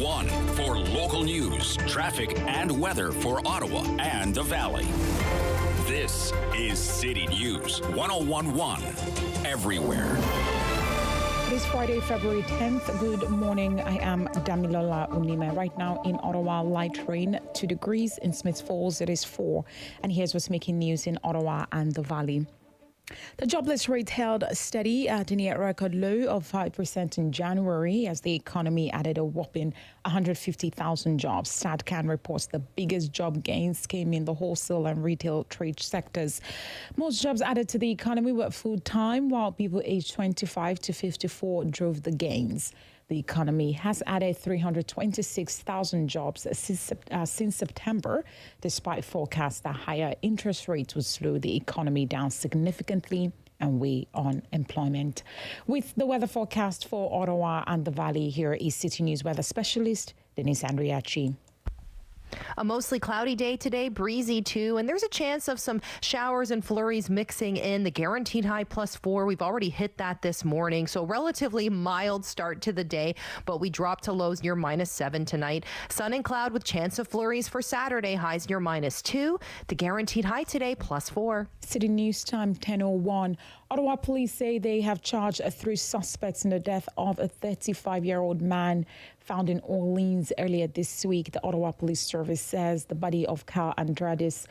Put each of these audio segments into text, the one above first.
1 for local news, traffic, and weather for Ottawa and the Valley. This is City News 101.1 everywhere. It is Friday, February 10th. Good morning. I am Damilola Unime. Right now in Ottawa, light rain, 2 degrees. In Smiths Falls, it is 4. And here's what's making news in Ottawa and the Valley. The jobless rate held steady at a near record low of 5% in January as the economy added a whopping 150,000 jobs. StatCan reports the biggest job gains came in the wholesale and retail trade sectors. Most jobs added to the economy were full-time, while people aged 25 to 54 drove the gains. The economy has added 326,000 jobs since September, despite forecasts that higher interest rates would slow the economy down significantly and weigh on employment. With the weather forecast for Ottawa and the Valley, here is City News weather specialist Denise Andriachi. A mostly cloudy day today, breezy too, and there's a chance of some showers and flurries mixing in. The guaranteed high +4. We've already hit that this morning, so relatively mild start to the day, but we drop to lows near -7 tonight. Sun and cloud with chance of flurries for Saturday, highs near -2. The guaranteed high today +4. City News time 10:01. Ottawa police say they have charged 3 suspects in the death of a 35-year-old man found in Orleans earlier this week. The Ottawa Police Service says the body of Carl Andrades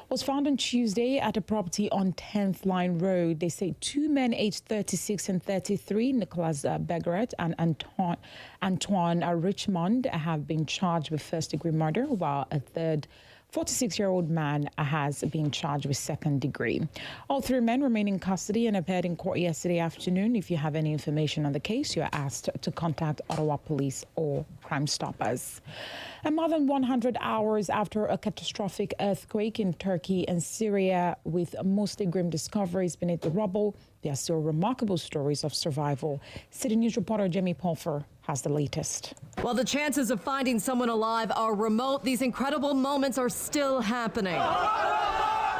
was found on Tuesday at a property on 10th Line Road. They say 2 men aged 36 and 33, Nicholas Begret and Antoine Richmond, have been charged with first-degree murder, while a third 46-year-old man has been charged with second degree. All 3 men remain in custody and appeared in court yesterday afternoon. If you have any information on the case, you are asked to contact Ottawa Police or Crime Stoppers. And more than 100 hours after a catastrophic earthquake in Turkey and Syria, with mostly grim discoveries beneath the rubble, there are still remarkable stories of survival. City News reporter Jamie Pulfer has the latest. While the chances of finding someone alive are remote, these incredible moments are still happening.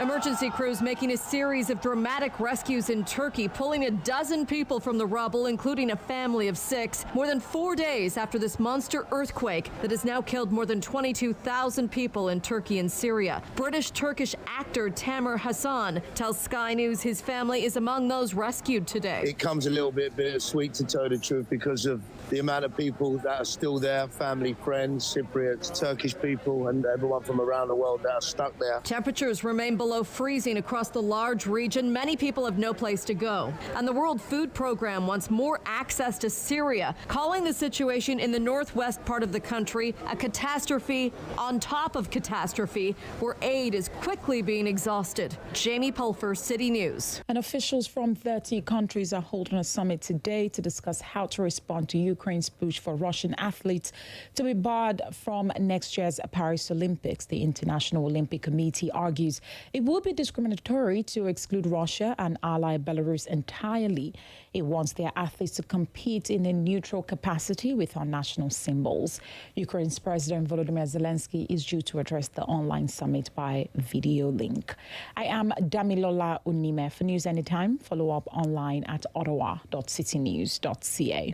Emergency crews making a series of dramatic rescues in Turkey, pulling a dozen people from the rubble, including a family of 6, more than 4 days after this monster earthquake that has now killed more than 22,000 people in Turkey and Syria. British-Turkish actor Tamer Hassan tells Sky News his family is among those rescued today. It comes a little bit bittersweet, to tell the truth, because of the amount of people that are still there, family, friends, Cypriots, Turkish people, and everyone from around the world that are stuck there. Temperatures remain below freezing across the large region. Many people have no place to go. And the World Food Program wants more access to Syria, calling the situation in the northwest part of the country a catastrophe on top of catastrophe, where aid is quickly being exhausted. Jamie Pulfer, City News. And officials from 30 countries are holding a summit today to discuss how to respond to Ukraine's push for Russian athletes to be barred from next year's Paris Olympics. The International Olympic Committee argues it would be discriminatory to exclude Russia and ally Belarus entirely. It wants their athletes to compete in a neutral capacity with our national symbols. Ukraine's President Volodymyr Zelensky is due to address the online summit by video link. I am Damilola Unime. For news anytime, follow up online at ottawa.citynews.ca.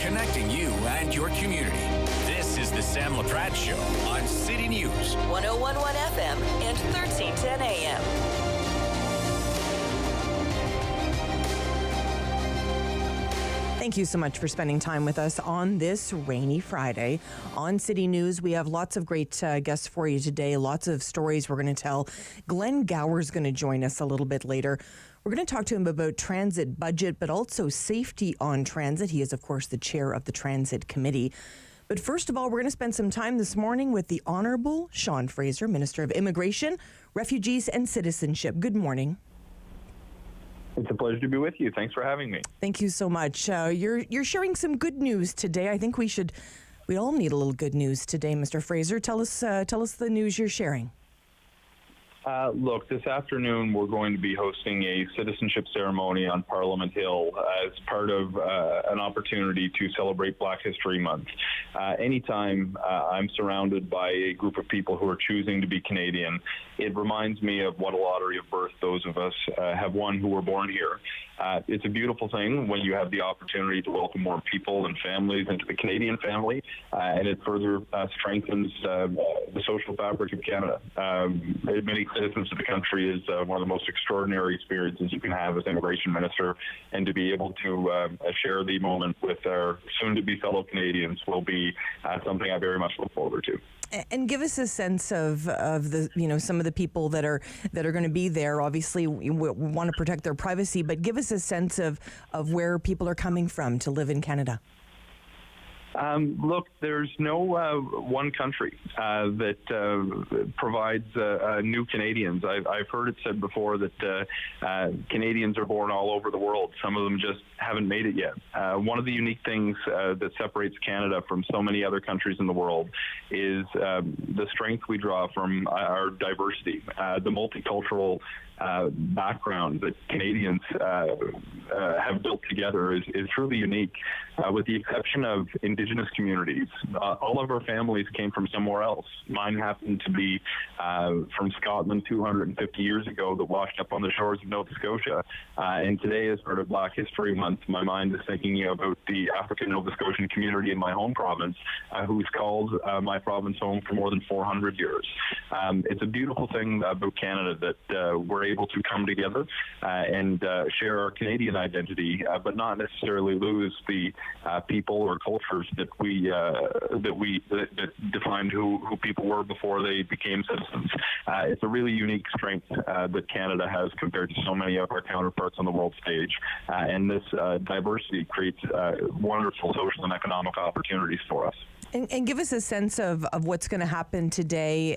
Connecting you and your community. This is the Sam Laprade Show on City News 101.1 FM and 1310 AM. Thank you so much for spending time with us on this rainy Friday. On City News, we have lots of great guests for you today, lots of stories we're going to tell. Glenn Gower's going to join us a little bit later. We're going to talk to him about transit budget, but also safety on transit. He is, of course, the chair of the Transit Committee. But first of all, we're going to spend some time this morning with the Honourable Sean Fraser, Minister of Immigration, Refugees and Citizenship. Good morning. It's a pleasure to be with you. Thanks for having me. Thank you so much. You're sharing some good news today. I think we all need a little good news today, Mr. Fraser. Tell us the news you're sharing. Look, this afternoon we're going to be hosting a citizenship ceremony on Parliament Hill as part of an opportunity to celebrate Black History Month. Anytime I'm surrounded by a group of people who are choosing to be Canadian, it reminds me of what a lottery of birth those of us have won who were born here. It's a beautiful thing when you have the opportunity to welcome more people and families into the Canadian family, and it further strengthens the social fabric of Canada. Many citizens of the country is one of the most extraordinary experiences you can have as immigration minister, and to be able to share the moment with our soon-to-be fellow Canadians will be something I very much look forward to. And give us a sense of the some of the people that are going to be there. Obviously, we want to protect their privacy, but give us a sense of where people are coming from to live in Canada. Look, there's no one country that provides new Canadians. I've heard it said before that Canadians are born all over the world. Some of them just haven't made it yet. One of the unique things that separates Canada from so many other countries in the world is the strength we draw from our diversity, the multicultural background that Canadians have built together is truly unique. With the exception of Indigenous communities, all of our families came from somewhere else. Mine happened to be from Scotland 250 years ago that washed up on the shores of Nova Scotia. And today, as part of Black History Month, my mind is thinking about the African Nova Scotian community in my home province, who's called my province home for more than 400 years. It's a beautiful thing about Canada that we're able to come together and share our Canadian identity, but not necessarily lose the people or cultures that defined who people were before they became citizens. It's a really unique strength that Canada has compared to so many of our counterparts on the world stage, and this diversity creates wonderful social and economic opportunities for us. And give us a sense of what's going to happen today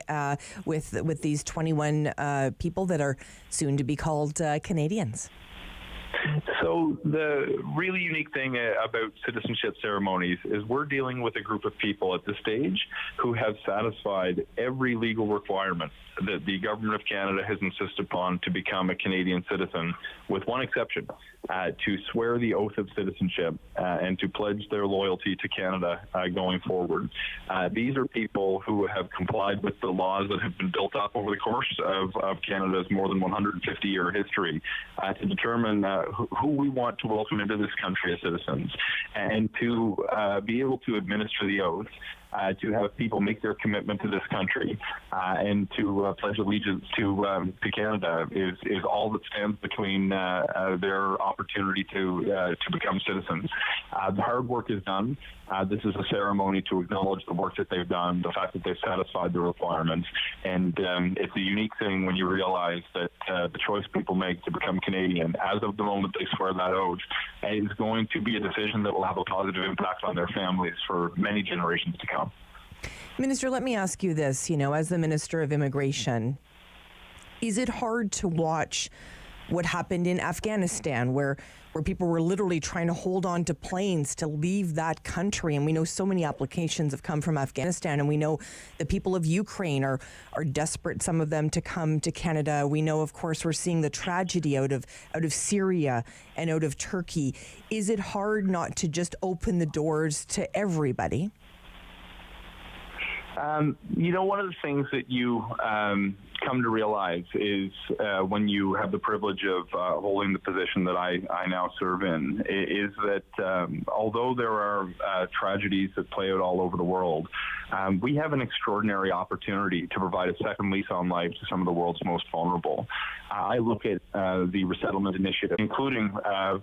with these 21 people that are soon to be called Canadians. So the really unique thing about citizenship ceremonies is we're dealing with a group of people at this stage who have satisfied every legal requirement that the government of Canada has insisted upon to become a Canadian citizen, with one exception, to swear the oath of citizenship and to pledge their loyalty to Canada going forward. These are people who have complied with the laws that have been built up over the course of Canada's more than 150-year history to determine who we want to welcome into this country as citizens, and to be able to administer the oath, to have people make their commitment to this country, and to pledge allegiance to Canada is all that stands between their opportunity to become citizens. The hard work is done. This is a ceremony to acknowledge the work that they've done, the fact that they've satisfied the requirements, and it's a unique thing when you realize that the choice people make to become Canadian, as of the moment they swear that oath, is going to be a decision that will have a positive impact on their families for many generations to come. Minister, let me ask you this, as the Minister of Immigration, is it hard to watch what happened in Afghanistan, where people were literally trying to hold on to planes to leave that country? And we know so many applications have come from Afghanistan, and we know the people of Ukraine are desperate, some of them, to come to Canada. We know, of course, we're seeing the tragedy out of Syria and out of Turkey. Is it hard not to just open the doors to everybody? One of the things that you come to realize is when you have the privilege of holding the position that I now serve in, is that although there are tragedies that play out all over the world, we have an extraordinary opportunity to provide a second lease on life to some of the world's most vulnerable. I look at the resettlement initiative, including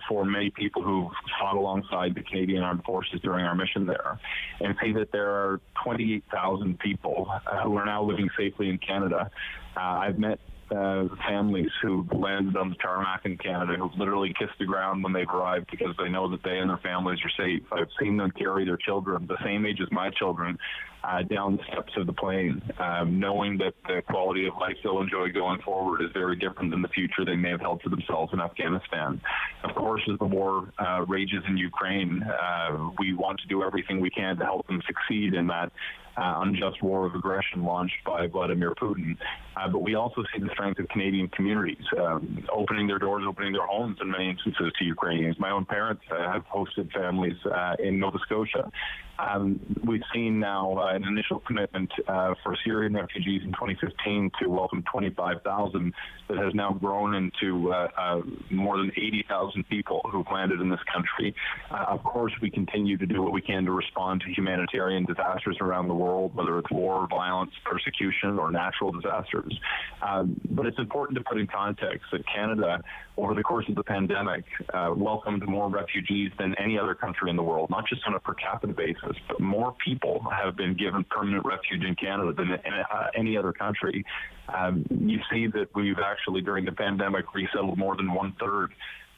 for many people who fought alongside the Canadian Armed Forces during our mission there, and see that there are 28,000 people who are now living safely in Canada. I've met families who landed on the tarmac in Canada who've literally kissed the ground when they've arrived because they know that they and their families are safe. I've seen them carry their children, the same age as my children, down the steps of the plane, knowing that the quality of life they'll enjoy going forward is very different than the future they may have held for themselves in Afghanistan. Of course, as the war rages in Ukraine, we want to do everything we can to help them succeed in that unjust war of aggression launched by Vladimir Putin. But we also see the strength of Canadian communities opening their doors, opening their homes in many instances to Ukrainians. My own parents have hosted families in Nova Scotia. We've seen now an initial commitment for Syrian refugees in 2015 to welcome 25,000 that has now grown into more than 80,000 people who've landed in this country. Of course, we continue to do what we can to respond to humanitarian disasters around the world, whether it's war, violence, persecution, or natural disasters. But it's important to put in context that Canada, over the course of the pandemic, welcomed more refugees than any other country in the world, not just on a per capita basis, but more people have been given permanent refuge in Canada than in any other country. You see that we've actually, during the pandemic, resettled more than 1/3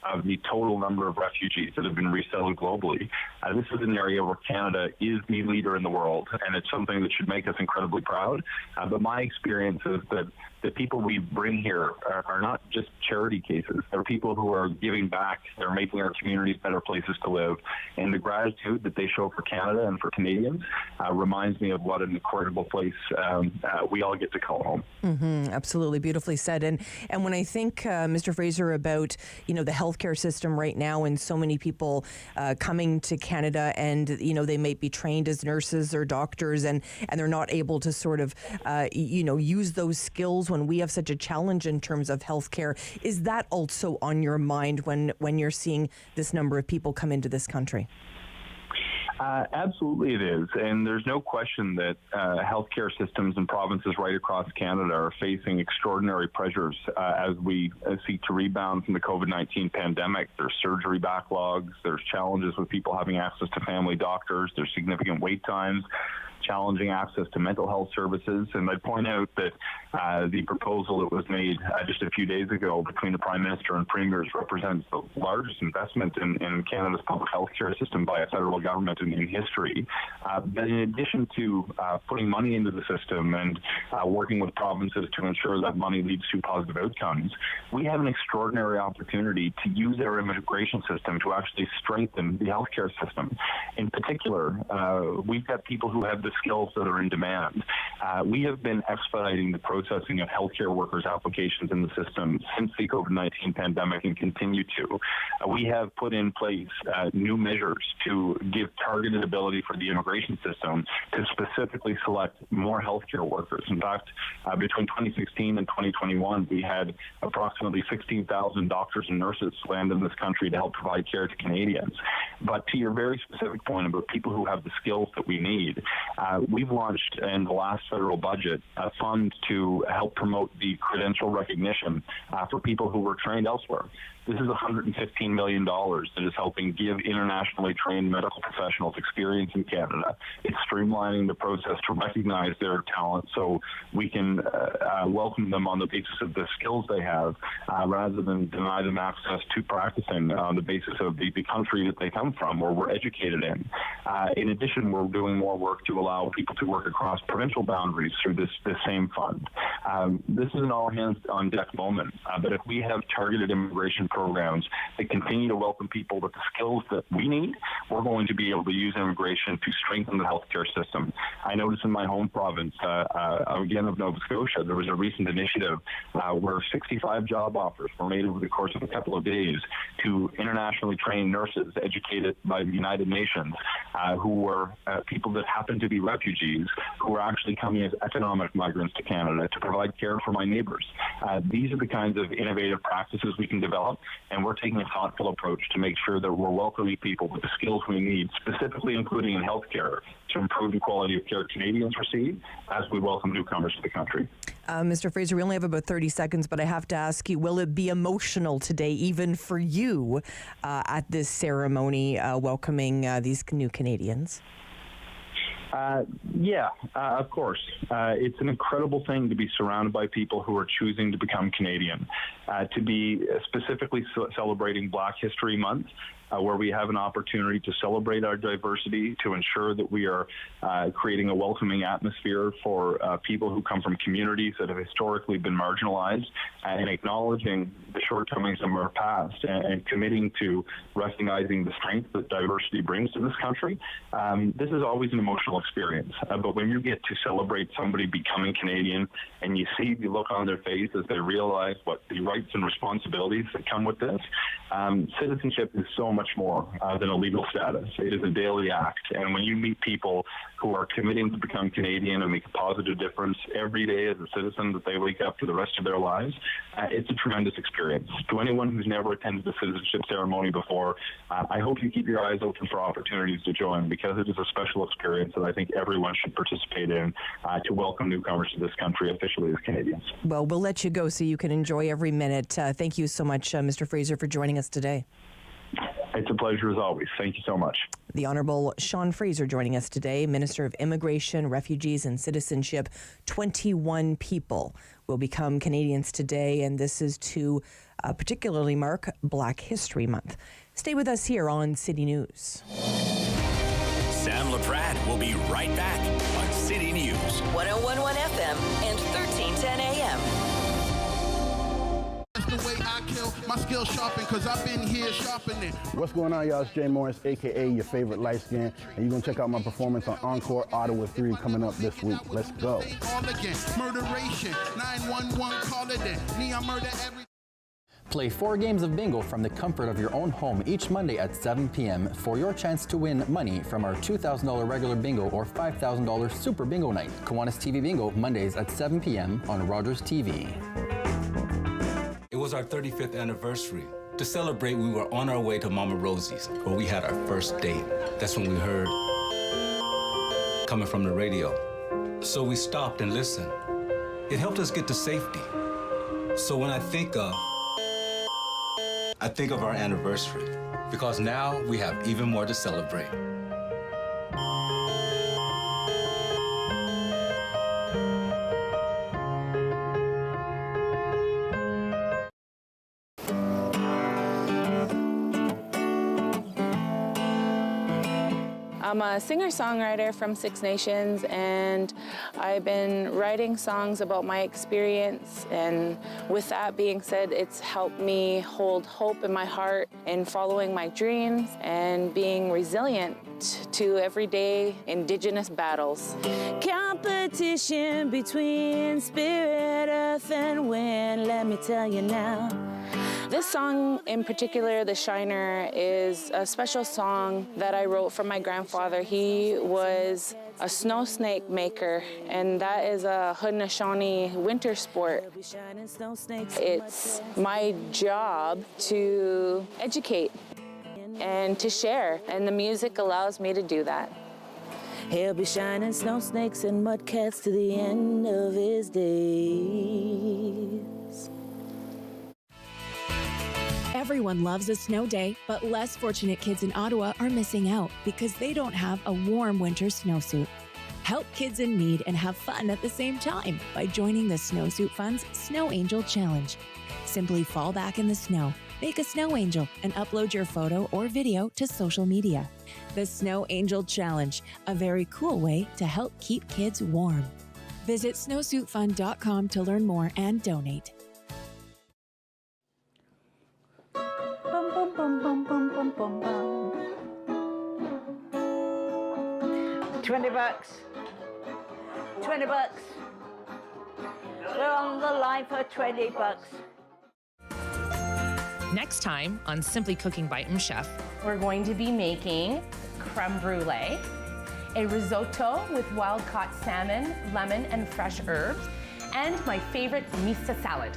of the total number of refugees that have been resettled globally. This is an area where Canada is the leader in the world, and it's something that should make us incredibly proud. But my experience is that the people we bring here are not just charity cases. They're people who are giving back. They're making our communities better places to live. And the gratitude that they show for Canada and for Canadians reminds me of what an incredible place we all get to call home. Mm-hmm, absolutely, beautifully said. And when I think, Mr. Fraser, about the healthcare system right now, and so many people coming to Canada, and they may be trained as nurses or doctors, and they're not able to sort of use those skills when we have such a challenge in terms of healthcare. Is that also on your mind when you're seeing this number of people come into this country? Absolutely it is. And there's no question that healthcare systems and provinces right across Canada are facing extraordinary pressures as we seek to rebound from the COVID-19 pandemic. There's surgery backlogs, there's challenges with people having access to family doctors, there's significant wait times, challenging access to mental health services. And I'd point out that the proposal that was made just a few days ago between the Prime Minister and Premiers represents the largest investment in Canada's public health care system by a federal government in history. But in addition to putting money into the system and working with provinces to ensure that money leads to positive outcomes, we have an extraordinary opportunity to use our immigration system to actually strengthen the healthcare system. In particular, we've got people who have the skills that are in demand. We have been expediting the processing of healthcare workers' applications in the system since the COVID-19 pandemic and continue to. We have put in place new measures to give targeted ability for the immigration system to specifically select more healthcare workers. In fact, between 2016 and 2021, we had approximately 16,000 doctors and nurses land in this country to help provide care to Canadians. But to your very specific point about people who have the skills that we need, we've launched in the last federal budget a fund to help promote the credential recognition for people who were trained elsewhere. This is $115 million that is helping give internationally trained medical professionals experience in Canada. It's streamlining the process to recognize their talent so we can welcome them on the basis of the skills they have rather than deny them access to practicing on the basis of the country that they come from or were educated in. In addition, we're doing more work to allow people to work across provincial boundaries through this same fund. This is an all-hands-on-deck moment, but if we have targeted immigration programs that continue to welcome people with the skills that we need, we're going to be able to use immigration to strengthen the healthcare system. I noticed in my home province, again of Nova Scotia, there was a recent initiative where 65 job offers were made over the course of a couple of days to internationally trained nurses educated by the United Nations who were people that happened to be refugees who were actually coming as economic migrants to Canada to provide care for my neighbors. These are the kinds of innovative practices we can develop, and we're taking a thoughtful approach to make sure that we're welcoming people with the skills we need, specifically including in healthcare, to improve the quality of care Canadians receive as we welcome newcomers to the country. Mr. Fraser, we only have about 30 seconds, but I have to ask you, will it be emotional today, even for you, at this ceremony welcoming these new Canadians? Of course. It's an incredible thing to be surrounded by people who are choosing to become Canadian, to be specifically celebrating Black History Month, where we have an opportunity to celebrate our diversity, to ensure that we are creating a welcoming atmosphere for people who come from communities that have historically been marginalized, and acknowledging the shortcomings of our past and committing to recognizing the strength that diversity brings to this country. This is always an emotional experience, but when you get to celebrate somebody becoming Canadian and you see the look on their face as they realize what the rights and responsibilities that come with this, citizenship is so much more than a legal status. It is a daily act. And when you meet people who are committing to become Canadian and make a positive difference every day as a citizen that they wake up for the rest of their lives, it's a tremendous experience. To anyone who's never attended a citizenship ceremony before, I hope you keep your eyes open for opportunities to join, because it is a special experience that I think everyone should participate in to welcome newcomers to this country officially as Canadians. Well, we'll let you go so you can enjoy every minute. Thank you so much, Mr. Fraser, for joining us today. It's a pleasure as always. Thank you so much. The Honourable Sean Fraser joining us today, Minister of Immigration, Refugees and Citizenship. 21 people will become Canadians today, and this is to particularly mark Black History Month. Stay with us here on City News. Sam Laprade will be right back on City News. 101.1 FM and 1310 AM. That's the way I kill my skill sharpen, because I've been here sharpening. What's going on, y'all? It's Jay Morris, a.k.a. your favorite light skin, and you're going to check out my performance on Encore Ottawa 3 coming up this week. Let's go. All again, murderation, 911, call it in. Neon murder every... Play 4 games of bingo from the comfort of your own home each Monday at 7 p.m. for your chance to win money from our $2,000 regular bingo or $5,000 super bingo night. Kiwanis TV Bingo, Mondays at 7 p.m. on Rogers TV. It was our 35th anniversary. To celebrate, we were on our way to Mama Rosie's, where we had our first date. That's when we heard coming from the radio. So we stopped and listened. It helped us get to safety. So when I think of our anniversary, because now we have even more to celebrate. I'm a singer-songwriter from Six Nations, and I've been writing songs about my experience, and with that being said, it's helped me hold hope in my heart in following my dreams and being resilient to everyday Indigenous battles. Competition between spirit, earth, and wind, let me tell you now. This song in particular, The Shiner, is a special song that I wrote for my grandfather. He was a snow snake maker, and that is a Haudenosaunee winter sport. It's my job to educate and to share, and the music allows me to do that. He'll be shining snow snakes and mudcats to the end of his days. Everyone loves a snow day, but less fortunate kids in Ottawa are missing out because they don't have a warm winter snowsuit. Help kids in need and have fun at the same time by joining the Snowsuit Fund's Snow Angel Challenge. Simply fall back in the snow, make a snow angel, and upload your photo or video to social media. The Snow Angel Challenge, a very cool way to help keep kids warm. Visit snowsuitfund.com to learn more and donate. Bum, bum, bum, bum, bum, bum, bum. $20. $20. We're on the line for $20. Next time on Simply Cooking by Chef, we're going to be making creme brulee, a risotto with wild-caught salmon, lemon, and fresh herbs, and my favorite mista salad.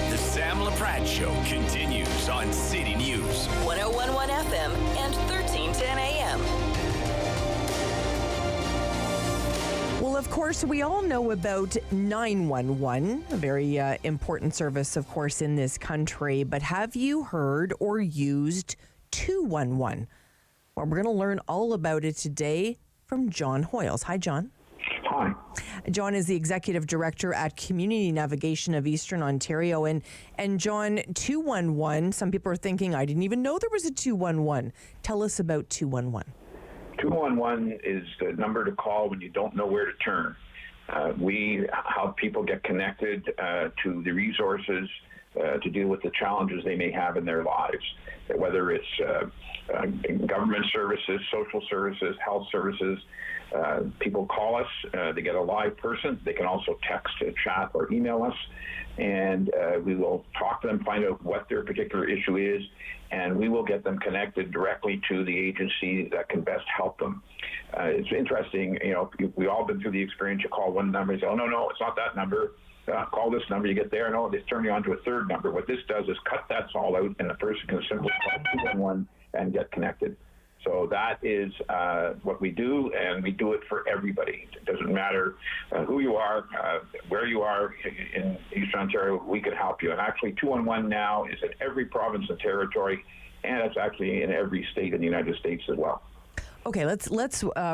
The Sam Laprade Show continues on City News. 101.1 FM and 1310 AM. Well, of course, we all know about 911, a very important service, of course, in this country. But have you heard or used 211? Well, we're going to learn all about it today from John Hoyles. Hi, John. Hi. John is the Executive Director at Community Navigation of Eastern Ontario. And John, 211, some people are thinking, I didn't even know there was a 211. Tell us about 211. 211 is the number to call when you don't know where to turn. We help people get connected to the resources to deal with the challenges they may have in their lives, whether it's government services, social services, health services. People call us, they get a live person. They can also text, chat, or email us, and we will talk to them, find out what their particular issue is, and we will get them connected directly to the agency that can best help them. It's interesting, we all been through the experience. You call one number and say, oh, no, it's not that number. Call this number, you get there, no, they turn you on to a third number. What this does is cut that all out, and the person can simply call 211 and get connected. So that is what we do, and we do it for everybody. It doesn't matter who you are, where you are in Eastern Ontario, we can help you. And actually, 211 now is in every province and territory, and it's actually in every state in the United States as well. Okay, let's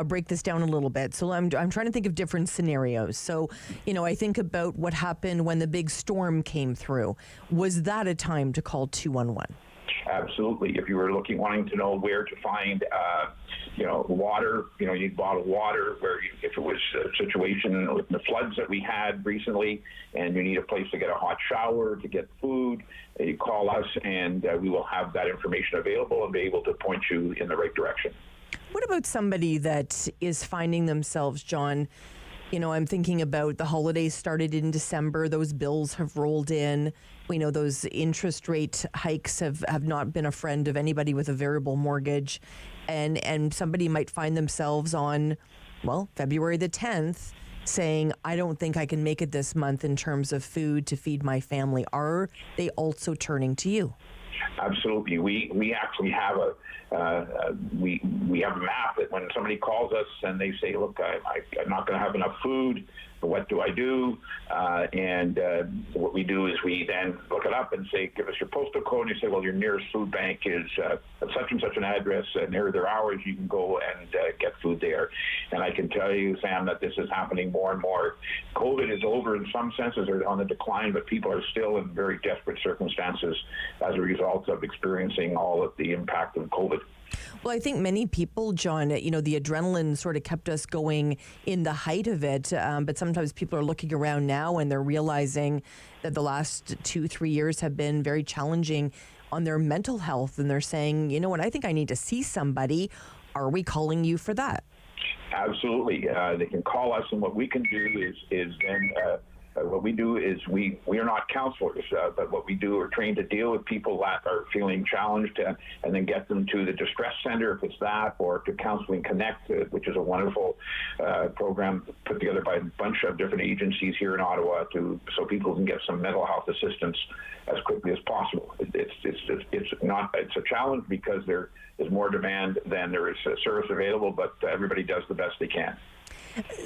break this down a little bit. So I'm trying to think of different scenarios. So, I think about what happened when the big storm came through. Was that a time to call 211? Absolutely. If you were wanting to know where to find, water, you need bottled water, if it was a situation with the floods that we had recently and you need a place to get a hot shower, to get food, you call us and we will have that information available and be able to point you in the right direction. What about somebody that is finding themselves, John, I'm thinking about the holidays started in December. Those bills have rolled in. We know those interest rate hikes have not been a friend of anybody with a variable mortgage. And somebody might find themselves on, February the 10th saying, I don't think I can make it this month in terms of food to feed my family. Are they also turning to you? Absolutely. We actually have we have a map that when somebody calls us and they say, look, I'm not going to have enough food, what do I do? And what we do is we then look it up and say, give us your postal code. And you say, well, your nearest food bank is at such and such an address, and here are their hours. You can go and get food there. And I can tell you, Sam, that this is happening more and more. COVID is over in some senses, or on the decline, but people are still in very desperate circumstances as a result of experiencing all of the impact of COVID. Well, I think many people, John, the adrenaline sort of kept us going in the height of it. But sometimes people are looking around now and they're realizing that the last 2-3 years have been very challenging on their mental health. And they're saying, you know what, I think I need to see somebody. Are we calling you for that? Absolutely. They can call us, and what we can do is then what we do is we are not counselors, but what we do, we're trained to deal with people that are feeling challenged and then get them to the distress center if it's that, or to Counseling Connect, which is a wonderful program put together by a bunch of different agencies here in Ottawa so people can get some mental health assistance as quickly as possible. It's a challenge because there is more demand than there is service available, but everybody does the best they can.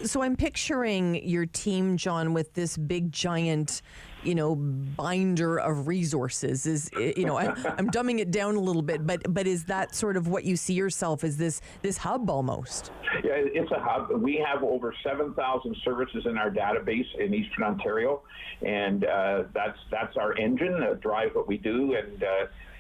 So I'm picturing your team, John, with this big giant, binder of resources. I'm dumbing it down a little bit, but is that sort of what you see yourself as this hub almost? Yeah, it's a hub. We have over 7,000 services in our database in Eastern Ontario, and that's our engine that drives what we do. And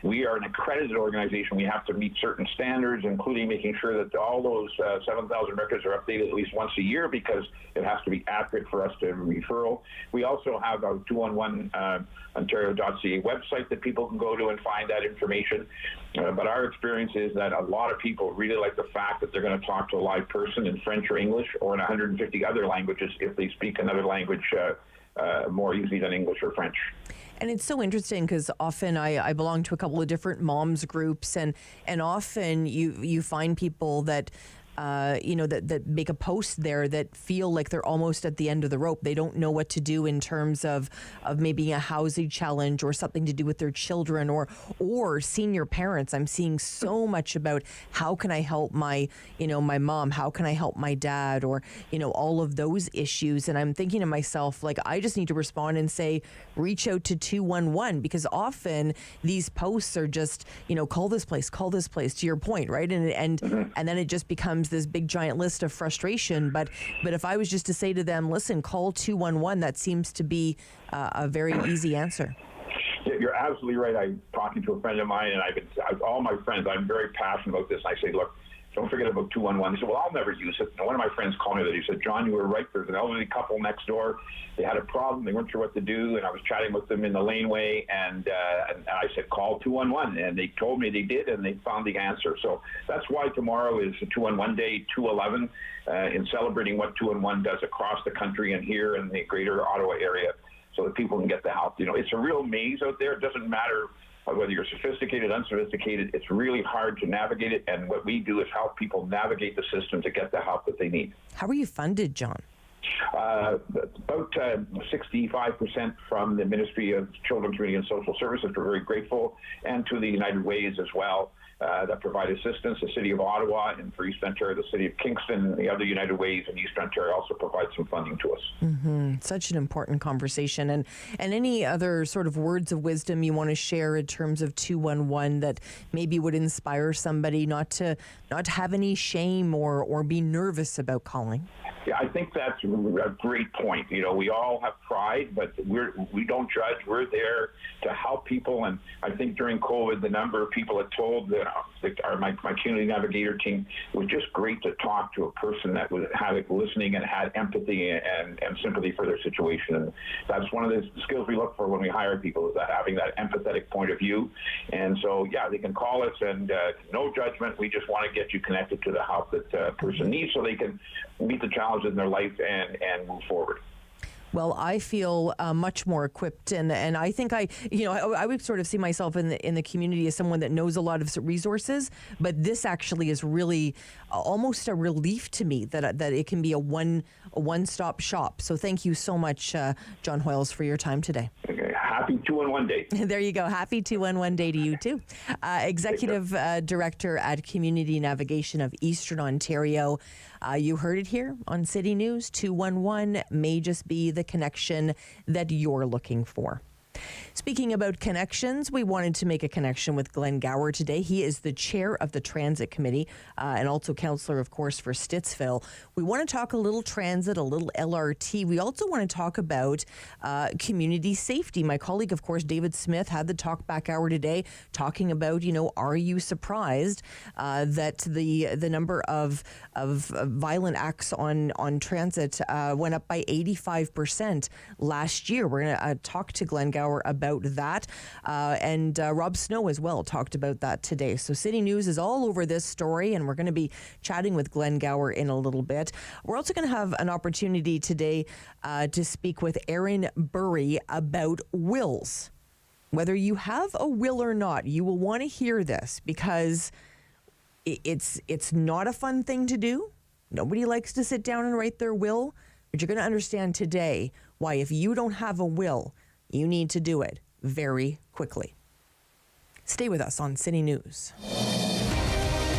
we are an accredited organization. We have to meet certain standards, including making sure that all those 7,000 records are updated at least once a year, because it has to be accurate for us to referral. We also have our 211ontario.ca website that people can go to and find that information. But our experience is that a lot of people really like the fact that they're going to talk to a live person in French or English or in 150 other languages if they speak another language more easily than English or French. And it's so interesting because often I belong to a couple of different moms groups, and often you find people that that make a post there that feel like they're almost at the end of the rope. They don't know what to do in terms of maybe a housing challenge or something to do with their children or senior parents. I'm seeing so much about how can I help my mom? How can I help my dad? Or, all of those issues. And I'm thinking to myself, like, I just need to respond and say, reach out to 211, because often these posts are just, call this place, to your point, right? And then it just becomes this big giant list of frustration. But if I was just to say to them, listen, call 211, that seems to be a very easy answer. Yeah, you're absolutely right. I'm talking to a friend of mine, and all my friends, I'm very passionate about this. And I say, look, don't forget about 211. He said, well, I'll never use it. And one of my friends called me that. He said, John, you were right. There's an elderly couple next door. They had a problem. They weren't sure what to do. And I was chatting with them in the laneway. And I said, call 211. And they told me they did, and they found the answer. So that's why tomorrow is the 211 Day, 211, in celebrating what 211 does across the country and here in the greater Ottawa area, so that people can get the help. It's a real maze out there. It doesn't matter whether you're sophisticated, unsophisticated. It's really hard to navigate it, and what we do is help people navigate the system to get the help that they need. How are you funded, John? About 65% from the Ministry of Children, Community and Social Services. We're very grateful, and to the United Ways as well, that provide assistance. The City of Ottawa, and for East Ontario, the City of Kingston, the other United Ways in East Ontario also provide some funding to us. Mm-hmm. Such an important conversation. And any other sort of words of wisdom you want to share in terms of 211 that maybe would inspire somebody not to have any shame or be nervous about calling? Yeah, I think that's a great point. We all have pride, but we don't judge. We're there to help people. And I think during COVID, the number of people that told my community navigator team, it was just great to talk to a person that had listening and had empathy and sympathy for their situation. And that's one of the skills we look for when we hire people, is that having that empathetic point of view. And so, yeah, they can call us, and no judgment. We just want to get you connected to the help that person needs, so they can meet the challenges in their life and move forward. Well, I feel much more equipped, and I think I would sort of see myself in the community as someone that knows a lot of resources, but this actually is really almost a relief to me that it can be a one-stop shop. So thank you so much, John Hoyles, for your time today. Okay. Happy 211 Day. There you go. Happy 211 Day to you too. Executive Director at Community Navigation of Eastern Ontario. You heard it here on City News. 211 may just be the connection that you're looking for. Speaking about connections, we wanted to make a connection with Glenn Gower today. He is the chair of the Transit Committee and also councillor, of course, for Stittsville. We want to talk a little transit, a little LRT. We also want to talk about community safety. My colleague, of course, David Smith, had the Talkback Hour today talking about, are you surprised that the number of violent acts on transit went up by 85% last year. We're going to talk to Glenn Gower about that. And Rob Snow as well talked about that today. So City News is all over this story, and we're going to be chatting with Glenn Gower in a little bit. We're also going to have an opportunity today to speak with Irene Burry about wills. Whether you have a will or not, you will want to hear this, because it's not a fun thing to do. Nobody likes to sit down and write their will, but you're going to understand today why, if you don't have a will, you need to do it very quickly. Stay with us on City News.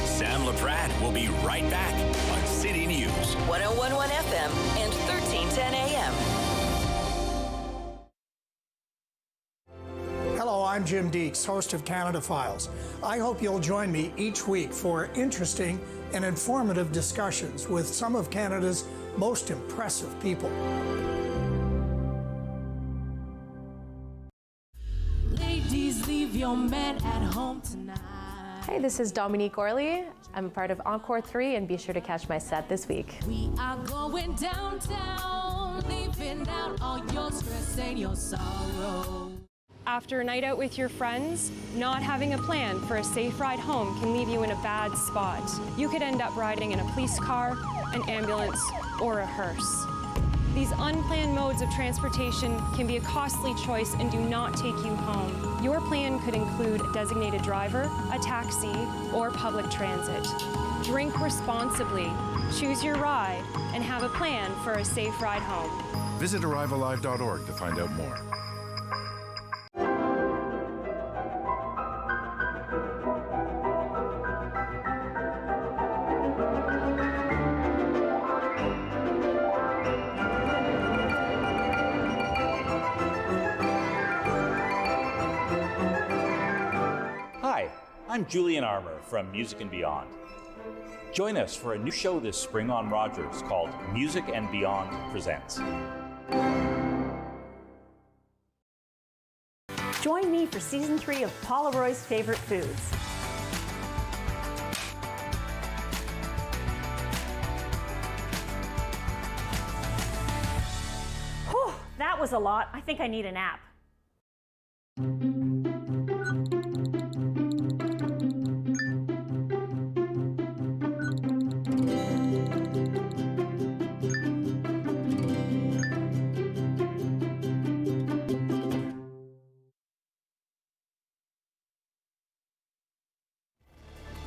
Sam Laprade will be right back on City News. 101.1 FM and 1310 AM. Hello, I'm Jim Deeks, host of Canada Files. I hope you'll join me each week for interesting and informative discussions with some of Canada's most impressive people. Ladies, leave your man at home tonight. Hi, this is Dominique Orley. I'm a part of Encore 3, and be sure to catch my set this week. We are going downtown, leaving out all your stress and your sorrow. After a night out with your friends, not having a plan for a safe ride home can leave you in a bad spot. You could end up riding in a police car, an ambulance, or a hearse. These unplanned modes of transportation can be a costly choice and do not take you home. Your plan could include a designated driver, a taxi, or public transit. Drink responsibly, choose your ride, and have a plan for a safe ride home. Visit ArriveAlive.org to find out more. Hi, I'm Julian Armour from Music and Beyond. Join us for a new show this spring on Rogers called Music and Beyond Presents. Join me for Season 3 of Paula Roy's Favorite Foods. Whew, that was a lot. I think I need a nap.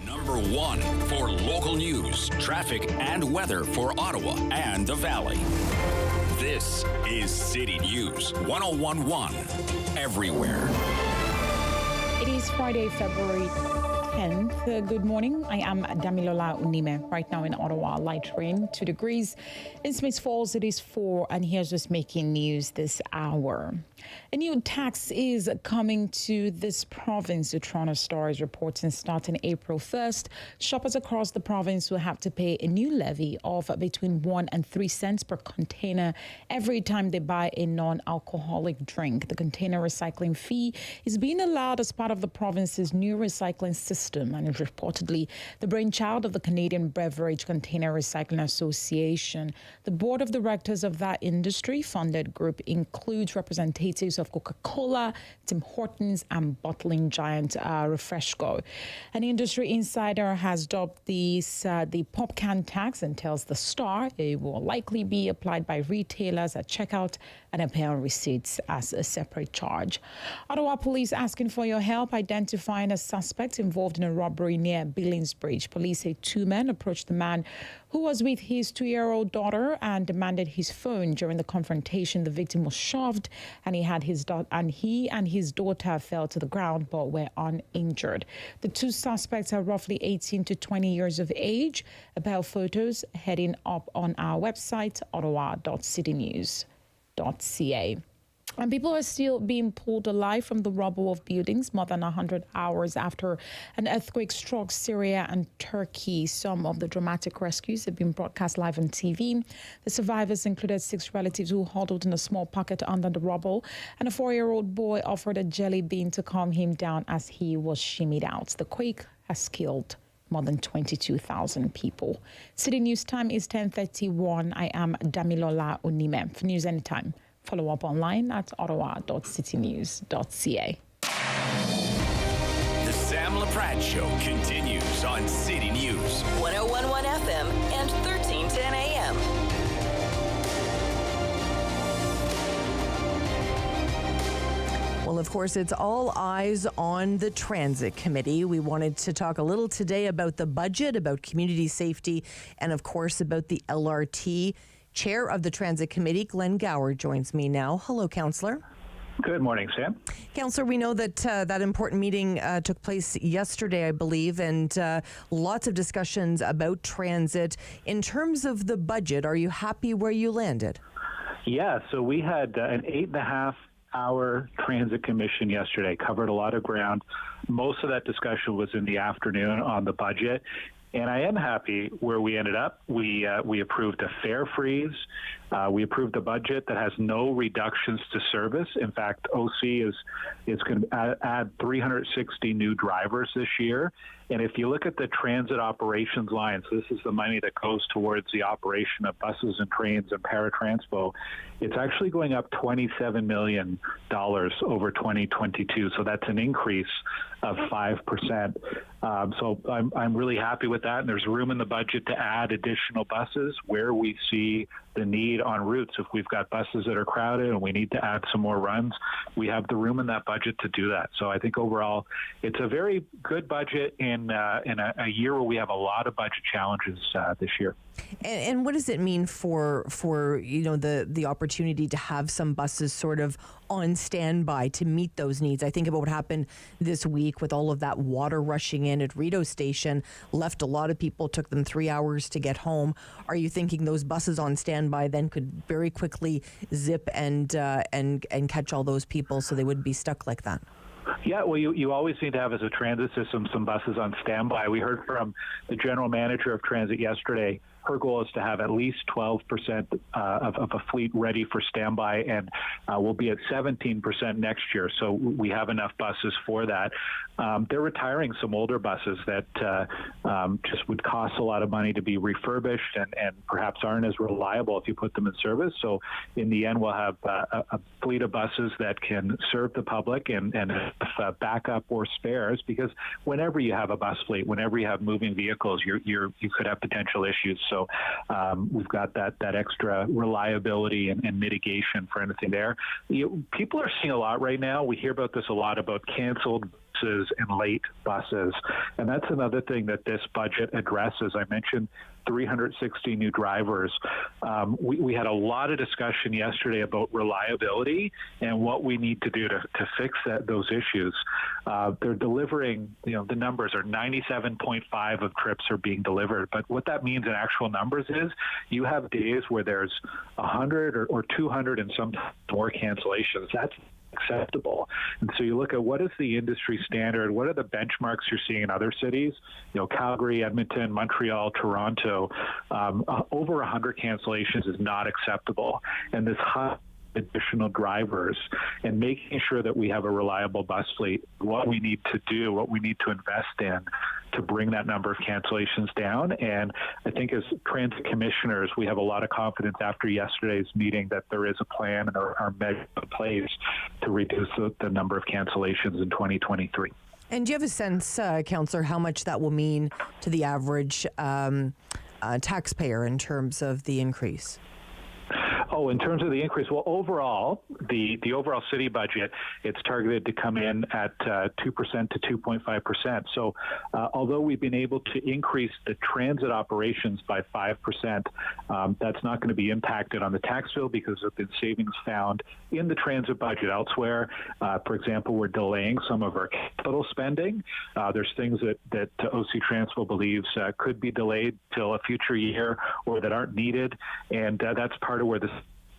Number 1 for local news, traffic, and weather for Ottawa and the Valley. This is City News 1011 everywhere. It is Friday, February 10th. Good morning. I am Damilola Unime. Right now in Ottawa, light rain, 2 degrees. In Smith Falls, it is 4. And here's just making news this hour. A new tax is coming to this province, the Toronto Star is reporting, starting April 1st. Shoppers across the province will have to pay a new levy of between 1 and 3 cents per container every time they buy a non-alcoholic drink. The container recycling fee is being allowed as part of the province's new recycling system and is reportedly the brainchild of the Canadian Beverage Container Recycling Association. The board of directors of that industry-funded group includes representatives of Coca-Cola, Tim Hortons, and bottling giant Refresco. An industry insider has dubbed these the pop can tax and tells the Star it will likely be applied by retailers at checkout and appear on receipts as a separate charge. Ottawa police asking for your help identifying a suspect involved in a robbery near Billings Bridge. Police say 2 men approached the man who was with his 2-year-old daughter and demanded his phone. During the confrontation, the victim was shoved and he and his daughter fell to the ground but were uninjured. The 2 suspects are roughly 18 to 20 years of age. About photos heading up on our website, ottawa.citynews.ca. And people are still being pulled alive from the rubble of buildings more than 100 hours after an earthquake struck Syria and Turkey. Some of the dramatic rescues have been broadcast live on TV. The survivors included 6 relatives who huddled in a small pocket under the rubble, and a 4-year-old boy offered a jelly bean to calm him down as he was shimmied out. The quake has killed more than 22,000 people. City News time is 10:31. I am Damilola Unime. For News Anytime, follow up online at ottawa.citynews.ca. The Sam Laprade Show continues on City News 1011 FM and 1310 AM. Well, of course, it's all eyes on the Transit Committee. We wanted to talk a little today about the budget, about community safety, and of course about the LRT. Chair of the Transit Committee, Glenn Gower, joins me now. Hello, Councillor. Good morning, Sam. Councillor, we know that that important meeting took place yesterday, I believe, and lots of discussions about transit. In terms of the budget, are you happy where you landed? Yeah, so we had an 8.5-hour transit commission yesterday, covered a lot of ground. Most of that discussion was in the afternoon on the budget. And I am happy where we ended up. We approved a fare freeze. We approved a budget that has no reductions to service. In fact, OC is going to add 360 new drivers this year. And if you look at the transit operations lines, this is the money that goes towards the operation of buses and trains and paratranspo. It's actually going up $27 million over 2022. So that's an increase of 5%. So I'm really happy with that. And there's room in the budget to add additional buses where we see the need on routes. If we've got buses that are crowded and we need to add some more runs, we have the room in that budget to do that. So I think overall, it's a very good budget in a year where we have a lot of budget challenges this year. And what does it mean for the opportunity to have some buses sort of on standby to meet those needs? I think about what happened this week with all of that water rushing in at Rideau Station, left a lot of people, took them 3 hours to get home. Are you thinking those buses on standby then could very quickly zip and catch all those people so they wouldn't be stuck like that? Yeah, well, you always need to have, as a transit system, some buses on standby. We heard from the general manager of transit yesterday. Her goal is to have at least 12% of a fleet ready for standby, and we'll be at 17% next year. So we have enough buses for that. They're retiring some older buses that just would cost a lot of money to be refurbished and perhaps aren't as reliable if you put them in service. So in the end, we'll have a fleet of buses that can serve the public and backup or spares, because whenever you have a bus fleet, whenever you have moving vehicles, you could have potential issues. So we've got that extra reliability and mitigation for anything there. People are seeing a lot right now. We hear about this a lot, about canceled buses and late buses. And that's another thing that this budget addresses. I mentioned 360 new drivers. We had a lot of discussion yesterday about reliability and what we need to do to fix those issues. They're delivering, the numbers are 97.5 of trips are being delivered. But what that means in actual numbers is you have days where there's 100 or 200 and some more cancellations. That's acceptable. And so you look at what is the industry standard, what are the benchmarks you're seeing in other cities, Calgary, Edmonton, Montreal, Toronto, over 100 cancellations is not acceptable. And this high additional drivers and making sure that we have a reliable bus fleet, what we need to do, what we need to invest in to bring that number of cancellations down. And I think as transit commissioners, we have a lot of confidence after yesterday's meeting that there is a plan and are measures in place to reduce the number of cancellations in 2023. And do you have a sense, Councillor, how much that will mean to the average taxpayer in terms of the increase? Oh, in terms of the increase, well, overall, the overall city budget, it's targeted to come in at 2% to 2.5%. So although we've been able to increase the transit operations by 5%, that's not going to be impacted on the tax bill because of the savings found in the transit budget elsewhere. For example, we're delaying some of our capital spending. There's things that OC Transpo believes could be delayed till a future year or that aren't needed, and that's part of where this is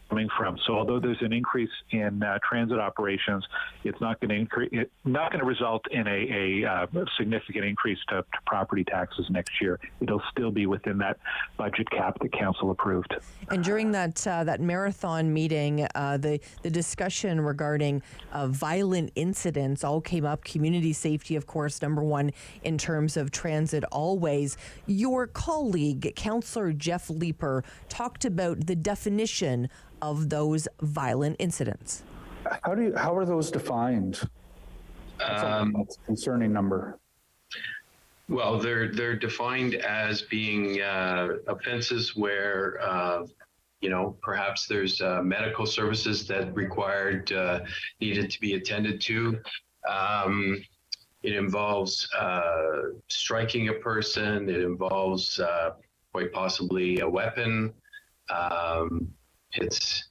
coming from. So although there's an increase in transit operations, it's not going to result in a significant increase to property taxes next year. It'll still be within that budget cap that council approved. And during that marathon meeting, the discussion regarding violent incidents all came up. Community safety, of course, number one in terms of transit always. Your colleague, Councillor Jeff Leeper, talked about the definition of those violent incidents. How are those defined? That's a concerning number. Well, they're defined as being offenses where perhaps there's medical services that needed to be attended to. It involves striking a person. It involves quite possibly a weapon. It's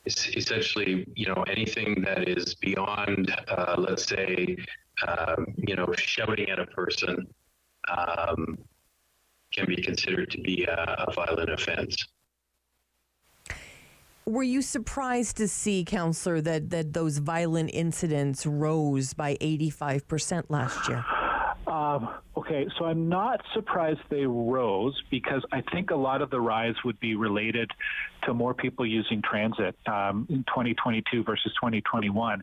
essentially, anything that is beyond, let's say, shouting at a person can be considered to be a violent offense. Were you surprised to see, Councillor, that those violent incidents rose by 85% last year? Okay, so I'm not surprised they rose because I think a lot of the rise would be related to more people using transit in 2022 versus 2021.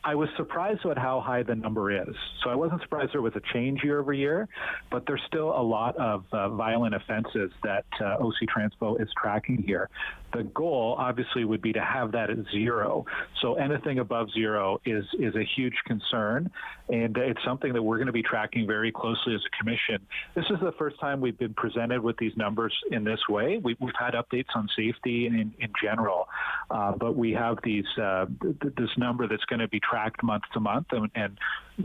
I was surprised at how high the number is. So I wasn't surprised there was a change year over year, but there's still a lot of violent offenses that OC Transpo is tracking here. The goal, obviously, would be to have that at zero. So anything above zero is a huge concern, and it's something that we're going to be tracking very closely especially as a commission. This is the first time we've been presented with these numbers in this way. We've had updates on safety in general, but we have these this number that's going to be tracked month to month, and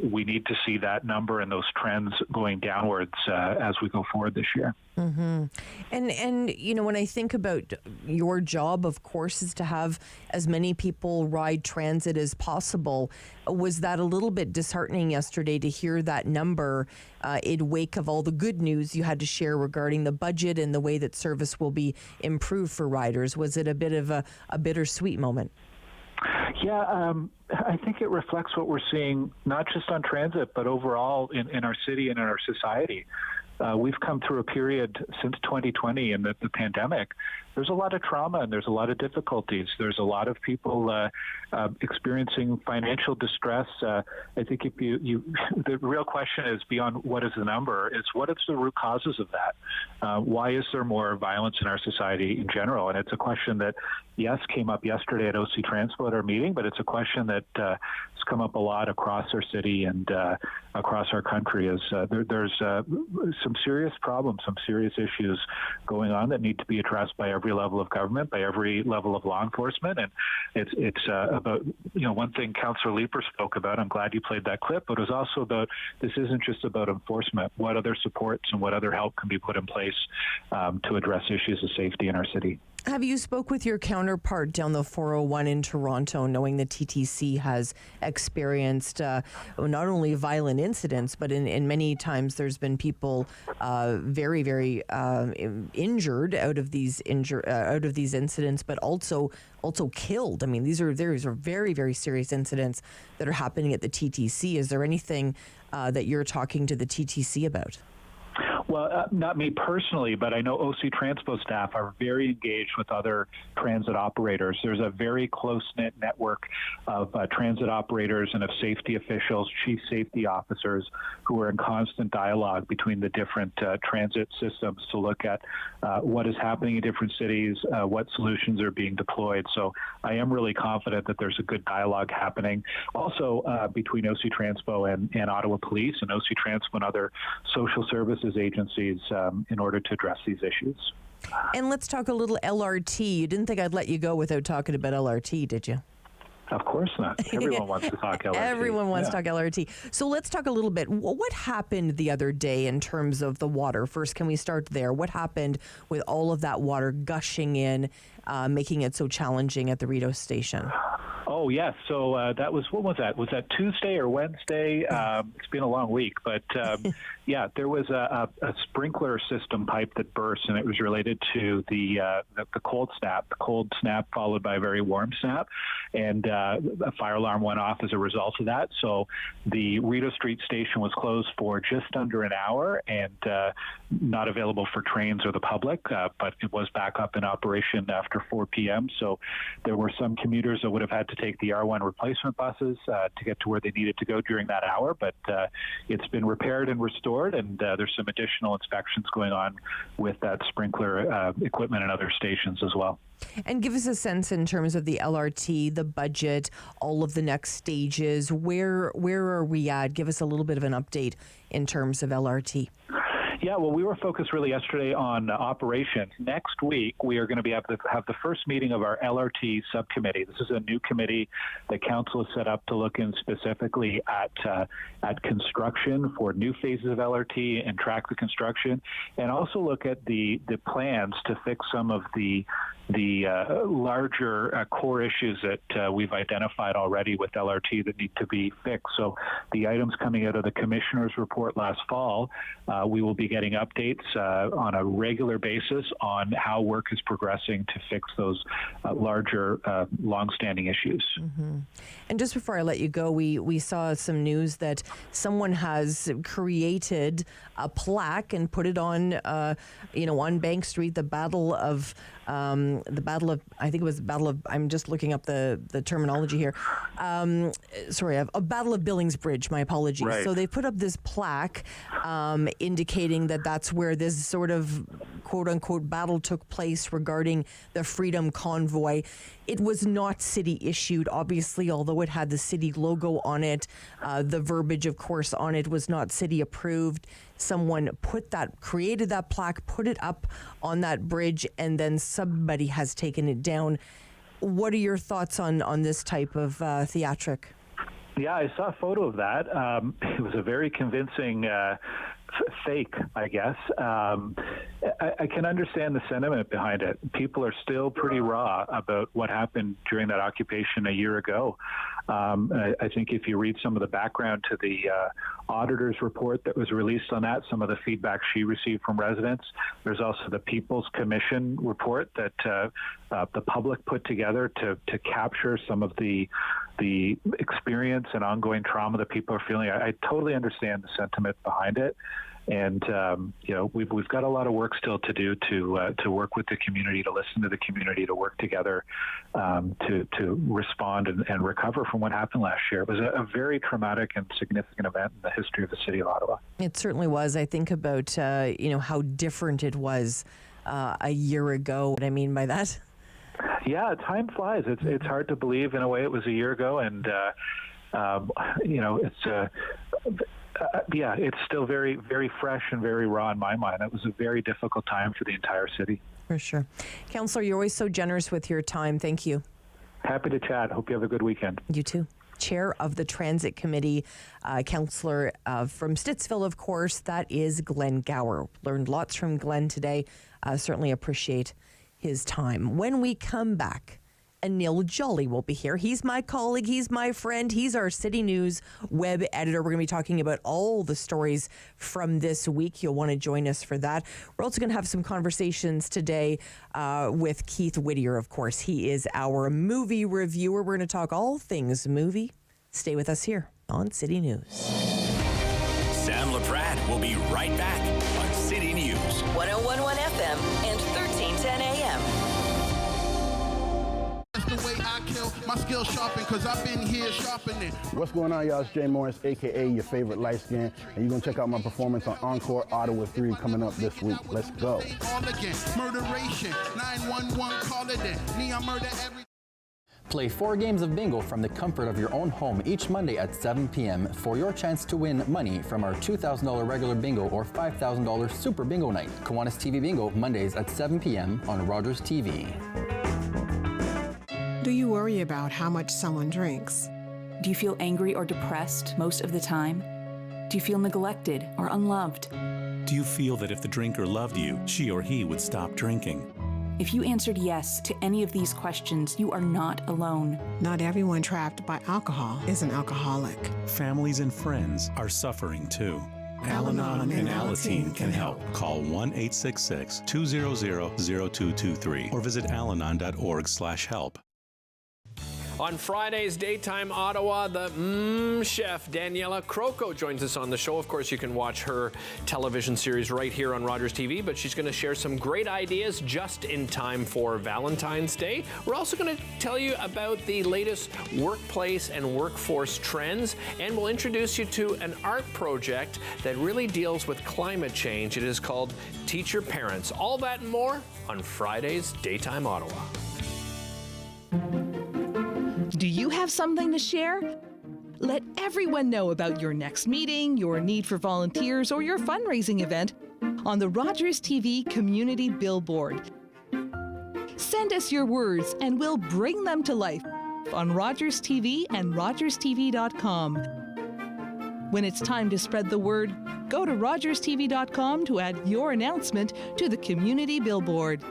we need to see that number and those trends going downwards as we go forward this year. Mm-hmm. And you know, when I think about your job, of course, is to have as many people ride transit as possible. Was that a little bit disheartening yesterday to hear that number in wake of all the good news you had to share regarding the budget and the way that service will be improved for riders? Was it a bit of a bittersweet moment? Yeah, I think it reflects what we're seeing, not just on transit, but overall in our city and in our society. We've come through a period since 2020 and the pandemic. There's a lot of trauma and there's a lot of difficulties. There's a lot of people experiencing financial distress. I think if the real question is beyond what is the number, is what is the root causes of that? Why is there more violence in our society in general? And it's a question that, yes, came up yesterday at OC Transpo at our meeting, but it's a question that has come up a lot across our city and across our country. There's some serious problems, some serious issues going on that need to be addressed by every level of government, by every level of law enforcement. And it's about, one thing Councillor Leaper spoke about, I'm glad you played that clip, but it was also about, this isn't just about enforcement. What other supports and what other help can be put in place to address issues of safety in our city? Have you spoke with your counterpart down the 401 in Toronto, knowing the TTC has experienced not only violent incidents, but in many times there's been people very, very injured out of these incidents, but also killed. I mean, these are very, very serious incidents that are happening at the TTC. Is there anything that you're talking to the TTC about? Well, not me personally, but I know OC Transpo staff are very engaged with other transit operators. There's a very close-knit network of transit operators and of safety officials, chief safety officers, who are in constant dialogue between the different transit systems to look at what is happening in different cities, what solutions are being deployed. So I am really confident that there's a good dialogue happening. Also, between OC Transpo and Ottawa Police and OC Transpo and other social services agencies in order to address these issues. And let's talk a little LRT. You didn't think I'd let you go without talking about LRT, did you? Of course not. Everyone wants to talk LRT. Everyone wants to talk LRT. So let's talk a little bit. What happened the other day in terms of the water? First, can we start there? What happened with all of that water gushing in, making it so challenging at the Rideau station? Oh, yes. So that was, what was that? Was that Tuesday or Wednesday? It's been a long week, but yeah, there was a sprinkler system pipe that burst, and it was related to the cold snap followed by a very warm snap, and a fire alarm went off as a result of that. So the Rideau Street station was closed for just under an hour and not available for trains or the public, but it was back up in operation after 4 p.m. So there were some commuters that would have had to take the R1 replacement buses to get to where they needed to go during that hour, but it's been repaired and restored, and there's some additional inspections going on with that sprinkler equipment and other stations as well. And give us a sense in terms of the LRT, the budget, all of the next stages. Where are we at? Give us a little bit of an update in terms of LRT. Yeah, well, we were focused really yesterday on operations. Next week, we are going to be able to have the first meeting of our LRT subcommittee. This is a new committee that council has set up to look in specifically at construction for new phases of LRT and track the construction, and also look at the plans to fix some of the larger core issues that we've identified already with LRT that need to be fixed. So the items coming out of the commissioner's report last fall, we will be getting updates on a regular basis on how work is progressing to fix those larger, long-standing issues. Mm-hmm. And just before I let you go, we saw some news that someone has created a plaque and put it on, on Bank Street, the battle of, I'm just looking up the terminology here. A Battle of Billingsbridge, my apologies. Right. So they put up this plaque indicating that that's where this sort of quote-unquote battle took place regarding the Freedom Convoy. It was not city issued, obviously, although it had the city logo on it. The verbiage, of course, on it was not city approved. Someone created that plaque, put it up on that bridge, and then somebody has taken it down. What are your thoughts on this type of theatric? Yeah, I saw a photo of that. It was a very convincing fake, I guess. I can understand the sentiment behind it. People are still pretty raw about what happened during that occupation a year ago. I think if you read some of the background to the auditor's report that was released on that, some of the feedback she received from residents, there's also the People's Commission report that the public put together to capture some of the experience and ongoing trauma that people are feeling. I totally understand the sentiment behind it. And we've got a lot of work still to do to work with the community, to listen to the community, to work together to respond and recover from what happened last year. It was a very traumatic and significant event in the history of the city of Ottawa. It certainly was. I think about how different it was a year ago. What I mean by that? Yeah, time flies. It's hard to believe in a way it was a year ago, and it's still very, very fresh and very raw in my mind. It was a very difficult time for the entire city. For sure. Councillor, you're always so generous with your time. Thank you. Happy to chat. Hope you have a good weekend. You too. Chair of the Transit Committee, Councillor from Stittsville, of course, that is Glenn Gower. Learned lots from Glenn today. Certainly appreciate his time. When we come back, Anil Jolly will be here. He's my colleague. He's my friend. He's our City News web editor. We're going to be talking about all the stories from this week. You'll want to join us for that. We're also going to have some conversations today with Keith Whittier, of course. He is our movie reviewer. We're going to talk all things movie. Stay with us here on City News. Sam Laprade will be right back on City News. 101.1 FM and 1310 AM. The way I kill my skill sharpen, cause I've been here sharpening. What's going on, y'all? It's Jay Morris, aka your favorite light skin, and you're gonna check out my performance on Encore Ottawa 3 coming up this week. Let's go. All again, murderation, 911, call it in. Me, I murder every. Play 4 games of bingo from the comfort of your own home each Monday at 7 p.m. for your chance to win money from our $2,000 regular bingo or $5,000 super bingo night. Kiwanis TV Bingo, Mondays at 7 p.m. on Rogers TV. Do you worry about how much someone drinks? Do you feel angry or depressed most of the time? Do you feel neglected or unloved? Do you feel that if the drinker loved you, she or he would stop drinking? If you answered yes to any of these questions, you are not alone. Not everyone trapped by alcohol is an alcoholic. Families and friends are suffering too. Al-Anon and Alateen can help. Call 1-866-200-0223 or visit alanon.org/help. On Friday's Daytime Ottawa, the chef Daniela Croco joins us on the show. Of course, you can watch her television series right here on Rogers TV, but she's going to share some great ideas just in time for Valentine's Day. We're also going to tell you about the latest workplace and workforce trends, and we'll introduce you to an art project that really deals with climate change. It is called Teach Your Parents. All that and more on Friday's Daytime Ottawa. Do you have something to share? Let everyone know about your next meeting, your need for volunteers, or your fundraising event on the Rogers TV Community Billboard. Send us your words and we'll bring them to life on Rogers TV and rogerstv.com. When it's time to spread the word, go to rogerstv.com to add your announcement to the Community Billboard.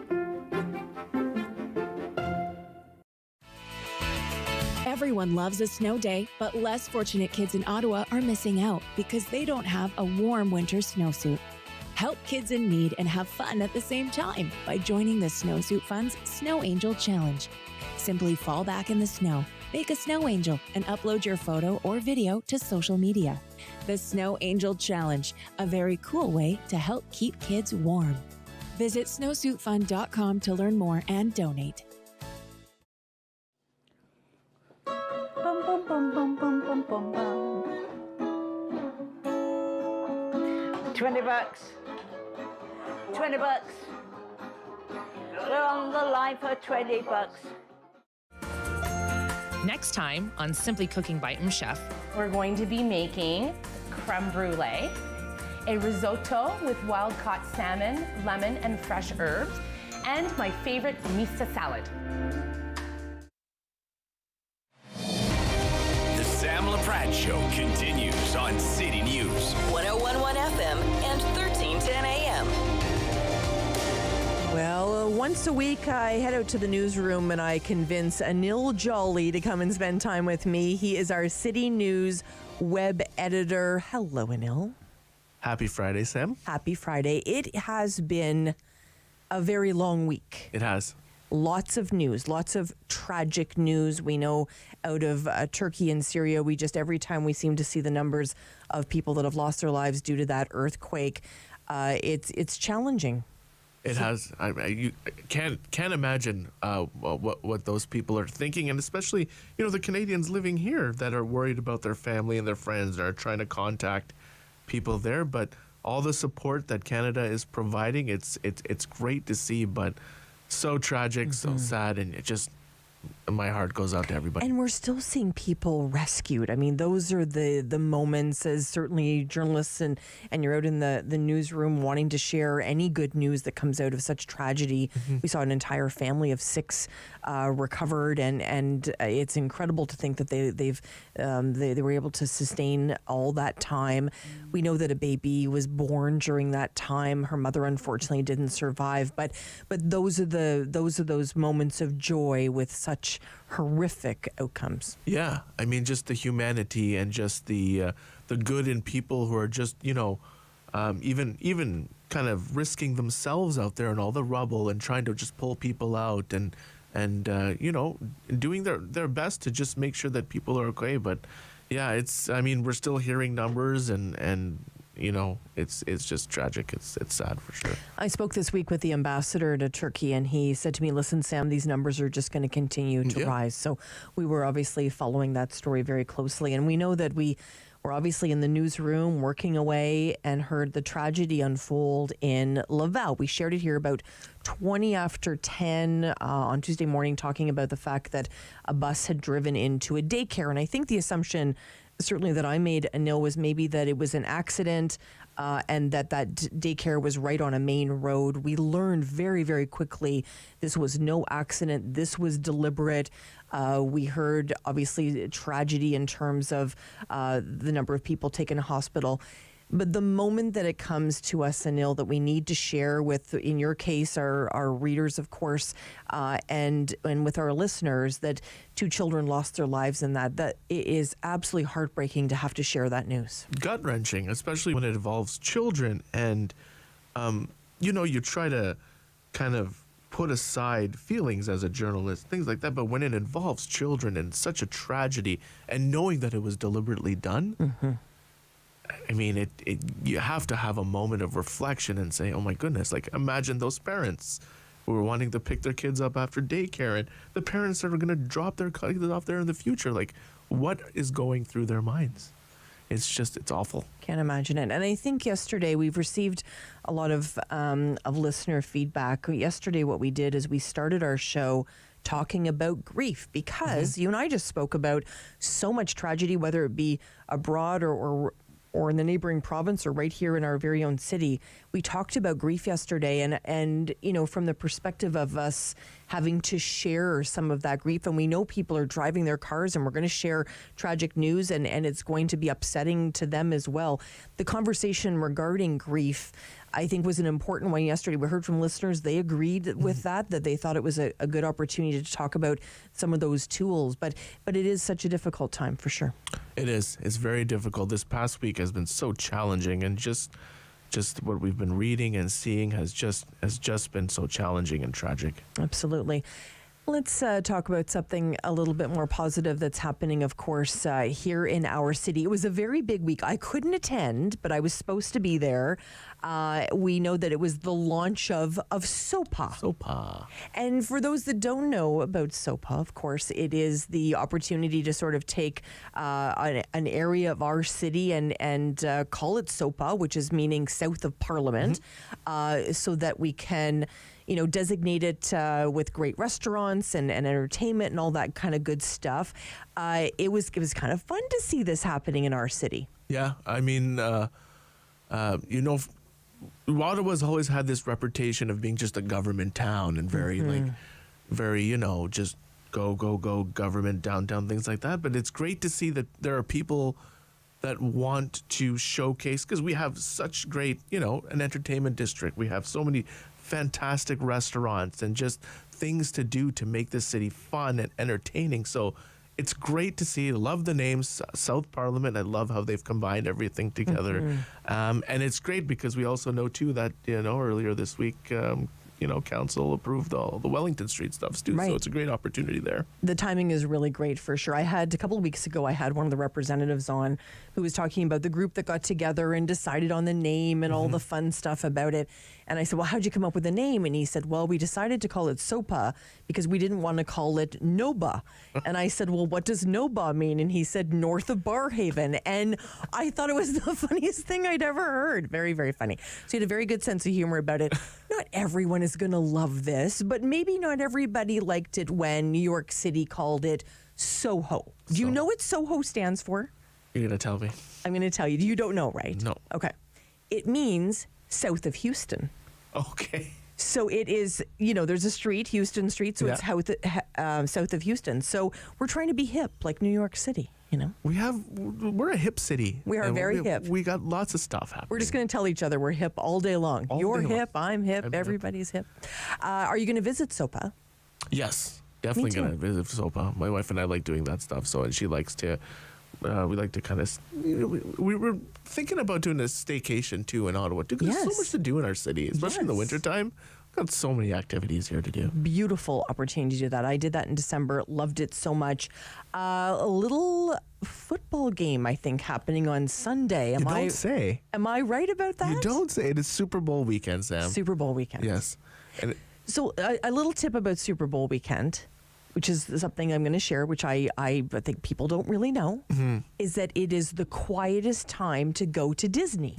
Everyone loves a snow day, but less fortunate kids in Ottawa are missing out because they don't have a warm winter snowsuit. Help kids in need and have fun at the same time by joining the Snowsuit Fund's Snow Angel Challenge. Simply fall back in the snow, make a snow angel, and upload your photo or video to social media. The Snow Angel Challenge, a very cool way to help keep kids warm. Visit snowsuitfund.com to learn more and donate. Bum, bum, bum, bum, bum, bum, bum, bum. $20. $20. We're on the line for $20. Next time on Simply Cooking by Chef, we're going to be making creme brulee, a risotto with wild-caught salmon, lemon, and fresh herbs, and my favorite mista salad. The Sam Laprade Show continues on City News. 101.1 FM and 1310 AM. Well, once a week I head out to the newsroom and I convince Anil Jolly to come and spend time with me. He is our City News web editor. Hello, Anil. Happy Friday, Sam. Happy Friday. It has been a very long week. It has. Lots of news, lots of tragic news. We know out of Turkey and Syria, every time we seem to see the numbers of people that have lost their lives due to that earthquake, it's challenging. It has. You can't imagine what those people are thinking, and especially the Canadians living here that are worried about their family and their friends and are trying to contact people there. But all the support that Canada is providing, it's great to see. But so tragic, so sad, and my heart goes out to everybody. And we're still seeing people rescued. I mean, those are the moments, as certainly journalists and you're out in the newsroom wanting to share any good news that comes out of such tragedy. We saw an entire family of 6 recovered, and it's incredible to think that they were able to sustain all that time. We know that a baby was born during that time. Her mother unfortunately didn't survive, but those are those moments of joy with such horrific outcomes. Yeah, I mean, just the humanity and just the good in people who are just even kind of risking themselves out there in all the rubble and trying to just pull people out and doing their best to just make sure that people are okay. But yeah, we're still hearing numbers and it's just tragic. It's sad for sure. I spoke this week with the ambassador to Turkey, and he said to me, listen, Sam, these numbers are just going to continue to rise. So we were obviously following that story very closely. And we know that we were obviously in the newsroom working away and heard the tragedy unfold in Laval. We shared it here about 20 after 10 on Tuesday morning, talking about the fact that a bus had driven into a daycare. And I think the assumption certainly that I made, Anil, was maybe that it was an accident and that daycare was right on a main road. We learned very, very quickly this was no accident. This was deliberate. We heard, obviously, tragedy in terms of the number of people taken to hospital. But the moment that it comes to us, Anil, that we need to share with, in your case, our readers, of course, and with our listeners, that 2 children lost their lives in that it is absolutely heartbreaking to have to share that news. Gut-wrenching, especially when it involves children. And, you try to kind of put aside feelings as a journalist, things like that. But when it involves children and such a tragedy, and knowing that it was deliberately done, I mean, you have to have a moment of reflection and say, oh my goodness, like imagine those parents who were wanting to pick their kids up after daycare and the parents that are going to drop their kids off there in the future. Like, what is going through their minds? It's awful. Can't imagine it. And I think yesterday we've received a lot of listener feedback. Yesterday what we did is we started our show talking about grief because you and I just spoke about so much tragedy, whether it be abroad or in the neighboring province or right here in our very own city. We talked about grief yesterday and from the perspective of us having to share some of that grief. And we know people are driving their cars and we're going to share tragic news and it's going to be upsetting to them as well. The conversation regarding grief, I think, was an important one yesterday. We heard from listeners, they agreed with that they thought it was a good opportunity to talk about some of those tools. But it is such a difficult time for sure. It is. It's very difficult. This past week has been so challenging, and just what we've been reading and seeing has just been so challenging and tragic. Absolutely. Let's talk about something a little bit more positive that's happening, of course, here in our city. It was a very big week. I couldn't attend, but I was supposed to be there. We know that it was the launch of SOPA. SOPA. And for those that don't know about SOPA, of course, it is the opportunity to sort of take an area of our city and call it SOPA, which is meaning South of Parliament, so that we can designated with great restaurants and entertainment and all that kind of good stuff. It was kind of fun to see this happening in our city. Yeah, I mean, Ottawa's always had this reputation of being just a government town and very, just go, government, downtown, things like that. But it's great to see that there are people that want to showcase, because we have such great, an entertainment district. We have so many fantastic restaurants and just things to do to make this city fun and entertaining. So it's great to see. I love the names, South Parliament. I love how they've combined everything together. And it's great because we also know, too, that, earlier this week, council approved all the Wellington Street stuff, too. Right. So it's a great opportunity there. The timing is really great for sure. A couple of weeks ago, I had one of the representatives on who was talking about the group that got together and decided on the name and all the fun stuff about it. And I said, well, how'd you come up with the name? And he said, well, we decided to call it SOPA because we didn't want to call it NOBA. And I said, well, what does NOBA mean? And he said, North of Barrhaven. And I thought it was the funniest thing I'd ever heard. Very, very funny. So he had a very good sense of humor about it. Not everyone is going to love this, but maybe not everybody liked it when New York City called it Soho. Do you know what Soho stands for? You're going to tell me. I'm going to tell you. You don't know, right? No. Okay. It means south of Houston. Okay. So it is, there's a street, Houston Street, so it's south of Houston. So we're trying to be hip, like New York City, We're a hip city. We are very hip. We got lots of stuff happening. We're just going to tell each other we're hip all day long. You're hip, I'm hip, everybody's hip. Are you going to visit SOPA? Yes, definitely going to visit SOPA. My wife and I like doing that stuff, and she likes to... we like to kind of... we were thinking about doing a staycation, too, in Ottawa, too, because there's so much to do in our city, especially in the wintertime. We've got so many activities here to do. Beautiful opportunity to do that. I did that in December. Loved it so much. A little football game, I think, happening on Sunday. You don't say. Am I right about that? You don't say. It is Super Bowl weekend, Sam. Super Bowl weekend. Yes. So a little tip about Super Bowl weekend, which is something I'm going to share, which I think people don't really know, is that it is the quietest time to go to Disney.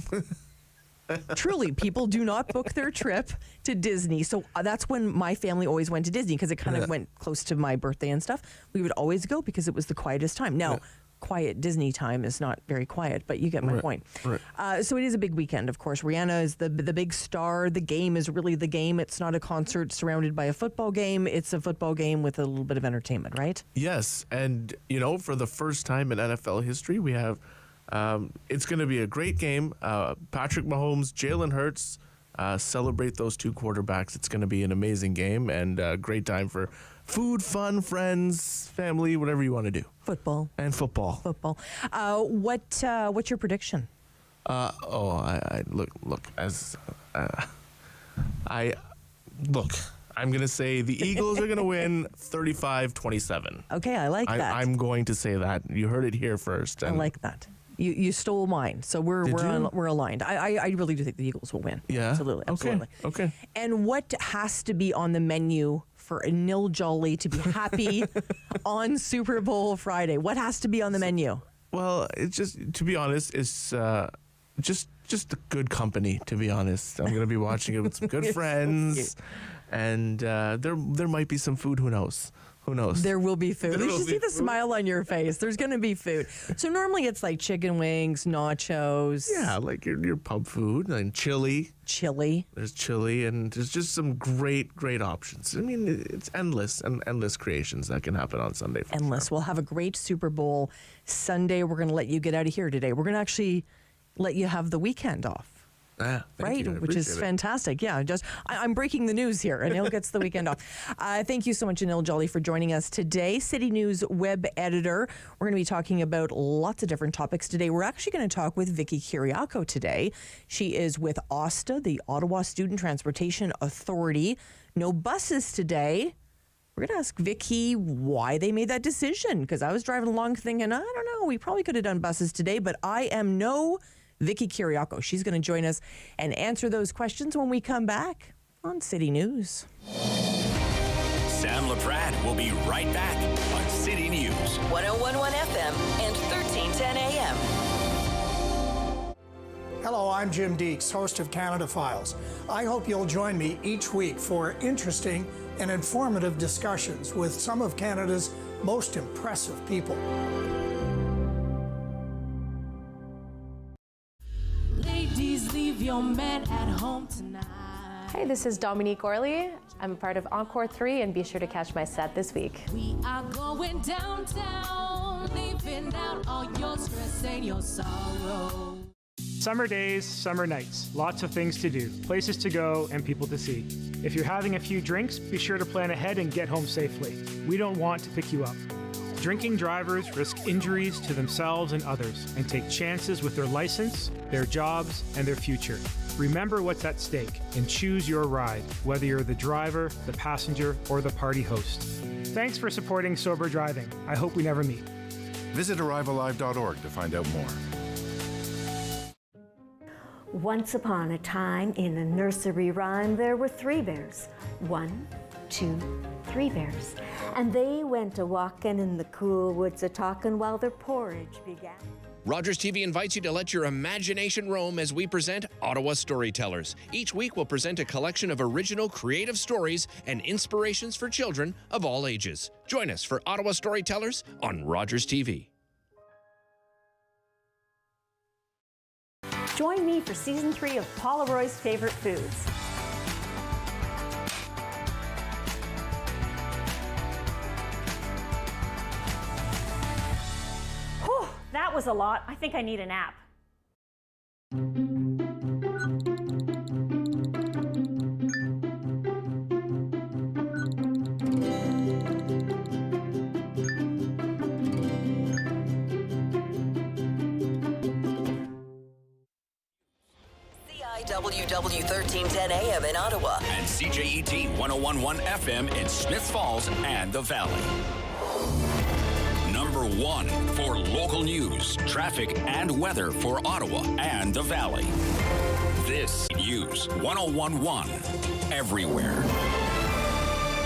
Truly, people do not book their trip to Disney. So that's when my family always went to Disney, because it kind of went close to my birthday and stuff. We would always go because it was the quietest time. Now, quiet Disney time is not very quiet, but you get my point. Right. So it is a big weekend, of course. Rihanna is the big star. The game is really the game. It's not a concert surrounded by a football game. It's a football game with a little bit of entertainment, right? Yes. And, for the first time in NFL history, we have... it's going to be a great game. Patrick Mahomes, Jalen Hurts, celebrate those two quarterbacks. It's going to be an amazing game and a great time for food, fun, friends, family, whatever you want to do. Football. And football. Football. What's your prediction? I'm going to say the Eagles are going to win 35-27. Okay, I like that. I'm going to say that. You heard it here first. I like that. You stole mine, so we're aligned. I really do think the Eagles will win. Yeah, absolutely. Okay. And what has to be on the menu for Anil Jolly to be happy on Super Bowl Friday? What has to be on the menu? Well, it's just, to be honest, it's just a good company. To be honest, I'm going to be watching it with some good friends, and there might be some food. Who knows? Who knows? There will be food. You should see the smile on your face. There's going to be food. So normally it's like chicken wings, nachos. Yeah, like your pub food and chili. There's chili, and there's just some great options. I mean, it's endless creations that can happen on Sunday. Endless. We'll have a great Super Bowl Sunday. We're going to let you get out of here today. We're going to actually let you have the weekend off. Right, which is fantastic. Yeah, I'm breaking the news here. Anil gets the weekend off. Thank you so much, Anil Jolly, for joining us today. City News web editor. We're going to be talking about lots of different topics today. We're actually going to talk with Vicky Kiriakou today. She is with OSTA, the Ottawa Student Transportation Authority. No buses today. We're going to ask Vicky why they made that decision, because I was driving along thinking, I don't know, we probably could have done buses today, but I am no Vicky Kiriakou. She's going to join us and answer those questions when we come back on City News. Sam Laprade will be right back on City News. 101.1 FM and 1310 AM. Hello, I'm Jim Deeks, host of Canada Files. I hope you'll join me each week for interesting and informative discussions with some of Canada's most impressive people. Ladies, leave your man at home tonight. Hey, this is Dominique Orley. I'm a part of Encore 3, and be sure to catch my set this week. We are going downtown, leaving out all your stress and your sorrow. Summer days, summer nights, lots of things to do, places to go, and people to see. If you're having a few drinks, be sure to plan ahead and get home safely. We don't want to pick you up. Drinking drivers risk injuries to themselves and others and take chances with their license, their jobs, and their future. Remember what's at stake and choose your ride, whether you're the driver, the passenger, or the party host. Thanks for supporting sober driving. I hope we never meet. Visit arrivealive.org to find out more. Once upon a time, in a nursery rhyme, there were 3 bears. 1, 2, 3 bears. And they went a-walking in the cool woods a-talking while their porridge began. Rogers TV invites you to let your imagination roam as we present Ottawa Storytellers. Each week we'll present a collection of original creative stories and inspirations for children of all ages. Join us for Ottawa Storytellers on Rogers TV. Join me for Season 3 of Paula Roy's Favorite Foods. Whew, that was a lot. I think I need a nap. WW 1310 AM in Ottawa. And CJET 1011 FM in Smiths Falls and the Valley. Number 1 for local news, traffic, and weather for Ottawa and the Valley. This News 1011 everywhere.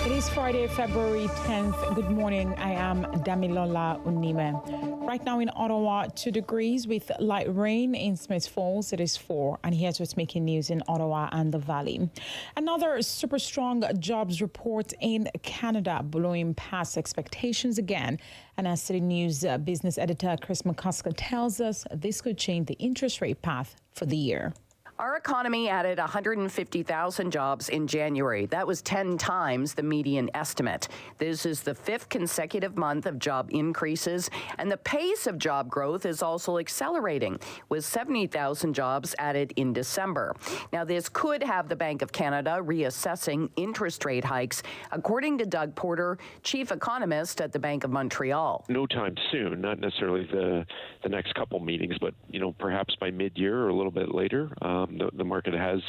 It is Friday, February 10th. Good morning. I am Damilola Unime. Right now in Ottawa, 2 degrees with light rain. In Smiths Falls, it is 4. And here's what's making news in Ottawa and the Valley. Another super strong jobs report in Canada, blowing past expectations again. And as City News business editor Chris McCusker tells us, this could change the interest rate path for the year. Our economy added 150,000 jobs in January. That was 10 times the median estimate. This is the 5th consecutive month of job increases, and the pace of job growth is also accelerating, with 70,000 jobs added in December. Now, this could have the Bank of Canada reassessing interest rate hikes, according to Doug Porter, chief economist at the Bank of Montreal. No time soon, not necessarily the next couple meetings, but perhaps by mid-year or a little bit later. The market has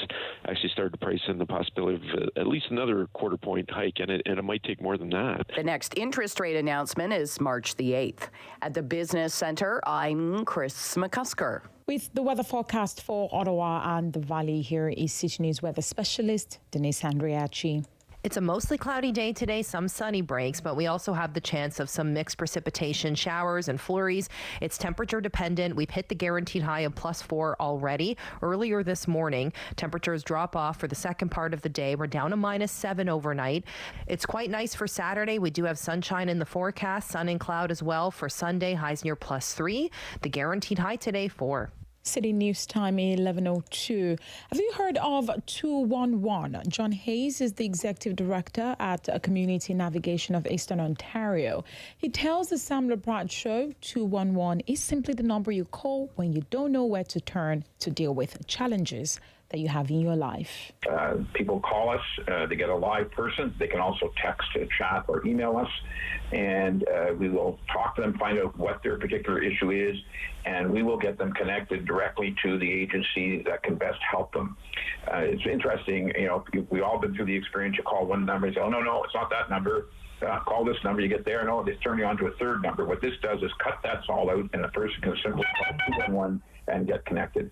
actually started to price in the possibility of at least another quarter-point hike, and it might take more than that. The next interest rate announcement is March the 8th. At the Business Centre, I'm Chris McCusker. With the weather forecast for Ottawa and the Valley, here is City News weather specialist Denise Andriachi. It's a mostly cloudy day today, some sunny breaks, but we also have the chance of some mixed precipitation, showers and flurries. It's temperature dependent. We've hit the guaranteed high of +4 already. Earlier this morning, temperatures drop off for the second part of the day. We're down to -7 overnight. It's quite nice for Saturday. We do have sunshine in the forecast, sun and cloud as well for Sunday, highs near +3. The guaranteed high today, 4. City News time 11:02. Have you heard of 211? John Hayes is the executive director at Community Navigation of Eastern Ontario. He tells the Sam Laprade show 211 is simply the number you call when you don't know where to turn to deal with challenges that you have in your life. People call us, they get a live person. They can also text, chat, or email us, and we will talk to them, find out what their particular issue is, and we will get them connected directly to the agency that can best help them. It's interesting, we've all been through the experience. You call one number and say, oh, no, it's not that number. Call this number, you get there, no, they turn you on to a third number. What this does is cut that all out, and the person can simply call 211 and get connected.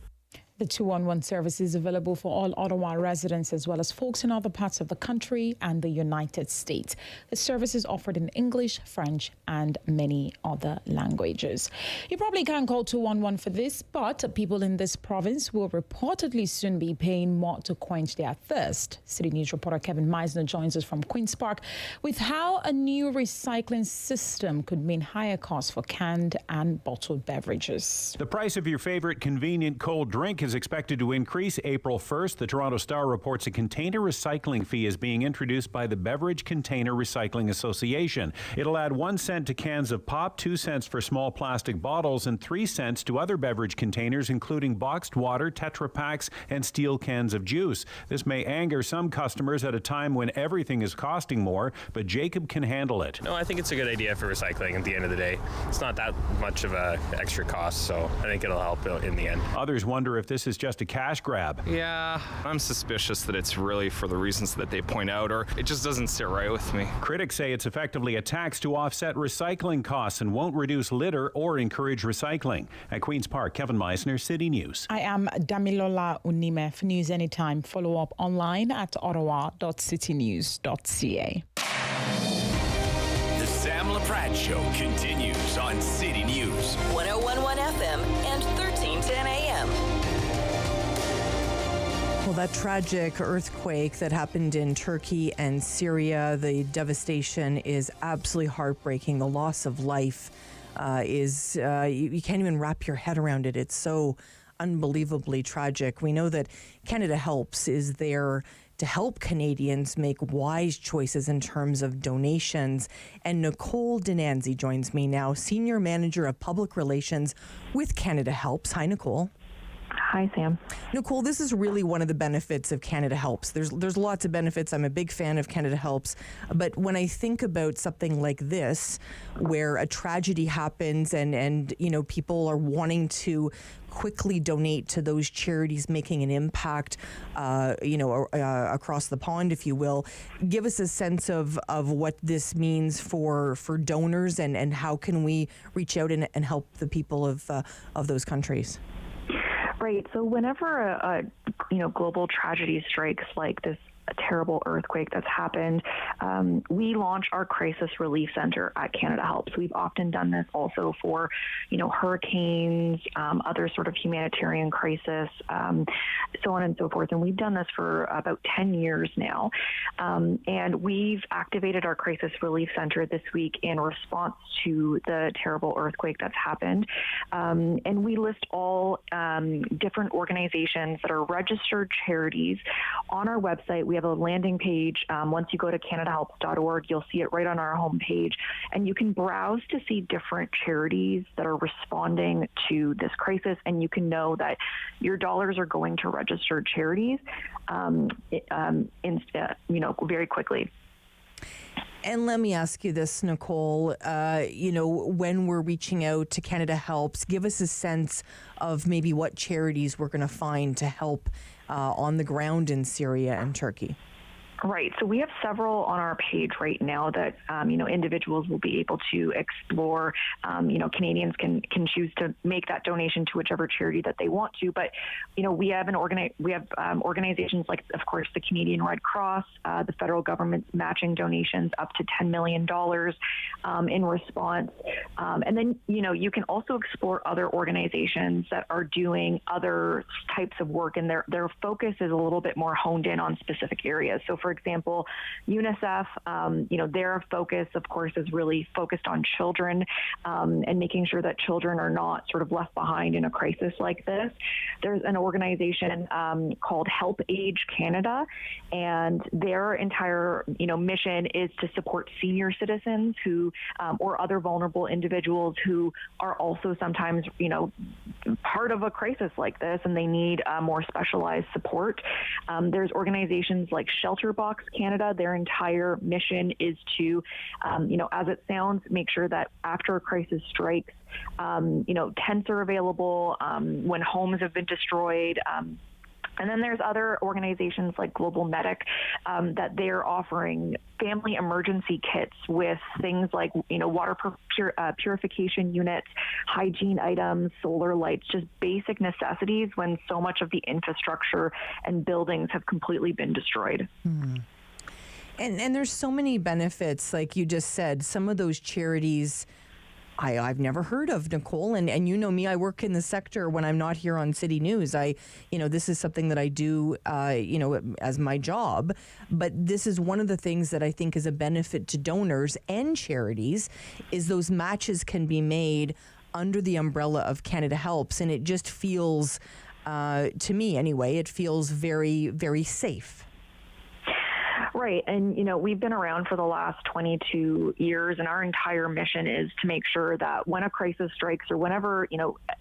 The 211 service is available for all Ottawa residents as well as folks in other parts of the country and the United States. The service is offered in English, French, and many other languages. You probably can't call 211 for this, but people in this province will reportedly soon be paying more to quench their thirst. City News reporter Kevin Meisner joins us from Queen's Park with how a new recycling system could mean higher costs for canned and bottled beverages. The price of your favorite convenient cold drink is expected to increase April 1st. The Toronto Star reports a container recycling fee is being introduced by the Beverage Container Recycling Association. It'll add 1 cent to cans of pop, 2 cents for small plastic bottles, and 3 cents to other beverage containers, including boxed water, Tetra Paks, and steel cans of juice. This may anger some customers at a time when everything is costing more, but Jacob can handle it. No, I think it's a good idea for recycling at the end of the day. It's not that much of a extra cost, so I think it'll help in the end. Others wonder if this is just a cash grab. Yeah, I'm suspicious that it's really for the reasons that they point out, or it just doesn't sit right with me. Critics say it's effectively a tax to offset recycling costs and won't reduce litter or encourage recycling. At Queen's Park, Kevin Meisner, City News. I am Damilola Unime. For news anytime, follow up online at ottawa.citynews.ca. The Sam Laprade Show continues on City News. 101.1 FM and 1310 AM. Well, that tragic earthquake that happened in Turkey and Syria, the devastation is absolutely heartbreaking. The loss of life is, you can't even wrap your head around it. It's so unbelievably tragic. We know that Canada Helps is there to help Canadians make wise choices in terms of donations. And Nicole Denanzi joins me now, Senior Manager of Public Relations with Canada Helps. Hi, Nicole. Hi, Sam. Nicole, this is really one of the benefits of Canada Helps. There's lots of benefits. I'm a big fan of Canada Helps. But when I think about something like this, where a tragedy happens and you know, people are wanting to quickly donate to those charities making an impact, across the pond, if you will, give us a sense of what this means for donors and how can we reach out and help the people of those countries. Right. So whenever a global tragedy strikes like this, a terrible earthquake that's happened, we launch our crisis relief center at Canada Helps. We've often done this also for, hurricanes, other sort of humanitarian crisis, so on and so forth. And we've done this for about 10 years now. And we've activated our crisis relief center this week in response to the terrible earthquake that's happened. And we list all different organizations that are registered charities on our website. We have a landing page. Once you go to CanadaHelps.org, you'll see it right on our homepage, and you can browse to see different charities that are responding to this crisis, and you can know that your dollars are going to registered charities, very quickly. And let me ask you this, Nicole, when we're reaching out to Canada Helps, give us a sense of maybe what charities we're going to find to help on the ground in Syria and Turkey. Right. So we have several on our page right now that, individuals will be able to explore. Canadians can choose to make that donation to whichever charity that they want to. But, we have organizations like, of course, the Canadian Red Cross, the federal government's matching donations up to $10 million in response. And then, you can also explore other organizations that are doing other types of work, and their focus is a little bit more honed in on specific areas. So, for example, UNICEF, their focus, of course, is really focused on children and making sure that children are not sort of left behind in a crisis like this. There's an organization called Help Age Canada, and their entire, mission is to support senior citizens who, or other vulnerable individuals who are also sometimes, part of a crisis like this, and they need more specialized support. There's organizations like Shelter Box Canada. Their entire mission is to, as it sounds, make sure that after a crisis strikes, tents are available when homes have been destroyed. And then there's other organizations like Global Medic that they're offering family emergency kits with things like, water purification units, hygiene items, solar lights, just basic necessities when so much of the infrastructure and buildings have completely been destroyed. And there's so many benefits, like you just said. Some of those charities I've never heard of, Nicole, and you know me, I work in the sector when I'm not here on City News. This is something that I do, as my job, but this is one of the things that I think is a benefit to donors and charities is those matches can be made under the umbrella of Canada Helps, and it just feels, to me anyway, it feels very, very safe. Right. And, we've been around for the last 22 years, and our entire mission is to make sure that when a crisis strikes or whenever,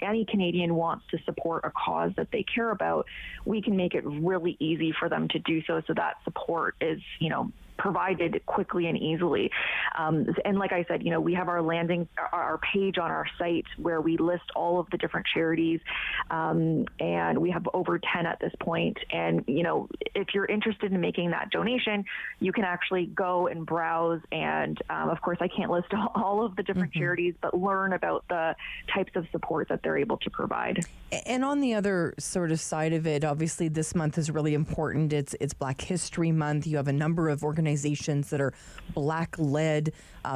any Canadian wants to support a cause that they care about, we can make it really easy for them to do so that support is, provided quickly and easily. And like I said, we have our page on our site where we list all of the different charities, and we have over 10 at this point. And, if you're interested in making that donation, you can actually go and browse. And of course, I can't list all of the different charities, but learn about the types of support that they're able to provide. And on the other sort of side of it, obviously this month is really important. It's Black History Month. You have a number of organizations that are Black-led.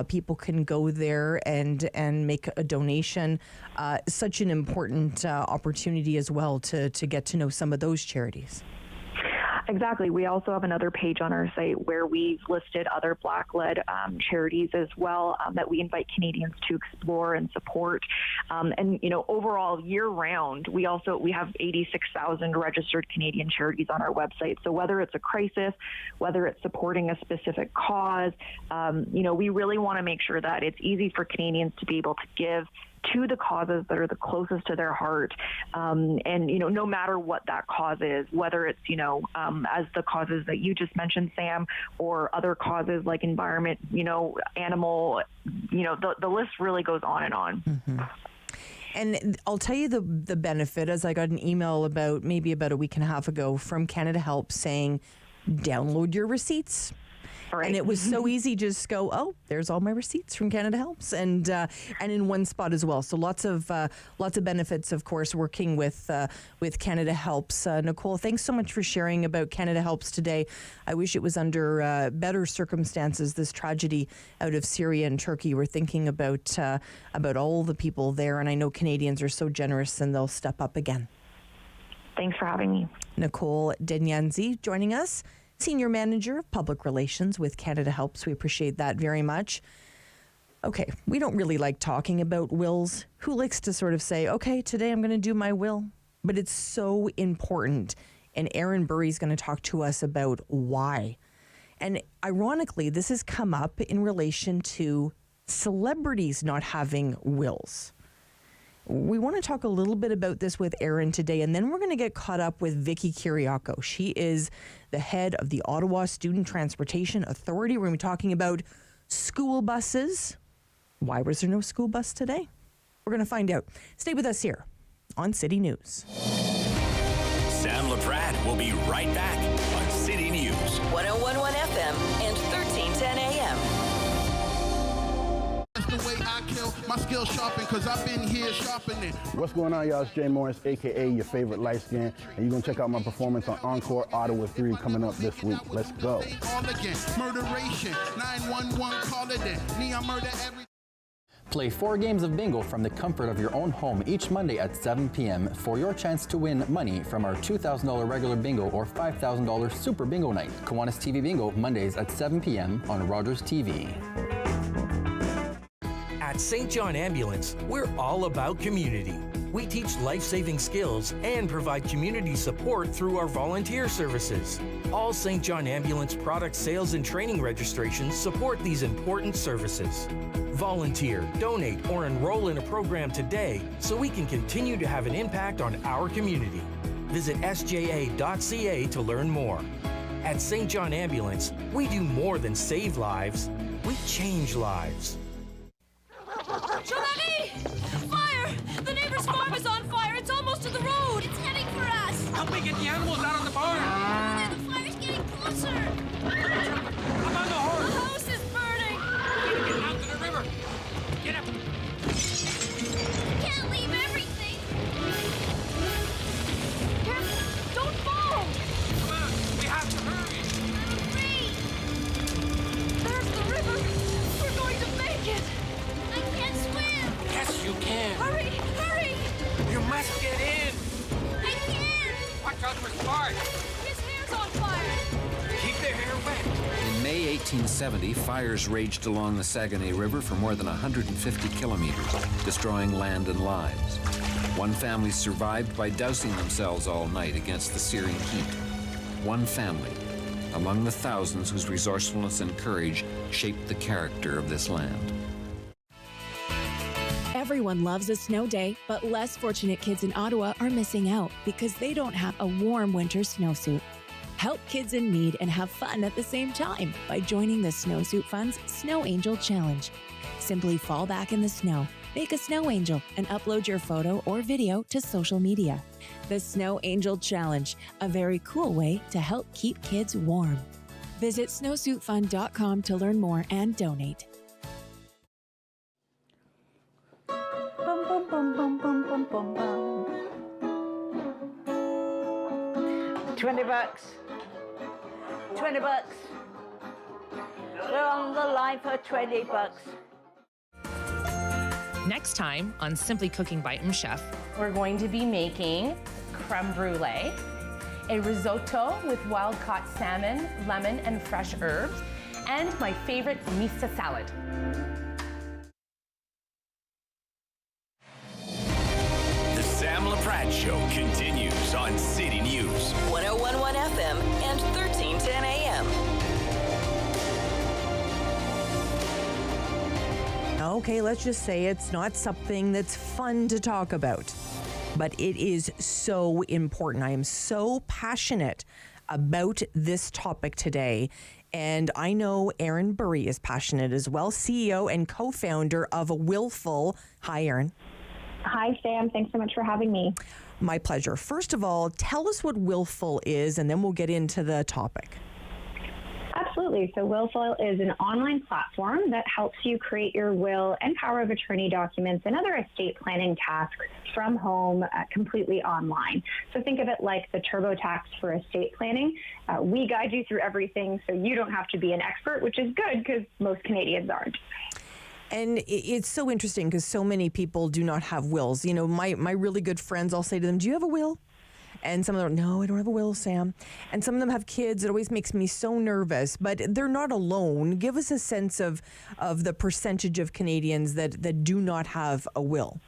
People can go there and make a donation. Such an important opportunity as well to get to know some of those charities. Exactly. We also have another page on our site where we've listed other Black-led charities as well that we invite Canadians to explore and support. And overall, year-round, we have 86,000 registered Canadian charities on our website. So whether it's a crisis, whether it's supporting a specific cause, we really want to make sure that it's easy for Canadians to be able to give to the causes that are the closest to their heart. And, no matter what that cause is, whether it's, as the causes that you just mentioned, Sam, or other causes like environment, animal, the list really goes on and on. Mm-hmm. And I'll tell you the benefit, as I got an email about a week and a half ago from Canada Helps saying, download your receipts. Right. And it was so easy, just go, oh, there's all my receipts from Canada Helps, and in one spot as well. So lots of benefits, of course, working with Canada Helps. Nicole, thanks so much for sharing about Canada Helps today. I wish it was under better circumstances. This tragedy out of Syria and Turkey. We're thinking about all the people there, and I know Canadians are so generous, and they'll step up again. Thanks for having me, Nicole Denyanzi, joining us. Senior Manager of Public Relations with Canada Helps. We appreciate that very much. Okay, we don't really like talking about wills. Who likes to sort of say, okay, today I'm going to do my will? But it's so important. And Aaron Burry's going to talk to us about why. And ironically, this has come up in relation to celebrities not having wills. We want to talk a little bit about this with Aaron today, and then we're going to get caught up with Vicky Kiriakou. She is the head of the Ottawa Student Transportation Authority. We're going to be talking about school buses. Why was there no school bus today? We're going to find out. Stay with us here on City News. Sam Laprade will be right back on City News. 101.1 FM and 1310 AM. That's the way I kill my skill sharpen, cause I've been here sharpening. What's going on, y'all? It's Jay Morris, aka your favorite light skin, and you're gonna check out my performance on Encore Ottawa 3 coming up this week. Let's go. All again, murderation, 911 call it in. Neon murder every. Play 4 games of bingo from the comfort of your own home each Monday at 7 p.m. for your chance to win money from our $2,000 regular bingo or $5,000 super bingo night. Kiwanis TV Bingo Mondays at 7 p.m. on Rogers TV. At St. John Ambulance, we're all about community. We teach life-saving skills and provide community support through our volunteer services. All St. John Ambulance product sales and training registrations support these important services. Volunteer, donate, or enroll in a program today so we can continue to have an impact on our community. Visit sja.ca to learn more. At St. John Ambulance, we do more than save lives, we change lives. Jean-Marie! Fire! The neighbor's farm is on fire! It's almost to the road! It's heading for us! Help me get the animals out hard. His hair's on fire. Keep their hair wet. In May 1870, fires raged along the Saguenay River for more than 150 kilometers, destroying land and lives. One family survived by dousing themselves all night against the searing heat. One family, among the thousands whose resourcefulness and courage shaped the character of this land. Everyone loves a snow day, but less fortunate kids in Ottawa are missing out because they don't have a warm winter snowsuit. Help kids in need and have fun at the same time by joining the Snowsuit Fund's Snow Angel Challenge. Simply fall back in the snow, make a snow angel, and upload your photo or video to social media. The Snow Angel Challenge, a very cool way to help keep kids warm. Visit snowsuitfund.com to learn more and donate. Bum, bum, bum, bum, bum, bum, bum, bum. $20. $20. We're on the line for $20. Next time on Simply Cooking by Chef, we're going to be making creme brulee, a risotto with wild-caught salmon, lemon, and fresh herbs, and my favorite mista salad. The Sam Laprade Show continues on City News. 101.1 FM and 1310 AM. Okay, let's just say it's not something that's fun to talk about, but it is so important. I am so passionate about this topic today, and I know Irene Burry is passionate as well, CEO and co-founder of Willful. Hi, Irene. Hi, Sam. Thanks so much for having me. My pleasure. First of all, tell us what Willful is, and then we'll get into the topic. Absolutely. So Willful is an online platform that helps you create your will and power of attorney documents and other estate planning tasks from home, completely online. So think of it like the TurboTax for estate planning. We guide you through everything so you don't have to be an expert, which is good because most Canadians aren't. And it's so interesting because so many people do not have wills. You know, my really good friends, I'll say to them, do you have a will? And some of them are, no, I don't have a will, Sam. And some of them have kids. It always makes me so nervous, but they're not alone. Give us a sense of the percentage of Canadians that do not have a will.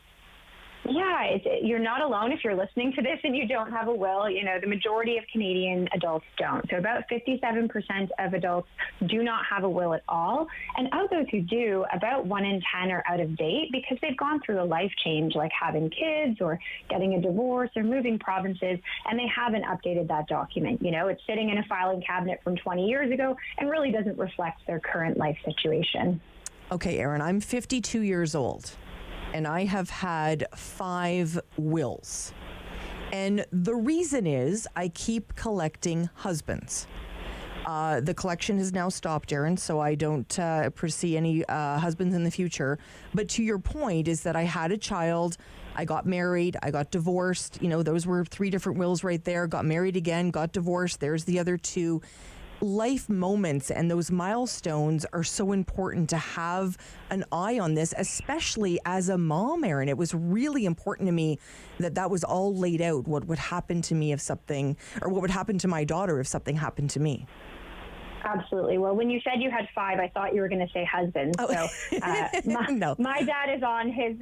Yeah, you're not alone if you're listening to this and you don't have a will. You know, the majority of Canadian adults don't. So about 57% of adults do not have a will at all. And of those who do, about 1 in 10 are out of date because they've gone through a life change like having kids or getting a divorce or moving provinces, and they haven't updated that document. You know, it's sitting in a filing cabinet from 20 years ago and really doesn't reflect their current life situation. Okay, Irene, I'm 52 years old. And I have had 5 wills. And the reason is I keep collecting husbands. The collection has now stopped, Irene, so I don't foresee any husbands in the future. But to your point is that I had a child, I got married, I got divorced. You know, those were 3 different wills right there. Got married again, got divorced. There's the other 2. Life moments and those milestones are so important to have an eye on this, especially as a mom, Irene. It was really important to me that was all laid out, what would happen to me if something, or what would happen to my daughter if something happened to me. Absolutely. Well, when you said you had 5, I thought you were going to say husband. Oh. So no. My dad is on his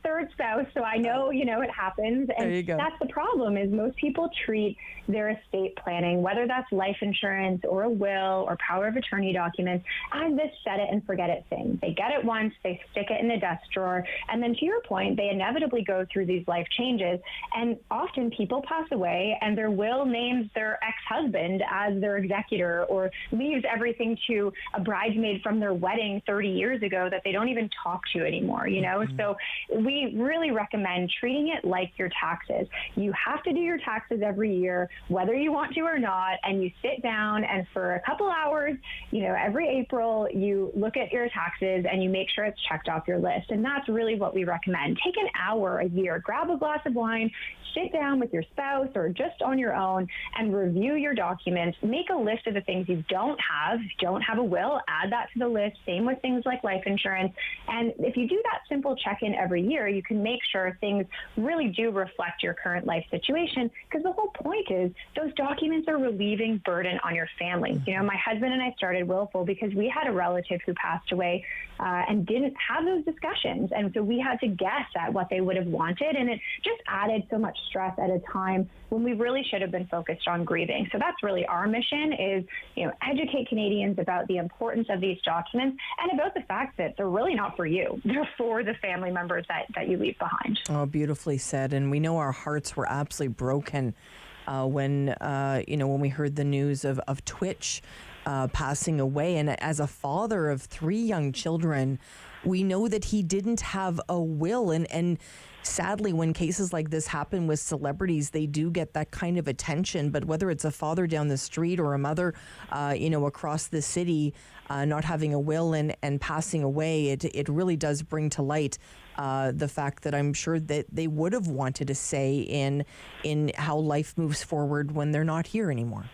3rd spouse, so I know, it happens. And there you go. That's the problem is most people treat their estate planning, whether that's life insurance or a will or power of attorney documents, as this set it and forget it thing. They get it once, they stick it in the desk drawer, and then to your point, they inevitably go through these life changes. And often people pass away and their will names their ex-husband as their executor or leaves everything to a bridesmaid from their wedding 30 years ago that they don't even talk to anymore, Mm-hmm. So we really recommend treating it like your taxes. You have to do your taxes every year, whether you want to or not, and you sit down and for a couple hours, every April, you look at your taxes and you make sure it's checked off your list. And that's really what we recommend. Take an hour a year, grab a glass of wine, sit down with your spouse or just on your own and review your documents. Make a list of the things you don't don't have a will, add that to the list. Same with things like life insurance. And if you do that simple check-in every year, you can make sure things really do reflect your current life situation, because the whole point is those documents are relieving burden on your family. You know, my husband and I started Willful because we had a relative who passed away and didn't have those discussions. And so we had to guess at what they would have wanted. And it just added so much stress at a time when we really should have been focused on grieving. So that's really our mission, is, you know, educate Canadians about the importance of these documents and about the fact that they're really not for you. They're for the family members that you leave behind. Oh, beautifully said. And we know our hearts were absolutely broken when we heard the news of Twitch passing away. And as a father of 3 young children, we know that he didn't have a will. And sadly, when cases like this happen with celebrities, they do get that kind of attention. But whether it's a father down the street or a mother, across the city, not having a will and passing away, it really does bring to light the fact that I'm sure that they would have wanted a say in how life moves forward when they're not here anymore.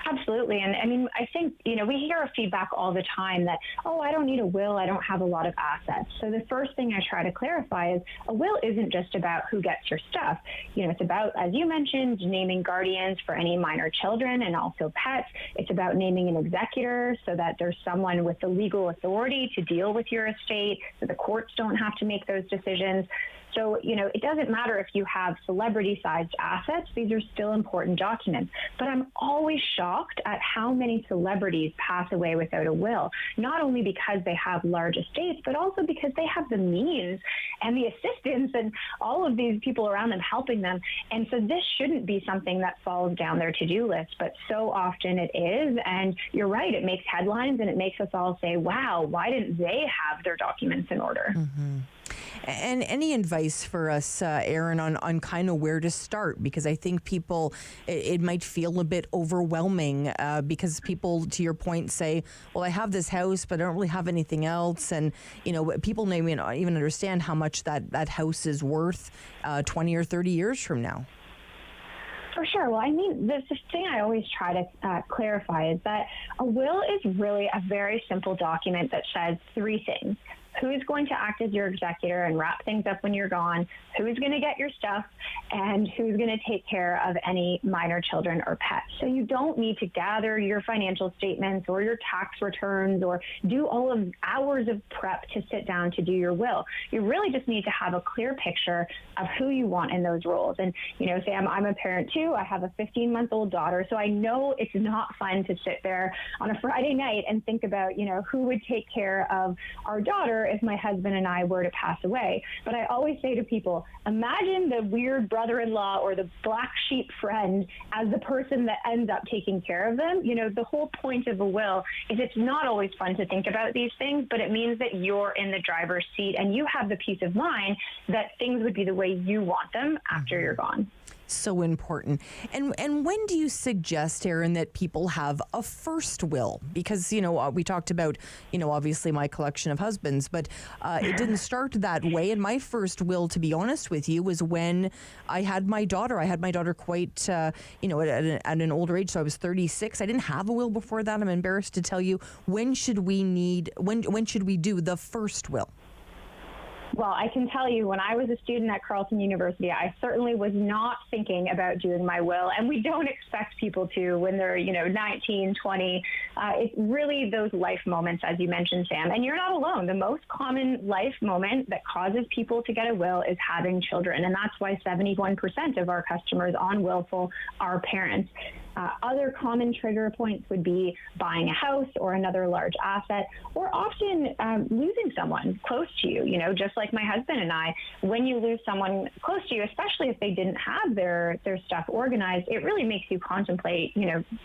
Absolutely. And I mean, I think, you know, we hear feedback all the time that, oh, I don't need a will, I don't have a lot of assets. So the first thing I try to clarify is a will isn't just about who gets your stuff. You know, it's about, as you mentioned, naming guardians for any minor children and also pets. It's about naming an executor so that there's someone with the legal authority to deal with your estate, so the courts don't have to make those decisions. So, you know, it doesn't matter if you have celebrity-sized assets. These are still important documents. But I'm always shocked at how many celebrities pass away without a will, not only because they have large estates, but also because they have the means and the assistance and all of these people around them helping them. And so this shouldn't be something that falls down their to-do list, but so often it is. And you're right, it makes headlines and it makes us all say, wow, why didn't they have their documents in order? Mm-hmm. And any advice for us, Erin, on kind of where to start? Because I think people, it might feel a bit overwhelming because people, to your point, say, well, I have this house, but I don't really have anything else. And, you know, people may not even understand how much that house is worth 20 or 30 years from now. For sure. Well, I mean, the thing I always try to clarify is that a will is really a very simple document that says 3 things. Who's going to act as your executor and wrap things up when you're gone, who's going to get your stuff, and who's going to take care of any minor children or pets. So you don't need to gather your financial statements or your tax returns or do all of hours of prep to sit down to do your will. You really just need to have a clear picture of who you want in those roles. And, you know, Sam, I'm a parent too. I have a 15-month-old daughter, so I know it's not fun to sit there on a Friday night and think about, you know, who would take care of our daughter if my husband and I were to pass away. But I always say to people, imagine the weird brother-in-law or the black sheep friend as the person that ends up taking care of them. You know, the whole point of a will is it's not always fun to think about these things, but it means that you're in the driver's seat and you have the peace of mind that things would be the way you want them after you're gone. So important. And when do you suggest, Erin, that people have a first will? Because, you know, we talked about, you know, obviously my collection of husbands, but it didn't start that way. And my first will, to be honest with you, was when I had my daughter. I had my daughter quite, at an older age. So I was 36. I didn't have a will before that. I'm embarrassed to tell you. When should we do the first will? Well, I can tell you, when I was a student at Carleton University, I certainly was not thinking about doing my will, and we don't expect people to when they're, 19, 20. It's really those life moments, as you mentioned, Sam, and you're not alone. The most common life moment that causes people to get a will is having children, and that's why 71% of our customers on Willful are parents. Other common trigger points would be buying a house or another large asset, or often losing someone close to you. Just like my husband and I, when you lose someone close to you, especially if they didn't have their stuff organized, it really makes you contemplate,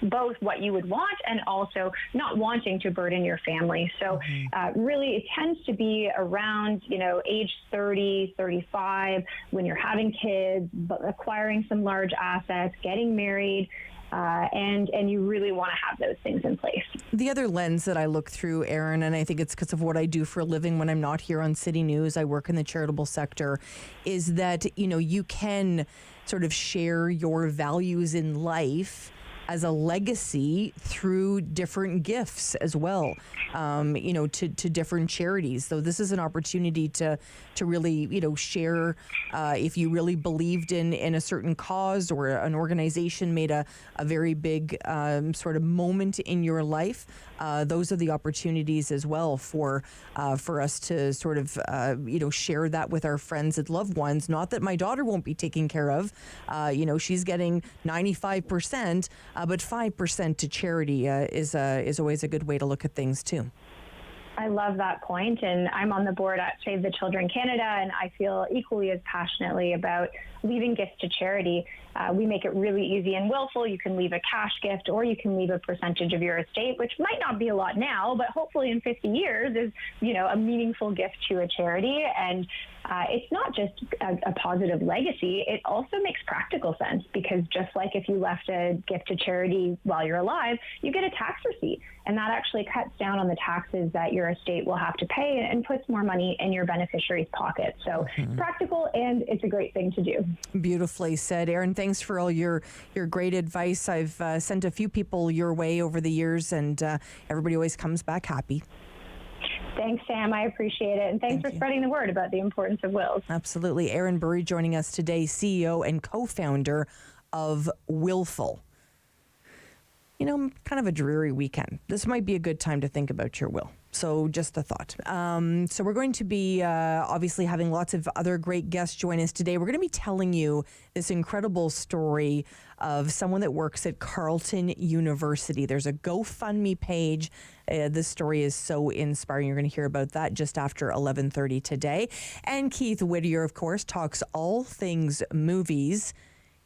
both what you would want and also not wanting to burden your family. So really, it tends to be around, age 30, 35, when you're having kids, acquiring some large assets, getting married. And you really want to have those things in place. The other lens that I look through, Erin, and I think it's because of what I do for a living when I'm not here on City News, I work in the charitable sector, is that, you can sort of share your values in life as a legacy through different gifts as well, to different charities. So this is an opportunity to really, share if you really believed in a certain cause or an organization made a very big sort of moment in your life. Those are the opportunities as well for us to sort of, share that with our friends and loved ones. Not that my daughter won't be taken care of. She's getting 95%, but 5% to charity is always a good way to look at things too. I love that point, and I'm on the board at Save the Children Canada, and I feel equally as passionately about leaving gifts to charity. We make it really easy and willful. You can leave a cash gift, or you can leave a percentage of your estate, which might not be a lot now, but hopefully in 50 years is, a meaningful gift to a charity. And it's not just a positive legacy. It also makes practical sense, because just like if you left a gift to charity while you're alive, you get a tax receipt. And that actually cuts down on the taxes that your estate will have to pay and puts more money in your beneficiary's pocket. So practical, and it's a great thing to do. Beautifully said, Erin. Thanks for all your great advice. I've sent a few people your way over the years, and everybody always comes back happy. Thanks, Sam. I appreciate it. And thanks for spreading the word about the importance of wills. Absolutely. Erin Burry joining us today, CEO and co-founder of Willful. Kind of a dreary weekend. This might be a good time to think about your will. So just a thought. So we're going to be obviously having lots of other great guests join us today. We're going to be telling you this incredible story of someone that works at Carleton University. There's a GoFundMe page. This story is so inspiring. You're going to hear about that just after 11:30 today. And Keith Whittier, of course, talks all things movies.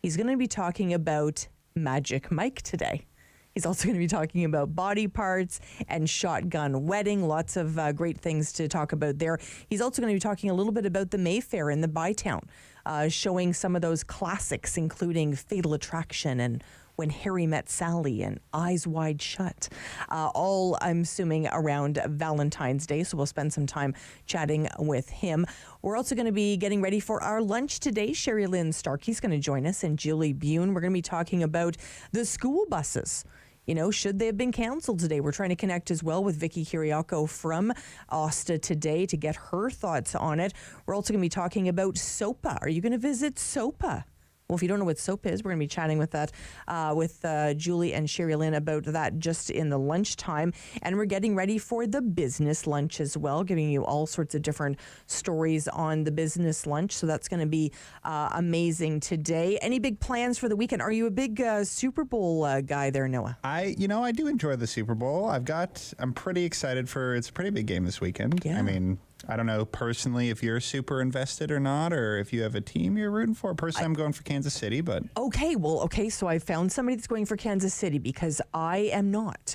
He's going to be talking about Magic Mike today. He's also going to be talking about body parts and Shotgun Wedding. Lots of great things to talk about there. He's also going to be talking a little bit about the Mayfair and the Bytown, showing some of those classics, including Fatal Attraction and When Harry Met Sally and Eyes Wide Shut. All, I'm assuming, around Valentine's Day, so we'll spend some time chatting with him. We're also going to be getting ready for our lunch today. Sherry Lynn Starkey's going to join us, and Julie Bune. We're going to be talking about the school buses. Should they have been canceled today? We're trying to connect as well with Vicky Kiriako from Osta today to get her thoughts on it. We're also going to be talking about SOPA. Are you going to visit SOPA? Well, if you don't know what SOPA is, we're going to be chatting with that with Julie and Sherry Lynn about that just in the lunchtime. And we're getting ready for the business lunch as well, giving you all sorts of different stories on the business lunch. So that's going to be amazing today. Any big plans for the weekend? Are you a big Super Bowl guy there, Noah? I do enjoy the Super Bowl. I'm pretty excited it's a pretty big game this weekend. Yeah. I mean, I don't know personally if you're super invested or not, or if you have a team you're rooting for. Personally, I'm going for Kansas City, but... Okay, so I found somebody that's going for Kansas City because I am not.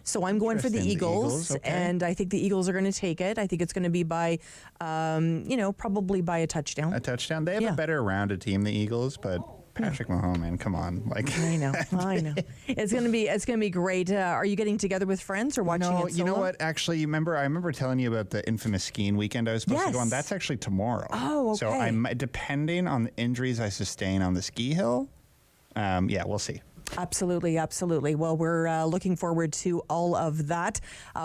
So I'm going for the Eagles, okay. And I think the Eagles are going to take it. I think it's going to be by, probably by a touchdown. A touchdown. They have a better rounded team, the Eagles, but... Patrick Mahomes, man, come on! I know. It's gonna be great. Are you getting together with friends or watching it solo? You know what? Actually, I remember telling you about the infamous skiing weekend I was supposed to go on. That's actually tomorrow. Oh, okay. So I'm depending on the injuries I sustain on the ski hill. We'll see. Absolutely. Well, we're looking forward to all of that.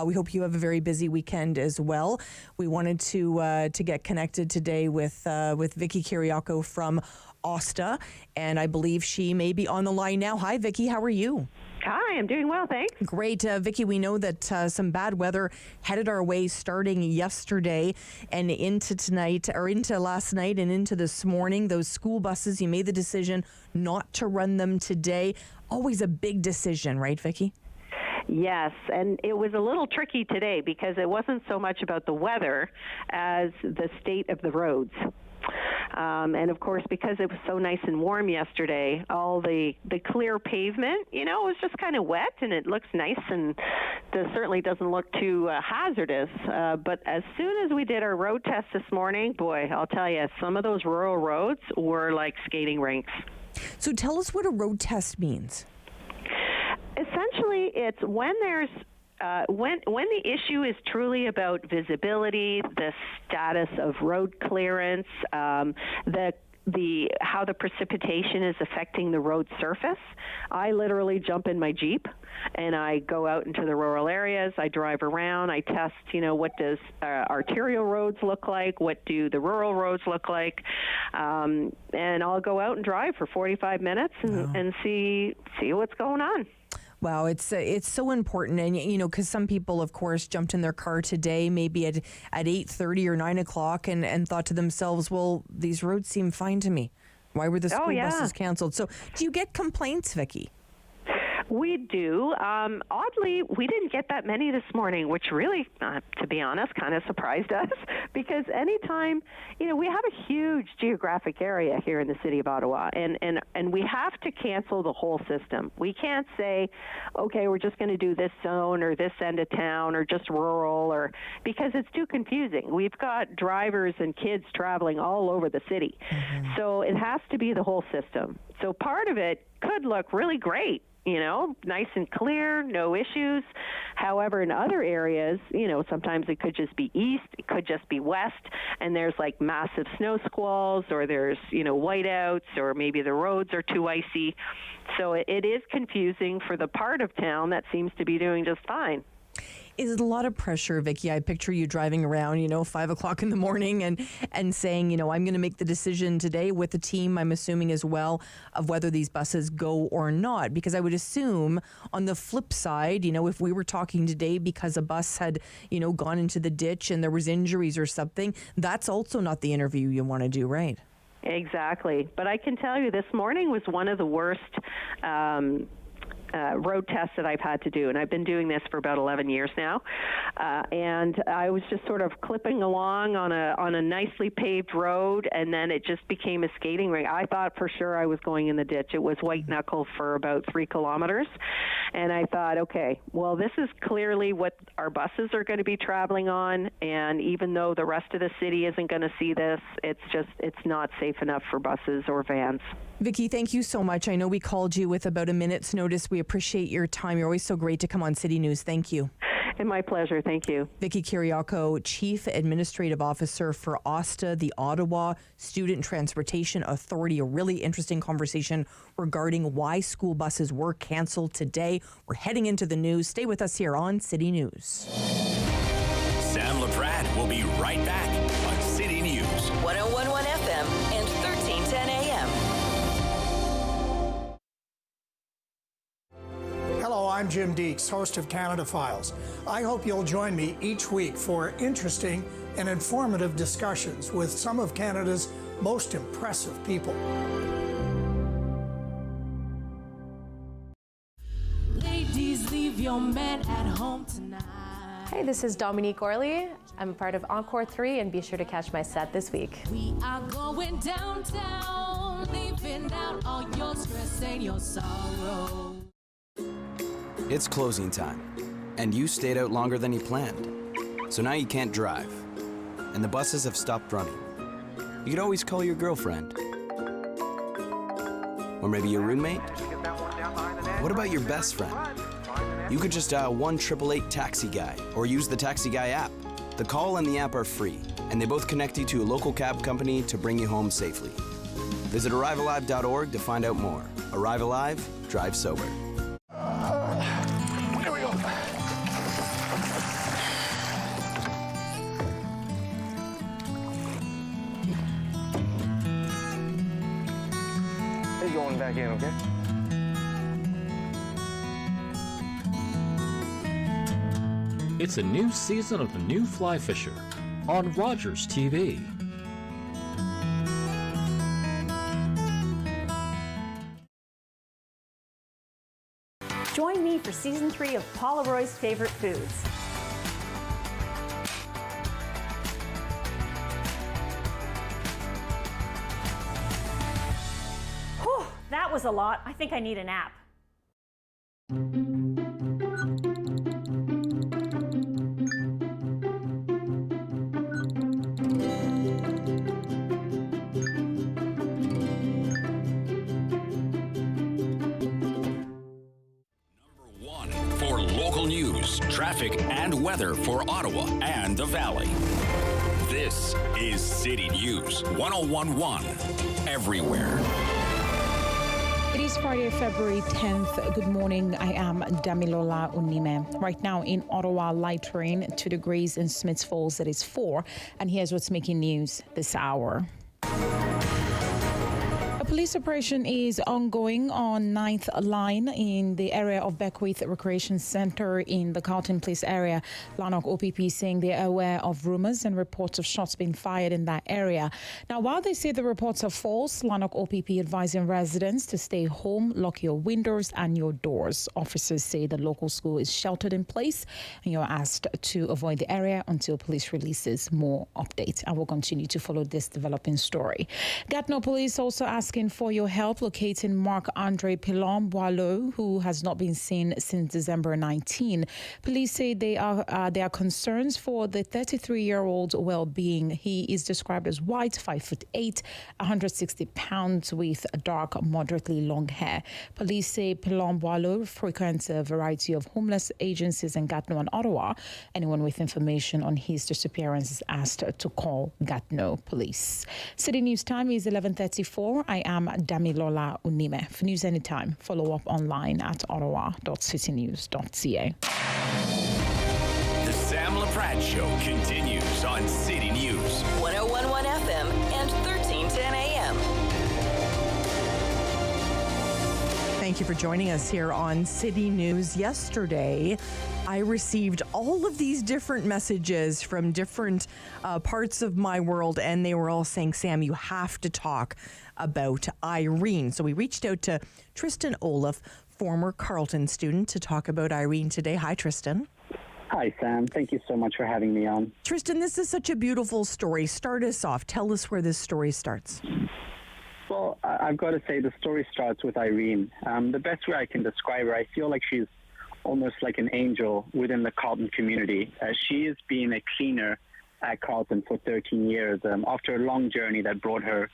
We hope you have a very busy weekend as well. We wanted to get connected today with Vicky Kiriako from Osta, and I believe she may be on the line now. Hi, Vicky. How are you? Hi, I'm doing well, thanks. Great. Vicky, we know that some bad weather headed our way starting yesterday and into last night and into this morning. Those school buses, you made the decision not to run them today. Always a big decision, right, Vicky? Yes, and it was a little tricky today because it wasn't so much about the weather as the state of the roads. And of course, because it was so nice and warm yesterday, all the clear pavement, was just kind of wet, and it looks nice and certainly doesn't look too hazardous. But as soon as we did our road test this morning, boy, I'll tell you, some of those rural roads were like skating rinks. So tell us what a road test means. Essentially, it's when there's when the issue is truly about visibility, the status of road clearance, the how the precipitation is affecting the road surface. I literally jump in my Jeep and I go out into the rural areas. I drive around. I test, what does arterial roads look like? What do the rural roads look like? And I'll go out and drive for 45 minutes and see what's going on. Wow, it's so important, and because some people, of course, jumped in their car today, maybe at 8:30 or 9 o'clock, and thought to themselves, "Well, these roads seem fine to me. Why were the school buses canceled?" So, do you get complaints, Vicki? We do. Oddly, we didn't get that many this morning, which really, to be honest, kind of surprised us because anytime, we have a huge geographic area here in the city of Ottawa, and we have to cancel the whole system. We can't say, okay, we're just going to do this zone or this end of town or just rural, because it's too confusing. We've got drivers and kids traveling all over the city. Mm-hmm. So it has to be the whole system. So part of it could look really great, nice and clear, no issues. However, in other areas, sometimes it could just be east, it could just be west, and there's like massive snow squalls, or there's, whiteouts, or maybe the roads are too icy. So it is confusing for the part of town that seems to be doing just fine. Is it a lot of pressure, Vicki? I picture you driving around, 5 o'clock in the morning and saying, I'm going to make the decision today with the team, I'm assuming as well, of whether these buses go or not. Because I would assume on the flip side, if we were talking today because a bus had, gone into the ditch and there was injuries or something, that's also not the interview you want to do, right? Exactly. But I can tell you this morning was one of the worst road tests that I've had to do, and I've been doing this for about 11 years now. And I was just sort of clipping along on a nicely paved road, and then it just became a skating rink. I thought for sure I was going in the ditch. It was white knuckle for about 3 kilometers, and I thought, okay, well, this is clearly what our buses are going to be traveling on, and even though the rest of the city isn't going to see this, it's not safe enough for buses or vans. Vicki, thank you so much. I know we called you with about a minute's notice. We appreciate your time. You're always so great to come on City News. Thank you. And my pleasure. Thank you. Vicki Kiriakou, Chief Administrative Officer for OSTA, the Ottawa Student Transportation Authority. A really interesting conversation regarding why school buses were canceled today. We're heading into the news. Stay with us here on City News. Sam Laprade will be right back on City News. 101.1 FM and 1310 AM. Hello, I'm Jim Deeks, host of Canada Files. I hope you'll join me each week for interesting and informative discussions with some of Canada's most impressive people. Ladies, leave your man at home tonight. Hey, this is Dominique Orley. I'm a part of Encore 3, and be sure to catch my set this week. We are going downtown, leaving out all your stress and your sorrow. It's closing time, and you stayed out longer than you planned. So now you can't drive, and the buses have stopped running. You could always call your girlfriend. Or maybe your roommate? What about your best friend? You could just dial 1-888-TAXI-GUY or use the Taxi Guy app. The call and the app are free, and they both connect you to a local cab company to bring you home safely. Visit arrivealive.org to find out more. Arrive Alive, drive sober. There we go. He's going back in, okay? It's a new season of The New Fly Fisher on Rogers TV. Join me for Season 3 of Paula Roy's Favorite Foods. Whew, that was a lot. I think I need a nap. News, traffic, and weather for Ottawa and the Valley. This This is City News 1011 everywhere. It is Friday, February 10th. Good morning. I am Damilola Unime. Right now in Ottawa, light rain, 2 degrees. In Smiths Falls, it is 4. And here's what's making news this hour. A police operation is ongoing on 9th Line in the area of Beckwith Recreation Centre in the Carlton Place area. Lanark OPP saying they are aware of rumours and reports of shots being fired in that area. Now, while they say the reports are false, Lanark OPP advising residents to stay home, lock your windows and your doors. Officers say the local school is sheltered in place and you're asked to avoid the area until police releases more updates. And we'll continue to follow this developing story. Gatineau Police also asking for your help locating Marc-Andre Pilon-Boileau, who has not been seen since December 19. Police say there are concerns for the 33-year-old's well-being. He is described as white, 5'8", 160 pounds, with dark, moderately long hair. Police say Pilon-Boileau frequents a variety of homeless agencies in Gatineau and Ottawa. Anyone with information on his disappearance is asked to call Gatineau Police. City News time is 11:34. I am Damilola Unime. For news anytime, follow up online at ottawa.citynews.ca. The Sam Laprade Show continues on City News 1011 FM and 1310 AM. Thank you for joining us here on City News. Yesterday, I received all of these different messages from different parts of my world, and they were all saying, Sam, you have to talk about Irene. So we reached out to Tristan Olaf, former Carleton student, to talk about Irene today. Hi, Tristan. Hi, Sam. Thank you so much for having me on. Tristan, this is such a beautiful story. Start us off. Tell us where this story starts. Well, I've got to say the story starts with Irene. The best way I can describe her, I feel like she's almost like an angel within the Carleton community. She has been a cleaner at Carleton for 13 years after a long journey that brought her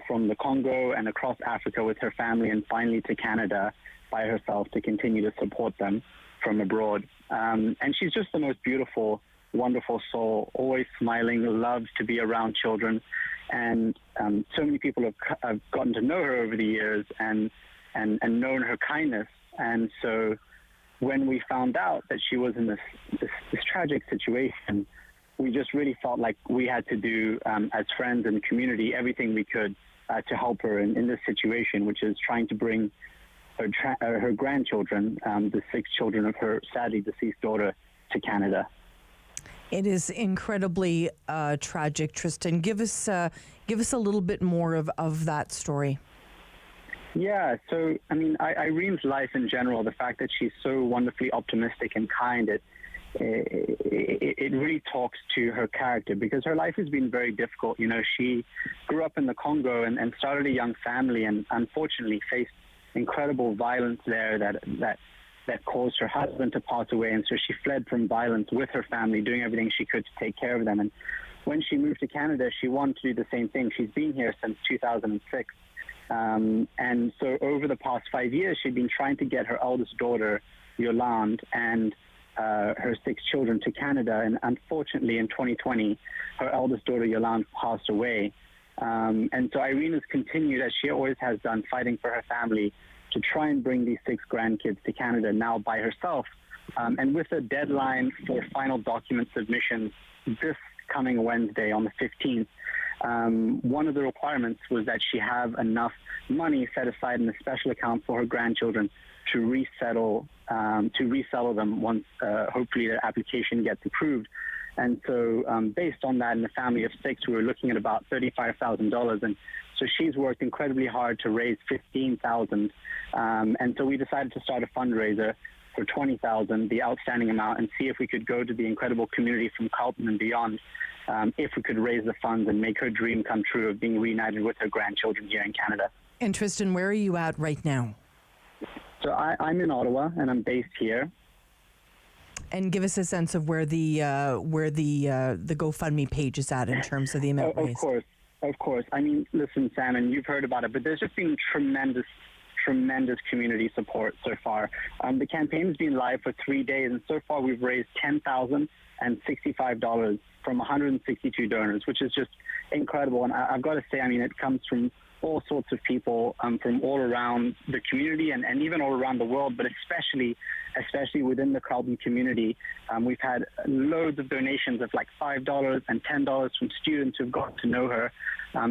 from the Congo and across Africa with her family and finally to Canada by herself to continue to support them from abroad. And she's just the most beautiful, wonderful soul, always smiling, loves to be around children. And so many people have gotten to know her over the years and known her kindness. And so when we found out that she was in this tragic situation, we just really felt like we had to do, as friends and community, everything we could to help her in this situation, which is trying to bring her grandchildren, the 6 children of her sadly deceased daughter, to Canada. It is incredibly tragic, Tristan. Give us a little bit more of that story. Yeah, so, I mean, Irene's life in general, the fact that she's so wonderfully optimistic and kind, it really talks to her character because her life has been very difficult. You know, she grew up in the Congo and started a young family and unfortunately faced incredible violence there that caused her husband to pass away. And so she fled from violence with her family, doing everything she could to take care of them. And when she moved to Canada, she wanted to do the same thing. She's been here since 2006. And so over the past 5 years, she'd been trying to get her eldest daughter, Yolande, and her 6 children to Canada. And unfortunately, in 2020, her eldest daughter, Yolande, passed away. And so Irene has continued, as she always has done, fighting for her family to try and bring these 6 grandkids to Canada now by herself. And with a deadline for final document submissions this coming Wednesday on the 15th, one of the requirements was that she have enough money set aside in a special account for her grandchildren to resettle them once hopefully their application gets approved. And so based on that, in a family of 6, we were looking at about $35,000. And so she's worked incredibly hard to raise $15,000. And so we decided to start a fundraiser for $20,000, the outstanding amount, and see if we could go to the incredible community from Carleton and beyond, if we could raise the funds and make her dream come true of being reunited with her grandchildren here in Canada. And Tristan, where are you at right now? So I'm in Ottawa, and I'm based here. And give us a sense of where the GoFundMe page is at in terms of the amount raised. Of course. I mean, listen, Sam, and you've heard about it, but there's just been tremendous community support so far. The campaign has been live for 3 days, and so far we've raised $10,000 $65 from 162 donors, which is just incredible. And I've got to say, I mean, it comes from all sorts of people from all around the community and even all around the world, but especially within the Carleton community. We've had loads of donations of like $5 and $10 from students who've got to know her.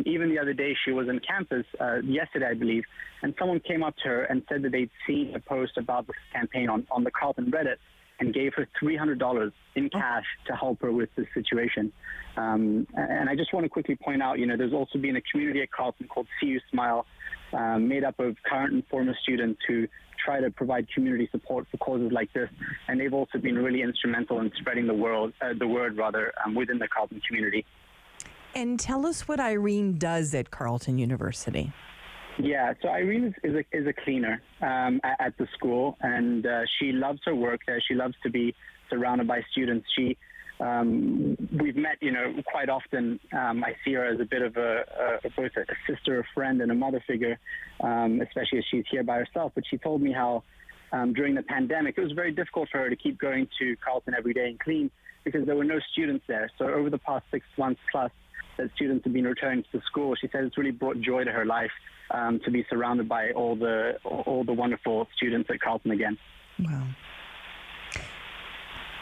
Even the other day, she was on campus, yesterday, I believe, and someone came up to her and said that they'd seen a post about this campaign on the Carleton Reddit and gave her $300 in cash to help her with this situation. And I just want to quickly point out, there's also been a community at Carleton called See You Smile, made up of current and former students who try to provide community support for causes like this. And they've also been really instrumental in spreading the word within the Carleton community. And tell us what Irene does at Carleton University. Yeah, so Irene is a cleaner at the school, and she loves her work there. She loves to be surrounded by students. We've met, quite often. I see her as a bit of both a sister, a friend, and a mother figure, especially as she's here by herself. But she told me how during the pandemic, it was very difficult for her to keep going to Carleton every day and clean because there were no students there. So over the past 6 months plus that students have been returning to the school, she said it's really brought joy to her life to be surrounded by all the wonderful students at Carleton again. Wow.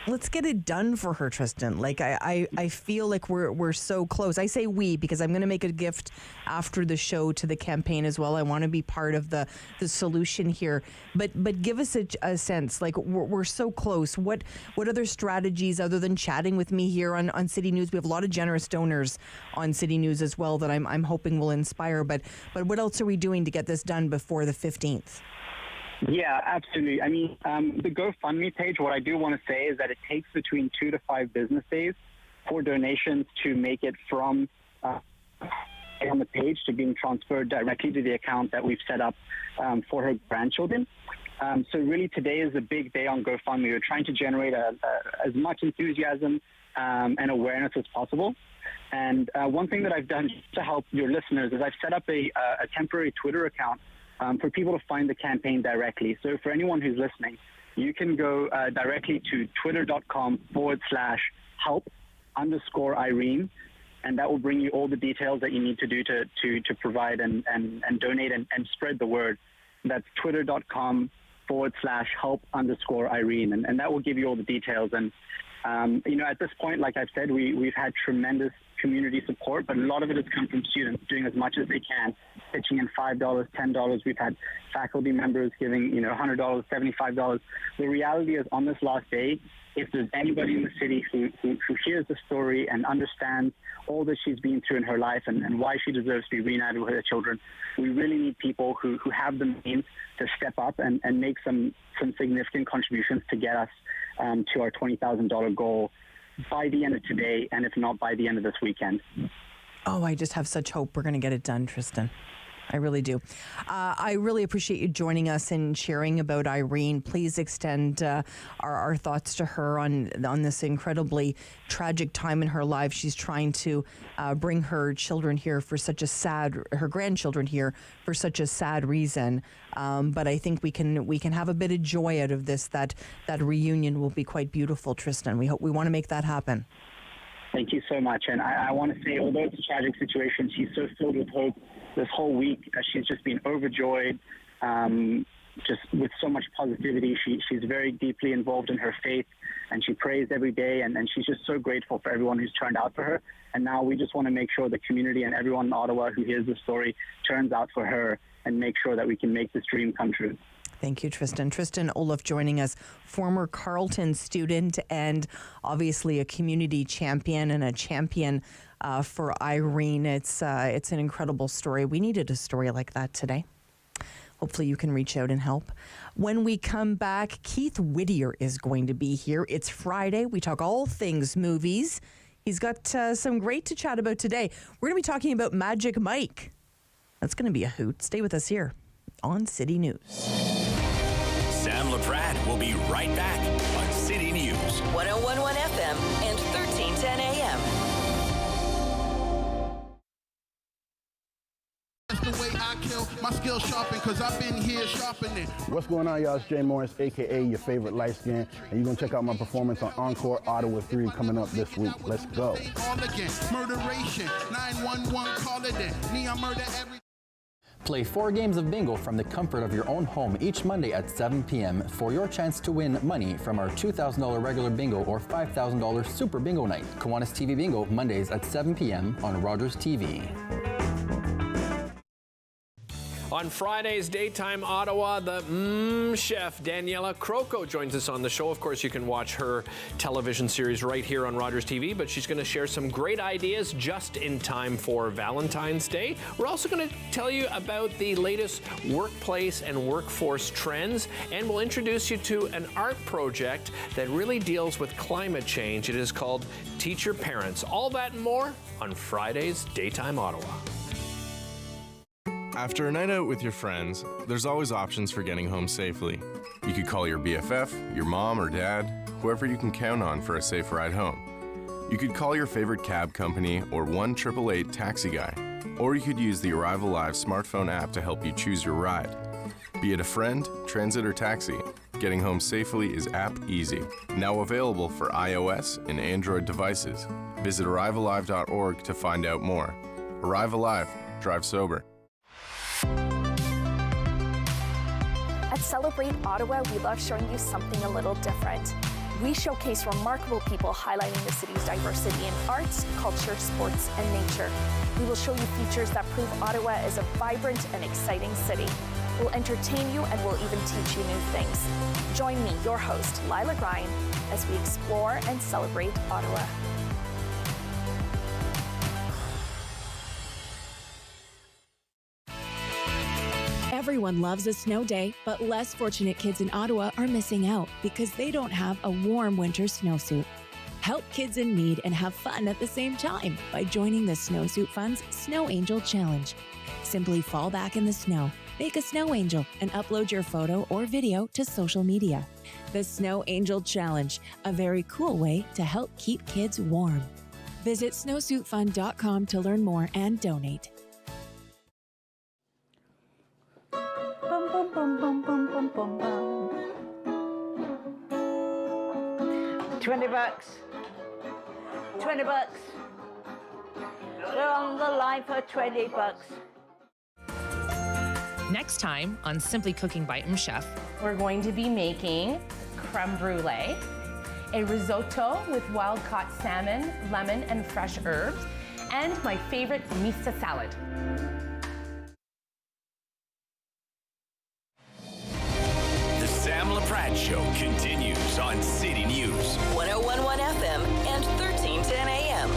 Let's get it done for her, Tristan. Like I feel like we're so close. I say we because I'm going to make a gift after the show to the campaign as well. I want to be part of the solution here. But give us a sense. Like we're so close. What other strategies other than chatting with me here on City News? We have a lot of generous donors on City News as well that I'm hoping will inspire. But what else are we doing to get this done before the 15th? Yeah, absolutely. I mean, the GoFundMe page, what I do want to say is that it takes between 2 to 5 business days for donations to make it from on the page to being transferred directly to the account that we've set up for her grandchildren. So really today is a big day on GoFundMe. We're trying to generate as much enthusiasm and awareness as possible. And one thing that I've done to help your listeners is I've set up a temporary Twitter account for people to find the campaign directly. So for anyone who's listening, you can go directly to twitter.com/help_Irene, and that will bring you all the details that you need to do to provide and donate and spread the word. That's twitter.com/help_Irene, and that will give you all the details. And at this point, like I've said, we've had tremendous community support, but a lot of it has come from students doing as much as they can, pitching in $5, $10. We've had faculty members giving, $100, $75. The reality is, on this last day, if there's anybody in the city who hears the story and understands all that she's been through in her life and why she deserves to be reunited with her children, we really need people who have the means to step up and make some significant contributions to get us to our $20,000 goal by the end of today, and if not, by the end of this weekend. Oh, I just have such hope we're going to get it done, Tristan. I really do. I really appreciate you joining us and sharing about Irene. Please extend our thoughts to her on this incredibly tragic time in her life. She's trying to bring her children here for her grandchildren here for such a sad reason. But I think we can have a bit of joy out of this. That reunion will be quite beautiful, Tristan. We want to make that happen. Thank you so much. And I want to say, although it's a tragic situation, she's so filled with hope. This whole week, she's just been overjoyed, just with so much positivity. She's very deeply involved in her faith, and she prays every day, and she's just so grateful for everyone who's turned out for her. And now we just want to make sure the community and everyone in Ottawa who hears the story turns out for her and make sure that we can make this dream come true. Thank you, Tristan. Tristan Olaf joining us, former Carleton student and obviously a community champion and a champion for Irene. It's an incredible story. We needed a story like that today. Hopefully you can reach out and help. When we come back, Keith Whittier is going to be here. It's Friday. We talk all things movies. He's got some great to chat about today. We're going to be talking about Magic Mike. That's going to be a hoot. Stay with us here on City News. Sam Laprade will be right back on City News. 101.1 FM and 1310 AM. the way I kill, my skill sharpen, cause I've been here sharpening. What's going on, y'all? It's Jay Morris, a.k.a. your favorite light skin, and you're going to check out my performance on Encore Ottawa 3 coming up this week. Let's go. All again, murderation, 911, call it in. Neon murder every... Play 4 games of bingo from the comfort of your own home each Monday at 7 p.m. for your chance to win money from our $2,000 regular bingo or $5,000 super bingo night. Kiwanis TV Bingo, Mondays at 7 p.m. on Rogers TV. On Friday's Daytime Ottawa, the chef Daniela Croco joins us on the show. Of course, you can watch her television series right here on Rogers TV, but she's going to share some great ideas just in time for Valentine's Day. We're also going to tell you about the latest workplace and workforce trends, and we'll introduce you to an art project that really deals with climate change. It is called Teach Your Parents. All that and more on Friday's Daytime Ottawa. After a night out with your friends, there's always options for getting home safely. You could call your BFF, your mom or dad, whoever you can count on for a safe ride home. You could call your favorite cab company or 1-888 taxi guy. Or you could use the Arrival Live smartphone app to help you choose your ride. Be it a friend, transit, or taxi, getting home safely is app easy. Now available for iOS and Android devices. Visit arrivallive.org to find out more. Arrival Live, drive sober. At Celebrate Ottawa, we love showing you something a little different. We showcase remarkable people highlighting the city's diversity in arts, culture, sports, and nature. We will show you features that prove Ottawa is a vibrant and exciting city. We'll entertain you and we'll even teach you new things. Join me, your host, Lila Grine, as we explore and celebrate Ottawa. Everyone loves a snow day, but less fortunate kids in Ottawa are missing out because they don't have a warm winter snowsuit. Help kids in need and have fun at the same time by joining the Snowsuit Fund's Snow Angel Challenge. Simply fall back in the snow, make a snow angel, and upload your photo or video to social media. The Snow Angel Challenge, a very cool way to help keep kids warm. Visit snowsuitfund.com to learn more and donate. Bum, bum, bum, bum, bum, bum, bum. $20. $20. We're on the line for $20. Next time on Simply Cooking by Chef, we're going to be making creme brulee, a risotto with wild-caught salmon, lemon, and fresh herbs, and my favorite mista salad. Laprade Show continues on City News. 101.1 FM and 1310 AM.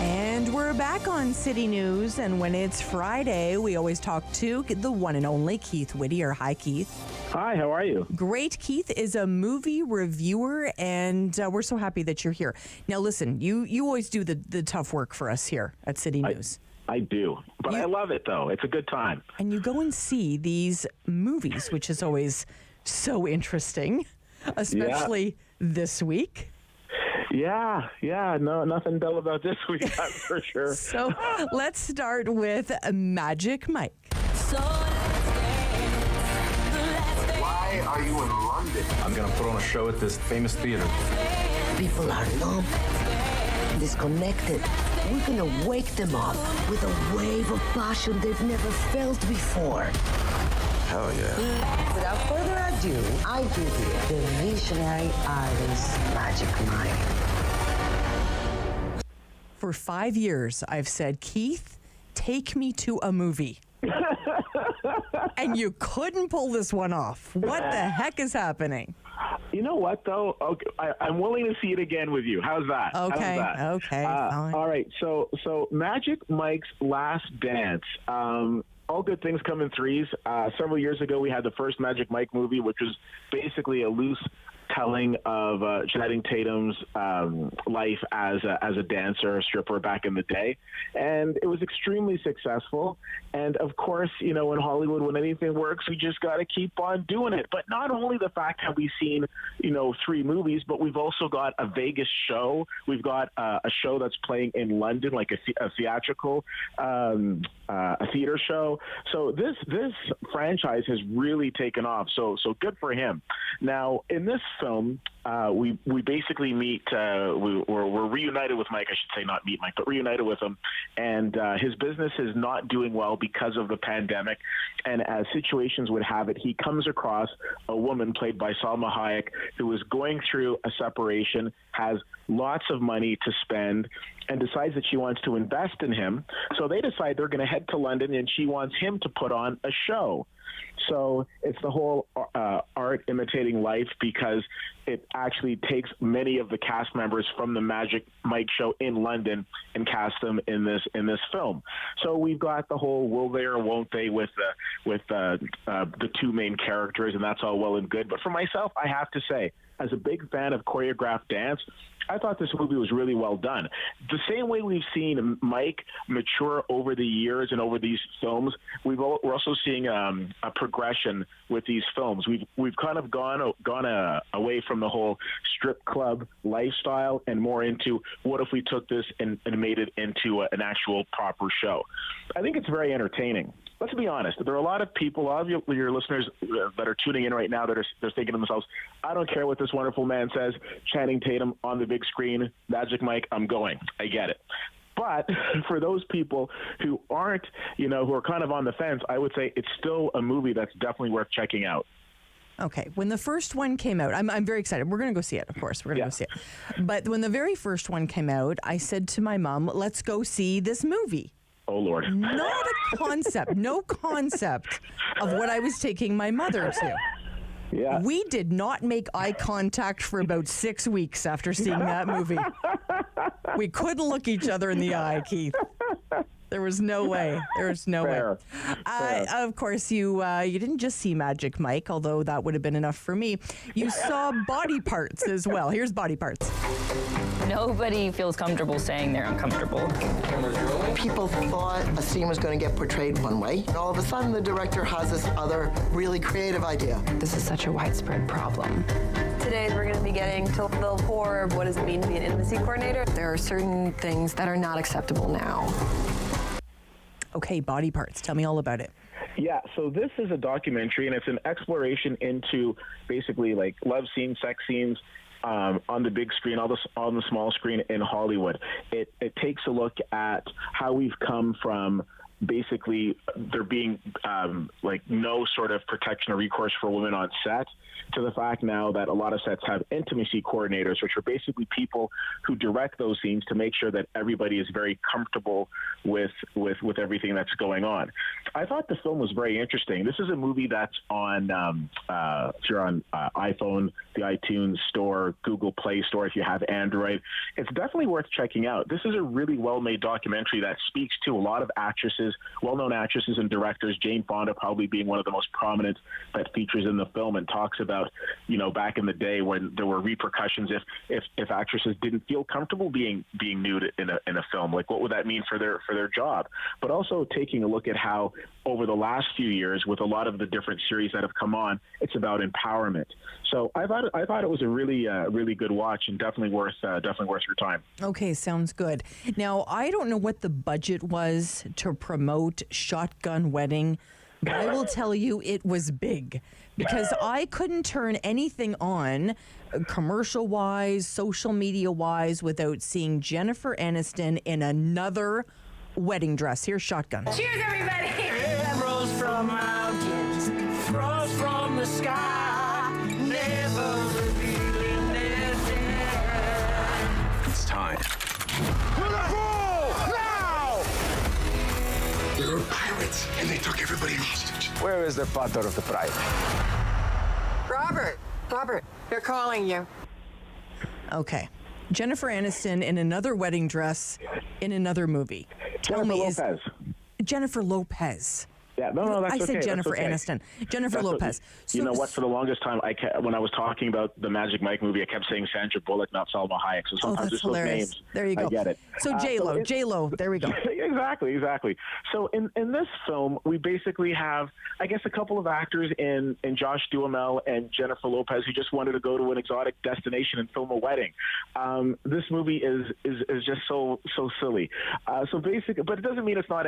And we're back on City News, and when it's Friday, we always talk to the one and only Keith Whittier. Hi, Keith. Hi, how are you? Great. Keith is a movie reviewer, and we're so happy that you're here. Now, listen, you always do the tough work for us here at City News. I do, but I love it, though. It's a good time. And you go and see these movies, which is always so interesting, especially this week. Yeah, no, nothing dull about this week, that's for sure. So let's start with Magic Mike. Why are you in London? I'm going to put on a show at this famous theater. People are numb, disconnected. We're gonna wake them up with a wave of passion they've never felt before. Hell yeah. Without further ado, I give you the visionary artist, Magic Mike. For 5 years, I've said, Keith, take me to a movie. And you couldn't pull this one off. What the heck is happening? You know what, though? Okay, I'm willing to see it again with you. How's that? Okay, okay, fine. All right, so Magic Mike's Last Dance. All good things come in threes. Several years ago, we had the first Magic Mike movie, which was basically a loose telling of Channing Tatum's life as a dancer, a stripper back in the day, and it was extremely successful. And of course, in Hollywood, when anything works, we just got to keep on doing it. But not only the fact that we've seen 3 movies, but we've also got a Vegas show. We've got a show that's playing in London, like a theatrical, a theater show. So this franchise has really taken off. So good for him. Now, in this film, we basically meet. We're reunited with Mike. I should say not meet Mike, but reunited with him. And his business is not doing well because of the pandemic. And as situations would have it, he comes across a woman played by Salma Hayek who is going through a separation, has lots of money to spend, and decides that she wants to invest in him. So they decide they're going to head to London, and she wants him to put on a show. So it's the whole art imitating life, because it actually takes many of the cast members from the Magic Mike show in London and cast them in this film. So we've got the whole will they or won't they with the 2 main characters, and that's all well and good. But for myself, I have to say, as a big fan of choreographed dance, I thought this movie was really well done. The same way we've seen Mike mature over the years and over these films, we're also seeing a progression with these films. We've kind of gone away from the whole strip club lifestyle and more into what if we took this and made it into an actual proper show. I think it's very entertaining. Let's be honest. There are a lot of people, a lot of your listeners that are tuning in right now that they're thinking to themselves, I don't care what this wonderful man says, Channing Tatum on the big screen, Magic Mike, I'm going. I get it. But for those people who aren't, who are kind of on the fence, I would say it's still a movie that's definitely worth checking out. Okay. When the first one came out, I'm very excited. We're going to go see it, of course. We're going to go see it. But when the very first one came out, I said to my mom, let's go see this movie. Oh, Lord. Not a concept, no concept of what I was taking my mother to. Yeah. We did not make eye contact for about 6 weeks after seeing that movie. We couldn't look each other in the eye, Keith. There was no way. There was no way. Of course, you didn't just see Magic Mike, although that would have been enough for me. You saw Body Parts as well. Here's Body Parts. Nobody feels comfortable saying they're uncomfortable. People thought a scene was going to get portrayed one way, and all of a sudden the director has this other really creative idea. This is such a widespread problem. Today we're going to be getting to the core of what does it mean to be an intimacy coordinator. There are certain things that are not acceptable now. Okay, Body Parts. Tell me all about it. Yeah, so this is a documentary, and it's an exploration into basically like love scenes, sex scenes, on the big screen, on the small screen in Hollywood. It takes a look at how we've come from basically there being like no sort of protection or recourse for women on set, to the fact now that a lot of sets have intimacy coordinators, which are basically people who direct those scenes to make sure that everybody is very comfortable with everything that's going on. I thought the film was very interesting. This is a movie that's on, if you're on iPhone, the iTunes Store, Google Play Store, if you have Android, it's definitely worth checking out. This is a really well-made documentary that speaks to a lot of actresses, well-known actresses and directors, Jane Fonda probably being one of the most prominent that features in the film, and talks about, back in the day when there were repercussions if actresses didn't feel comfortable being nude in a film. Like, what would that mean for their job? But also taking a look at how over the last few years, with a lot of the different series that have come on, it's about empowerment. So I thought it was a really good watch, and definitely worth your time. Okay, sounds good. Now, I don't know what the budget was to promote Shotgun Wedding, but I will tell you it was big, because I couldn't turn anything on commercial-wise, social media-wise, without seeing Jennifer Aniston in another wedding dress. Here's Shotgun. Cheers, everybody! Rose from mountains, frost from the sky, never revealing their depth. It's time. Now! There are pirates, and they took everybody hostage. Where is the father of the bride? Robert, they're calling you. Okay. Jennifer Aniston in another wedding dress in another movie. Tell me, Lopez. Jennifer Lopez. Yeah, no, that's I okay. said That's Jennifer okay. Aniston. Jennifer Lopez. You know what? For the longest time, when I was talking about the Magic Mike movie, I kept saying Sandra Bullock, not Salma Hayek. So sometimes that's just those hilarious. names. There you go. I get it. So J-Lo. There we go. Exactly. So in this film, we basically have, I guess, a couple of actors in Josh Duhamel and Jennifer Lopez who just wanted to go to an exotic destination and film a wedding. This movie is just so silly. So basically, but it doesn't mean it's not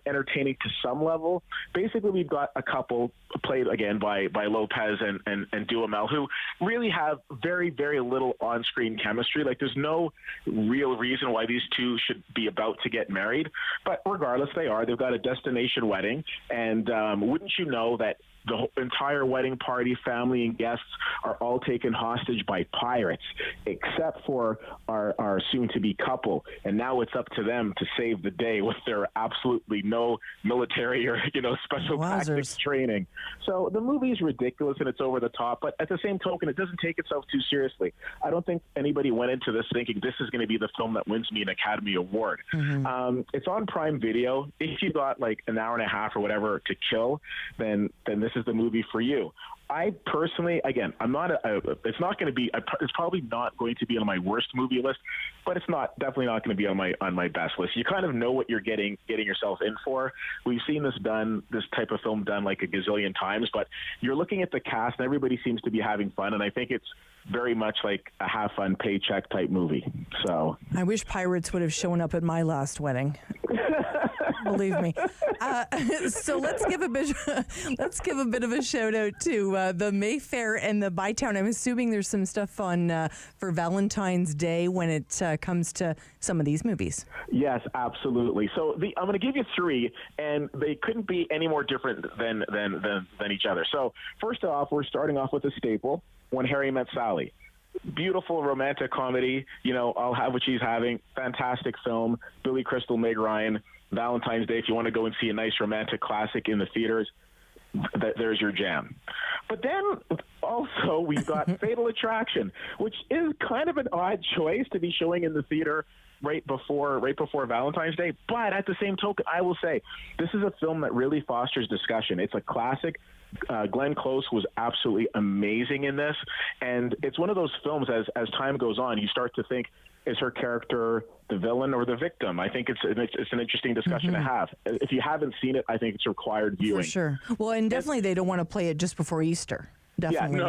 entertaining to some level. Basically, we've got a couple played again by Lopez and Duhamel who really have very, very little on-screen chemistry. Like, there's no real reason why these two should be about to get married, but regardless, they've got a destination wedding, and wouldn't you know that the entire wedding party, family and guests are all taken hostage by pirates, except for our soon-to-be couple. And now it's up to them to save the day with their absolutely no military or special tactics training. So the movie is ridiculous and it's over the top, but at the same token, it doesn't take itself too seriously. I don't think anybody went into this thinking this is going to be the film that wins me an Academy Award. It's on Prime Video. If you got like an hour and a half or whatever to kill, then this is the movie for you. I personally, again, it's not going to be. It's probably not going to be on my worst movie list, but it's definitely not going to be on my best list. You kind of know what you're getting yourself in for. We've seen this type of film done like a gazillion times, but you're looking at the cast and everybody seems to be having fun, and I think it's very much like a have fun paycheck type movie. So I wish pirates would have shown up at my last wedding. Believe me. So let's give a bit of a shout out to the Mayfair and the Bytown. I'm assuming there's some stuff on for Valentine's Day when it comes to some of these movies. Yes, absolutely. So I'm going to give you three, and they couldn't be any more different than each other. So first off, we're starting off with a staple, When Harry Met Sally. Beautiful romantic comedy. I'll Have What She's Having. Fantastic film. Billy Crystal, Meg Ryan. Valentine's Day, if you want to go and see a nice romantic classic in the theaters, there's your jam. But then also we've got Fatal Attraction, which is kind of an odd choice to be showing in the theater right before Valentine's Day. But at the same token, I will say this is a film that really fosters discussion. It's a classic. Glenn Close was absolutely amazing in this, and it's one of those films as time goes on, you start to think, is her character the villain or the victim? I think it's an interesting discussion to have. If you haven't seen it, I think it's required viewing. For sure. Well, and definitely they don't want to play it just before Easter. Definitely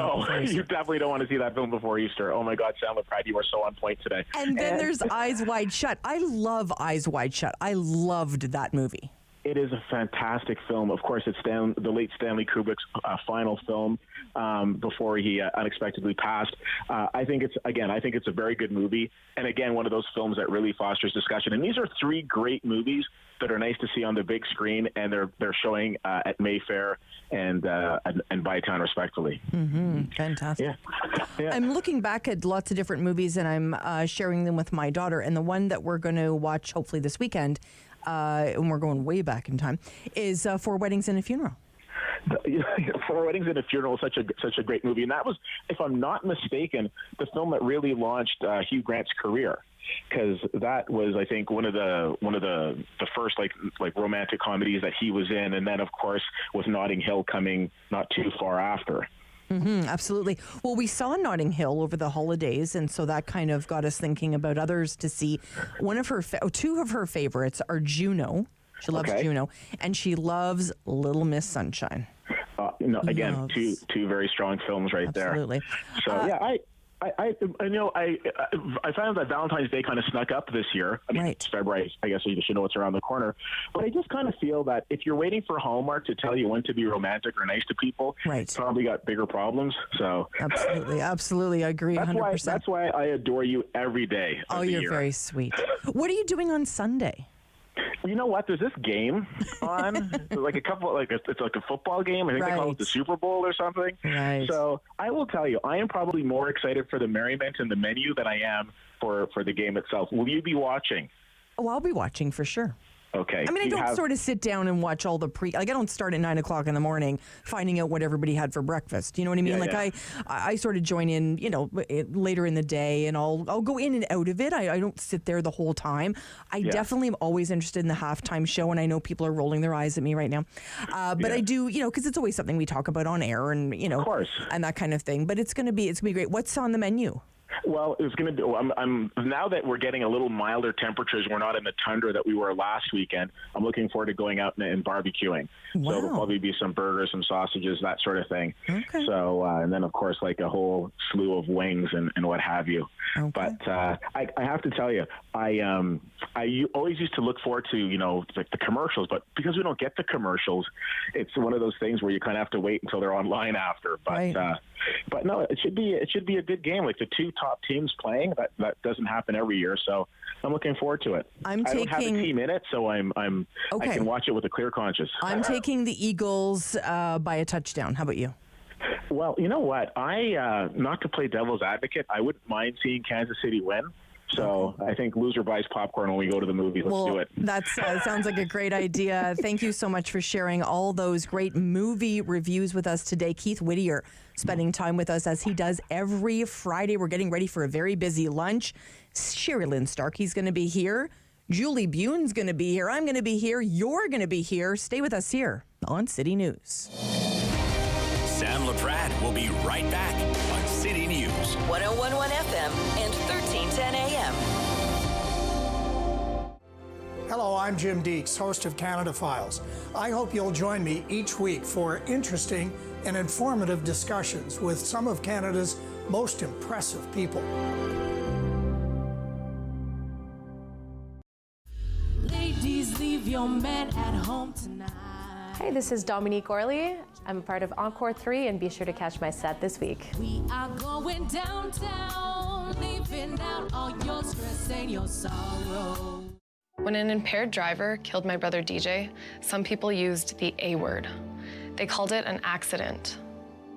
you definitely don't want to see that film before Easter. Oh my God, Sam Laprade, you are so on point today. And then there's Eyes Wide Shut. I love Eyes Wide Shut. I loved that movie. It is a fantastic film. Of course, it's the late Stanley Kubrick's final film before he unexpectedly passed. I think it's a very good movie, and again, one of those films that really fosters discussion. And these are three great movies that are nice to see on the big screen, and they're showing at Mayfair and Bytown, respectively. Fantastic. Yeah. I'm looking back at lots of different movies, and I'm sharing them with my daughter. And the one that we're going to watch hopefully this weekend, and we're going way back in time, is Four Weddings and a Funeral. Four Weddings and a Funeral is such a great movie, and that was, if I'm not mistaken, the film that really launched Hugh Grant's career, because that was, I think, one of the first like romantic comedies that he was in, and then of course with Notting Hill coming not too far after. Absolutely. Well, we saw Notting Hill over the holidays, and so that kind of got us thinking about others to see. Two of her favorites are Juno. She loves Juno, and she loves Little Miss Sunshine. Again, two very strong films right Absolutely. there. So yeah, I found that Valentine's Day kind of snuck up this year. I mean, It's February. I guess you should know what's around the corner. But I just kind of feel that if you're waiting for Hallmark to tell you when to be romantic or nice to people, it's probably got bigger problems. So absolutely, I agree 100%. That's why I adore you every day. Oh, you're very sweet. What are you doing on Sunday? You know what? There's this game on, it's like a football game. I think they call it the Super Bowl or something. Right. So I will tell you, I am probably more excited for the merriment and the menu than I am for the game itself. Will you be watching? Oh, I'll be watching for sure. Okay. I mean, I don't sort of sit down and watch all the I don't start at 9 o'clock in the morning finding out what everybody had for breakfast. You know what I mean? I sort of join in, later in the day, and I'll go in and out of it. I don't sit there the whole time. I definitely am always interested in the halftime show, and I know people are rolling their eyes at me right now. But I do, because it's always something we talk about on air, and of course, and that kind of thing. But it's gonna be great. What's on the menu? Well, it's going to be. I'm now that we're getting a little milder temperatures. We're not in the tundra that we were last weekend. I'm looking forward to going out and barbecuing. Wow. So there'll probably be some burgers, some sausages, that sort of thing. Okay. So and then of course like a whole slew of wings and what have you. Okay. But I have to tell you, I always used to look forward to the commercials, but because we don't get the commercials, it's one of those things where you kind of have to wait until they're online after. But right. But no, it should be a good game. Like the two top teams playing, that doesn't happen every year. So I'm looking forward to it. I don't have a team in it, so I can watch it with a clear conscience. I'm taking the Eagles by a touchdown. How about you? Well, you know what? Not to play devil's advocate, I wouldn't mind seeing Kansas City win. So I think loser buys popcorn when we go to the movies. Let's do it. That sounds like a great idea. Thank you so much for sharing all those great movie reviews with us today. Keith Whittier spending time with us as he does every Friday. We're getting ready for a very busy lunch. Sherry Lynn Starkey's going to be here. Julie Bune's going to be here. I'm going to be here. You're going to be here. Stay with us here on City News. Sam Laprade will be right back on City News. 101.1 FM and 1310 AM. Hello, I'm Jim Deeks, host of Canada Files. I hope you'll join me each week for interesting and informative discussions with some of Canada's most impressive people. Ladies, leave your man at home tonight. Hey, this is Dominique Orley. I'm part of Encore 3, and be sure to catch my set this week. We are going downtown, leaving out all your stress and your sorrow. When an impaired driver killed my brother DJ, some people used the A word. They called it an accident,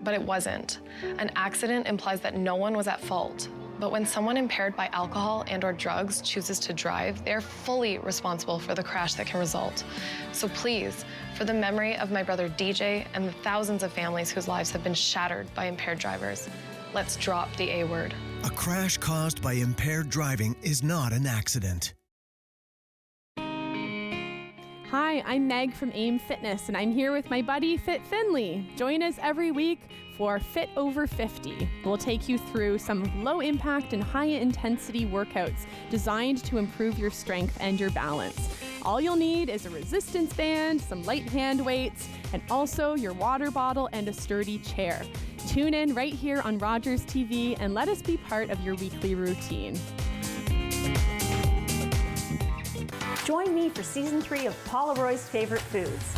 but it wasn't. An accident implies that no one was at fault. But when someone impaired by alcohol and/or drugs chooses to drive, they're fully responsible for the crash that can result. So please, for the memory of my brother DJ and the thousands of families whose lives have been shattered by impaired drivers, let's drop the A word. A crash caused by impaired driving is not an accident. Hi, I'm Meg from AIM Fitness, and I'm here with my buddy Fit Finley. Join us every week for Fit Over 50. We'll take you through some low-impact and high-intensity workouts designed to improve your strength and your balance. All you'll need is a resistance band, some light hand weights, and also your water bottle and a sturdy chair. Tune in right here on Rogers TV and let us be part of your weekly routine. Join me for Season 3 of Paula Roy's Favorite Foods.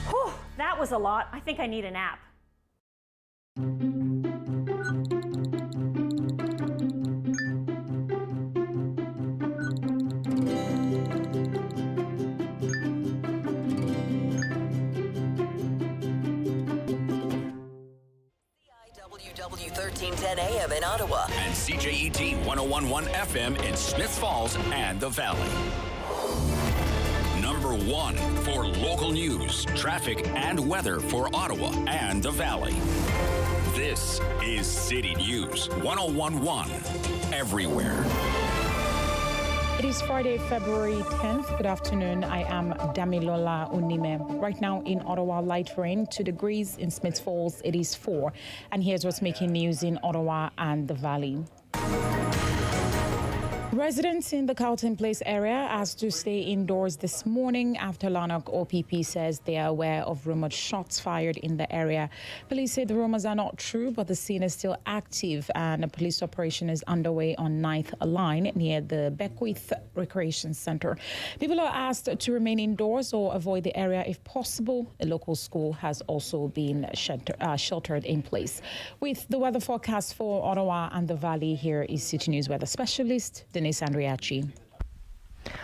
Whew, that was a lot. I think I need a nap. CIWW 1310 AM in Ottawa. And CJET 101.1 FM in Smiths Falls and the Valley. Number 1 for local news, traffic, and weather for Ottawa and the Valley. This is City News 101.1 everywhere. It is Friday, February 10th. Good afternoon. I am Damilola Unime. Right now in Ottawa, light rain, 2 degrees. In Smiths Falls, it is 4. And here's what's making news in Ottawa and the Valley. Residents in the Carlton Place area asked to stay indoors this morning after Lanark OPP says they are aware of rumored shots fired in the area. Police say the rumors are not true, but the scene is still active and a police operation is underway on 9th Line near the Beckwith Recreation Centre. People are asked to remain indoors or avoid the area if possible. A local school has also been sheltered in place. With the weather forecast for Ottawa and the Valley, here is City News weather specialist Denise Andriachi.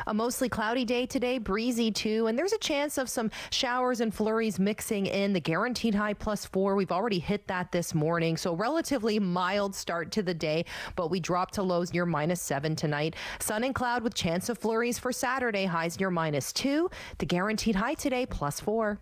A mostly cloudy day today, breezy too, and there's a chance of some showers and flurries mixing in. The guaranteed high +4. We've already hit that this morning, so relatively mild start to the day, but we drop to lows near -7 tonight. Sun and cloud with chance of flurries for Saturday, highs near -2. The guaranteed high today +4.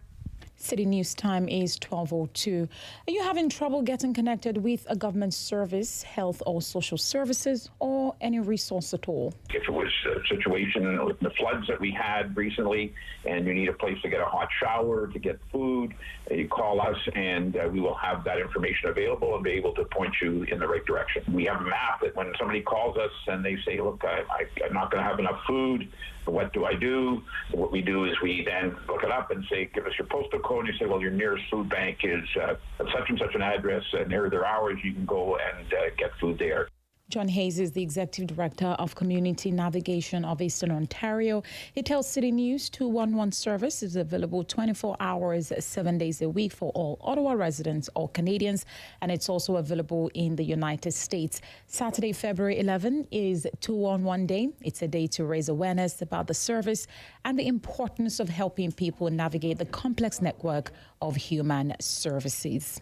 City News time is 12:02. Are you having trouble getting connected with a government service, health or social services, or any resource at all? If it was a situation with the floods that we had recently and you need a place to get a hot shower, to get food, you call us and we will have that information available and be able to point you in the right direction. We have a map that when somebody calls us and they say, look, I'm not going to have enough food, what do I do? What we do is we then look it up and say, give us your postal code. And you say, well, your nearest food bank is such and such an address, and here are their hours. You can go and get food there. John Hayes is the Executive Director of Community Navigation of Eastern Ontario. He tells City News 211 service is available 24 hours, 7 days a week for all Ottawa residents or Canadians, and it's also available in the United States. Saturday, February 11 is 211 Day. It's a day to raise awareness about the service and the importance of helping people navigate the complex network of human services.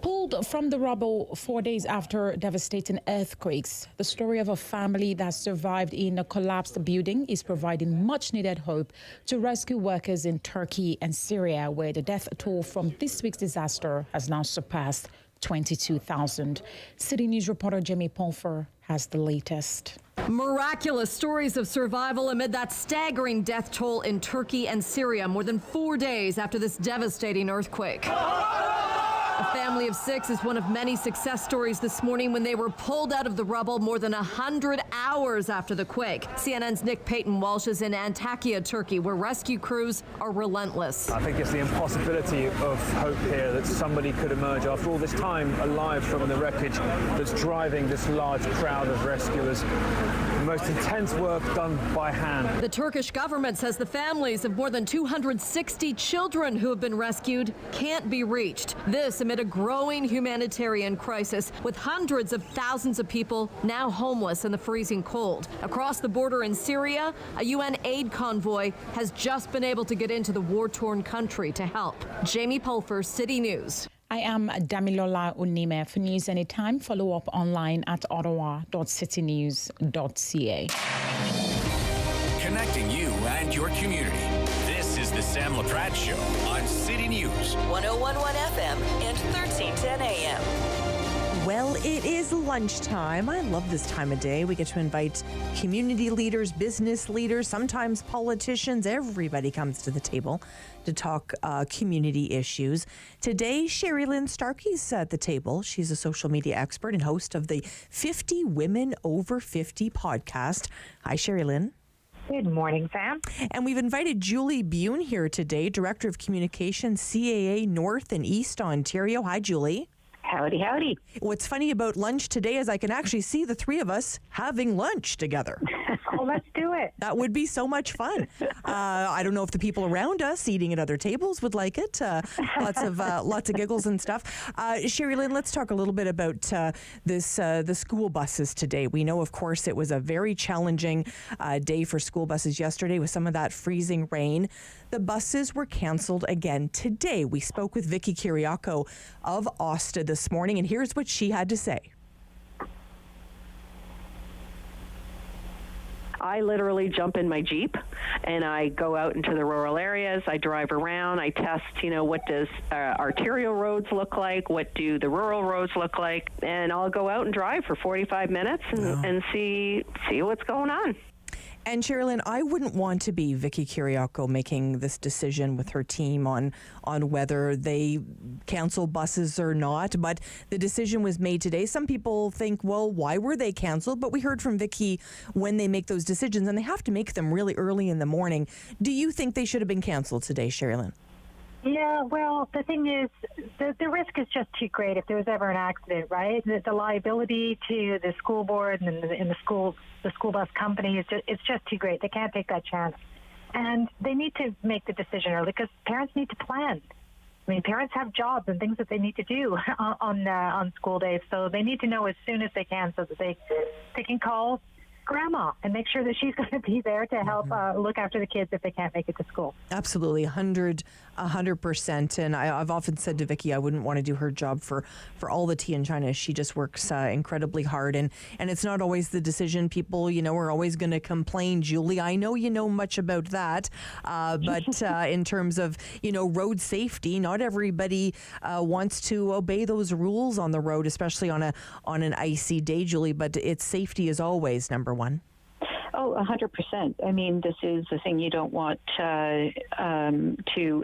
Pulled from the rubble 4 days after devastating earthquakes, the story of a family that survived in a collapsed building is providing much-needed hope to rescue workers in Turkey and Syria, where the death toll from this week's disaster has now surpassed 22,000. City News reporter Jamie Pulfer has the latest. Miraculous stories of survival amid that staggering death toll in Turkey and Syria more than 4 days after this devastating earthquake. A family of 6 is one of many success stories this morning when they were pulled out of the rubble more than 100 hours after the quake. CNN's Nick Payton-Walsh is in Antakya, Turkey, where rescue crews are relentless. I think it's the impossibility of hope here that somebody could emerge after all this time alive from the wreckage that's driving this large crowd of rescuers. The most intense work done by hand. The Turkish government says the families of more than 260 children who have been rescued can't be reached. This amid a growing humanitarian crisis, with hundreds of thousands of people now homeless in the freezing cold. Across the border in Syria, a UN aid convoy has just been able to get into the war-torn country to help. Jamie Pulfer, City News. I am Damilola Unime. For news anytime, follow up online at ottawa.citynews.ca. Connecting you and your community. This is the Sam Laprade Show on City News. 101.1 FM and 1310 AM. Well, it is lunchtime. I love this time of day. We get to invite community leaders, business leaders, sometimes politicians. Everybody comes to the table to talk community issues. Today, Sherry Lynn Starkey's at the table. She's a social media expert and host of the 50 Women Over 50 podcast. Hi, Sherry Lynn. Good morning, Sam. And we've invited Julie Bune here today, Director of Communications, CAA North and East Ontario. Hi, Julie. Howdy, howdy. What's funny about lunch today is I can actually see the three of us having lunch together. Oh, let's do it. That would be so much fun. I don't know if the people around us eating at other tables would like it. Lots of giggles and stuff. Sherry Lynn, let's talk a little bit about the school buses today. We know, of course, it was a very challenging day for school buses yesterday with some of that freezing rain. The buses were canceled again today. We spoke with Vicky Kiriakou of Osta this morning, and here's what she had to say. I literally jump in my Jeep and I go out into the rural areas. I drive around. I test, what does arterial roads look like? What do the rural roads look like? And I'll go out and drive for 45 minutes and see what's going on. And Sherilyn, I wouldn't want to be Vicky Kiriakou making this decision with her team on whether they cancel buses or not, but the decision was made today. Some people think, well, why were they canceled? But we heard from Vicky when they make those decisions, and they have to make them really early in the morning. Do you think they should have been canceled today, Sherilyn? Yeah, well, the thing is, the risk is just too great if there was ever an accident, right? The liability to the school board and the school bus company it's just too great. They can't take that chance, and they need to make the decision early because parents need to plan. I mean, parents have jobs and things that they need to do on school days, so they need to know as soon as they can so that they can call grandma and make sure that she's going to be there to help look after the kids if they can't make it to school. Absolutely, 100%. And I've often said to Vicki, I wouldn't want to do her job for all the tea in China. She just works incredibly hard. And it's not always the decision. People, are always going to complain. Julie, I know you know much about that. But in terms of, road safety, not everybody wants to obey those rules on the road, especially on an icy day, Julie. But it's safety is always number one. Oh, 100%. I mean, this is the thing. You don't want to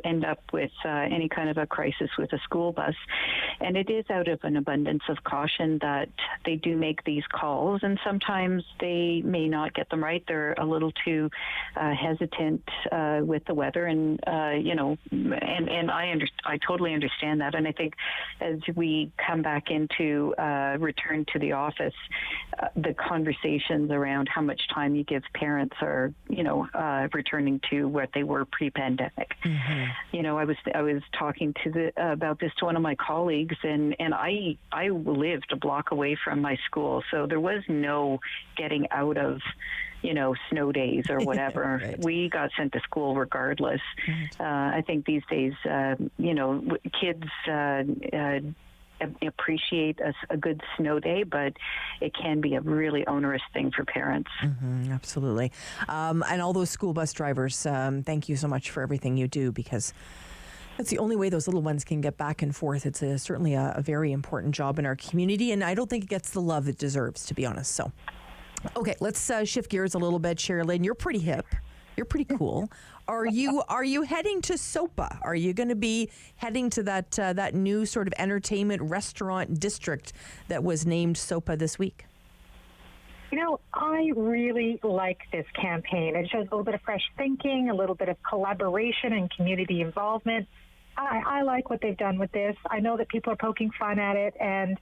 end up with any kind of a crisis with a school bus. And it is out of an abundance of caution that they do make these calls. And sometimes they may not get them right. They're a little too hesitant with the weather. And, and I totally understand that. And I think as we come back into return to the office, the conversations around how much time you give parents are, returning to what they were pre-pandemic. Mm-hmm. I was talking about this to one of my colleagues, and I lived a block away from my school, so there was no getting out of snow days or whatever. Right. We got sent to school regardless. Right. I think these days, kids appreciate a good snow day, but it can be a really onerous thing for parents. Mm-hmm, absolutely. And all those school bus drivers, thank you so much for everything you do, because that's the only way those little ones can get back and forth. It's certainly a very important job in our community, and I don't think it gets the love it deserves, to be honest. So, okay, let's shift gears a little bit. Sherilyn, you're pretty hip. You're pretty cool. Are you heading to SOPA? Are you going to be heading to that new sort of entertainment restaurant district that was named SOPA this week? I really like this campaign. It shows a little bit of fresh thinking, a little bit of collaboration and community involvement. I like what they've done with this. I know that people are poking fun at it, and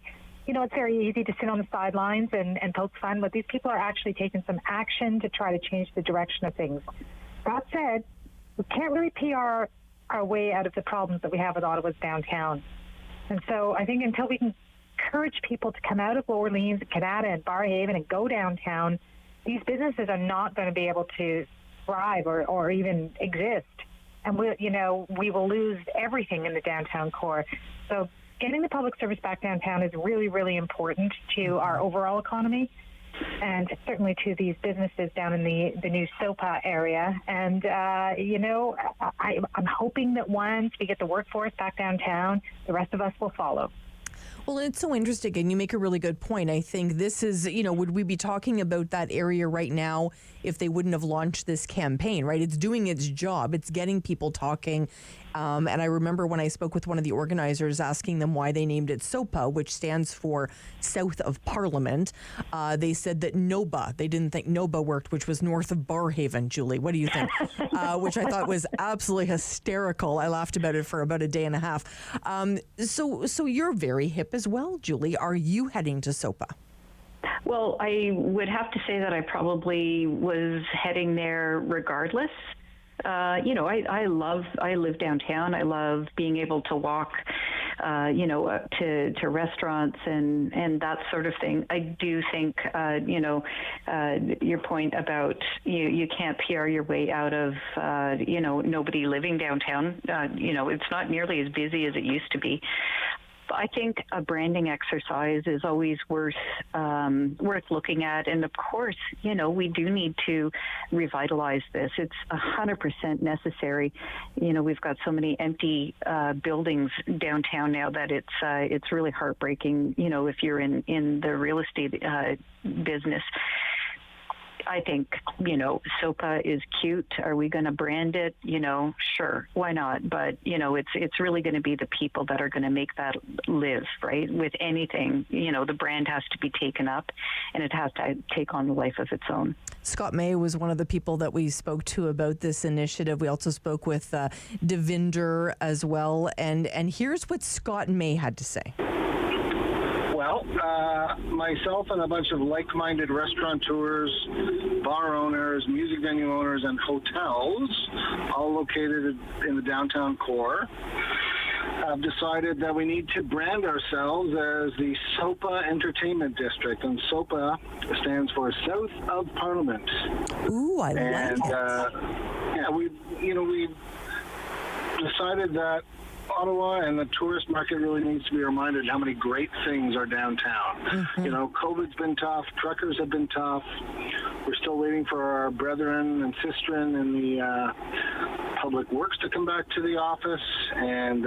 it's very easy to sit on the sidelines and poke fun, but these people are actually taking some action to try to change the direction of things. That said, we can't really PR our way out of the problems that we have with Ottawa's downtown. And so I think until we can encourage people to come out of Lower Orleans, Canada, and Barrhaven and go downtown, these businesses are not going to be able to thrive or even exist. And we will lose everything in the downtown core. So getting the public service back downtown is really, really important to our overall economy, and certainly to these businesses down in the new SOPA area. And, I'm hoping that once we get the workforce back downtown, the rest of us will follow. Well, it's so interesting, and you make a really good point. I think this is, would we be talking about that area right now if they wouldn't have launched this campaign, right? It's doing its job. It's getting people talking. And I remember when I spoke with one of the organizers asking them why they named it SOPA, which stands for South of Parliament. They said that NOBA, they didn't think NOBA worked, which was north of Barrhaven. Julie, what do you think? Which I thought was absolutely hysterical. I laughed about it for about a day and a half. So you're very hip as well, Julie. Are you heading to SOPA? Well, I would have to say that I probably was heading there regardless. I live downtown. I love being able to walk, to restaurants and that sort of thing. I do think, your point about you can't PR your way out of, nobody living downtown. It's not nearly as busy as it used to be. I think a branding exercise is always worth looking at. And of course, we do need to revitalize this. It's 100% necessary. We've got so many empty buildings downtown now that it's really heartbreaking, if you're in the real estate business. I think, SOPA is cute. Are we going to brand it? Sure, why not? But, it's really going to be the people that are going to make that live, right? With anything, the brand has to be taken up and it has to take on a life of its own. Scott May was one of the people that we spoke to about this initiative. We also spoke with Devinder as well. And here's what Scott May had to say. Well, myself and a bunch of like-minded restaurateurs, bar owners, music venue owners, and hotels, all located in the downtown core, have decided that we need to brand ourselves as the SOPA Entertainment District, and SOPA stands for South of Parliament. Ooh, I like it. Yeah, we decided that Ottawa and the tourist market really needs to be reminded how many great things are downtown. Mm-hmm. You know, COVID's been tough, truckers have been tough. We're still waiting for our brethren and sisterin in the public works to come back to the office. And,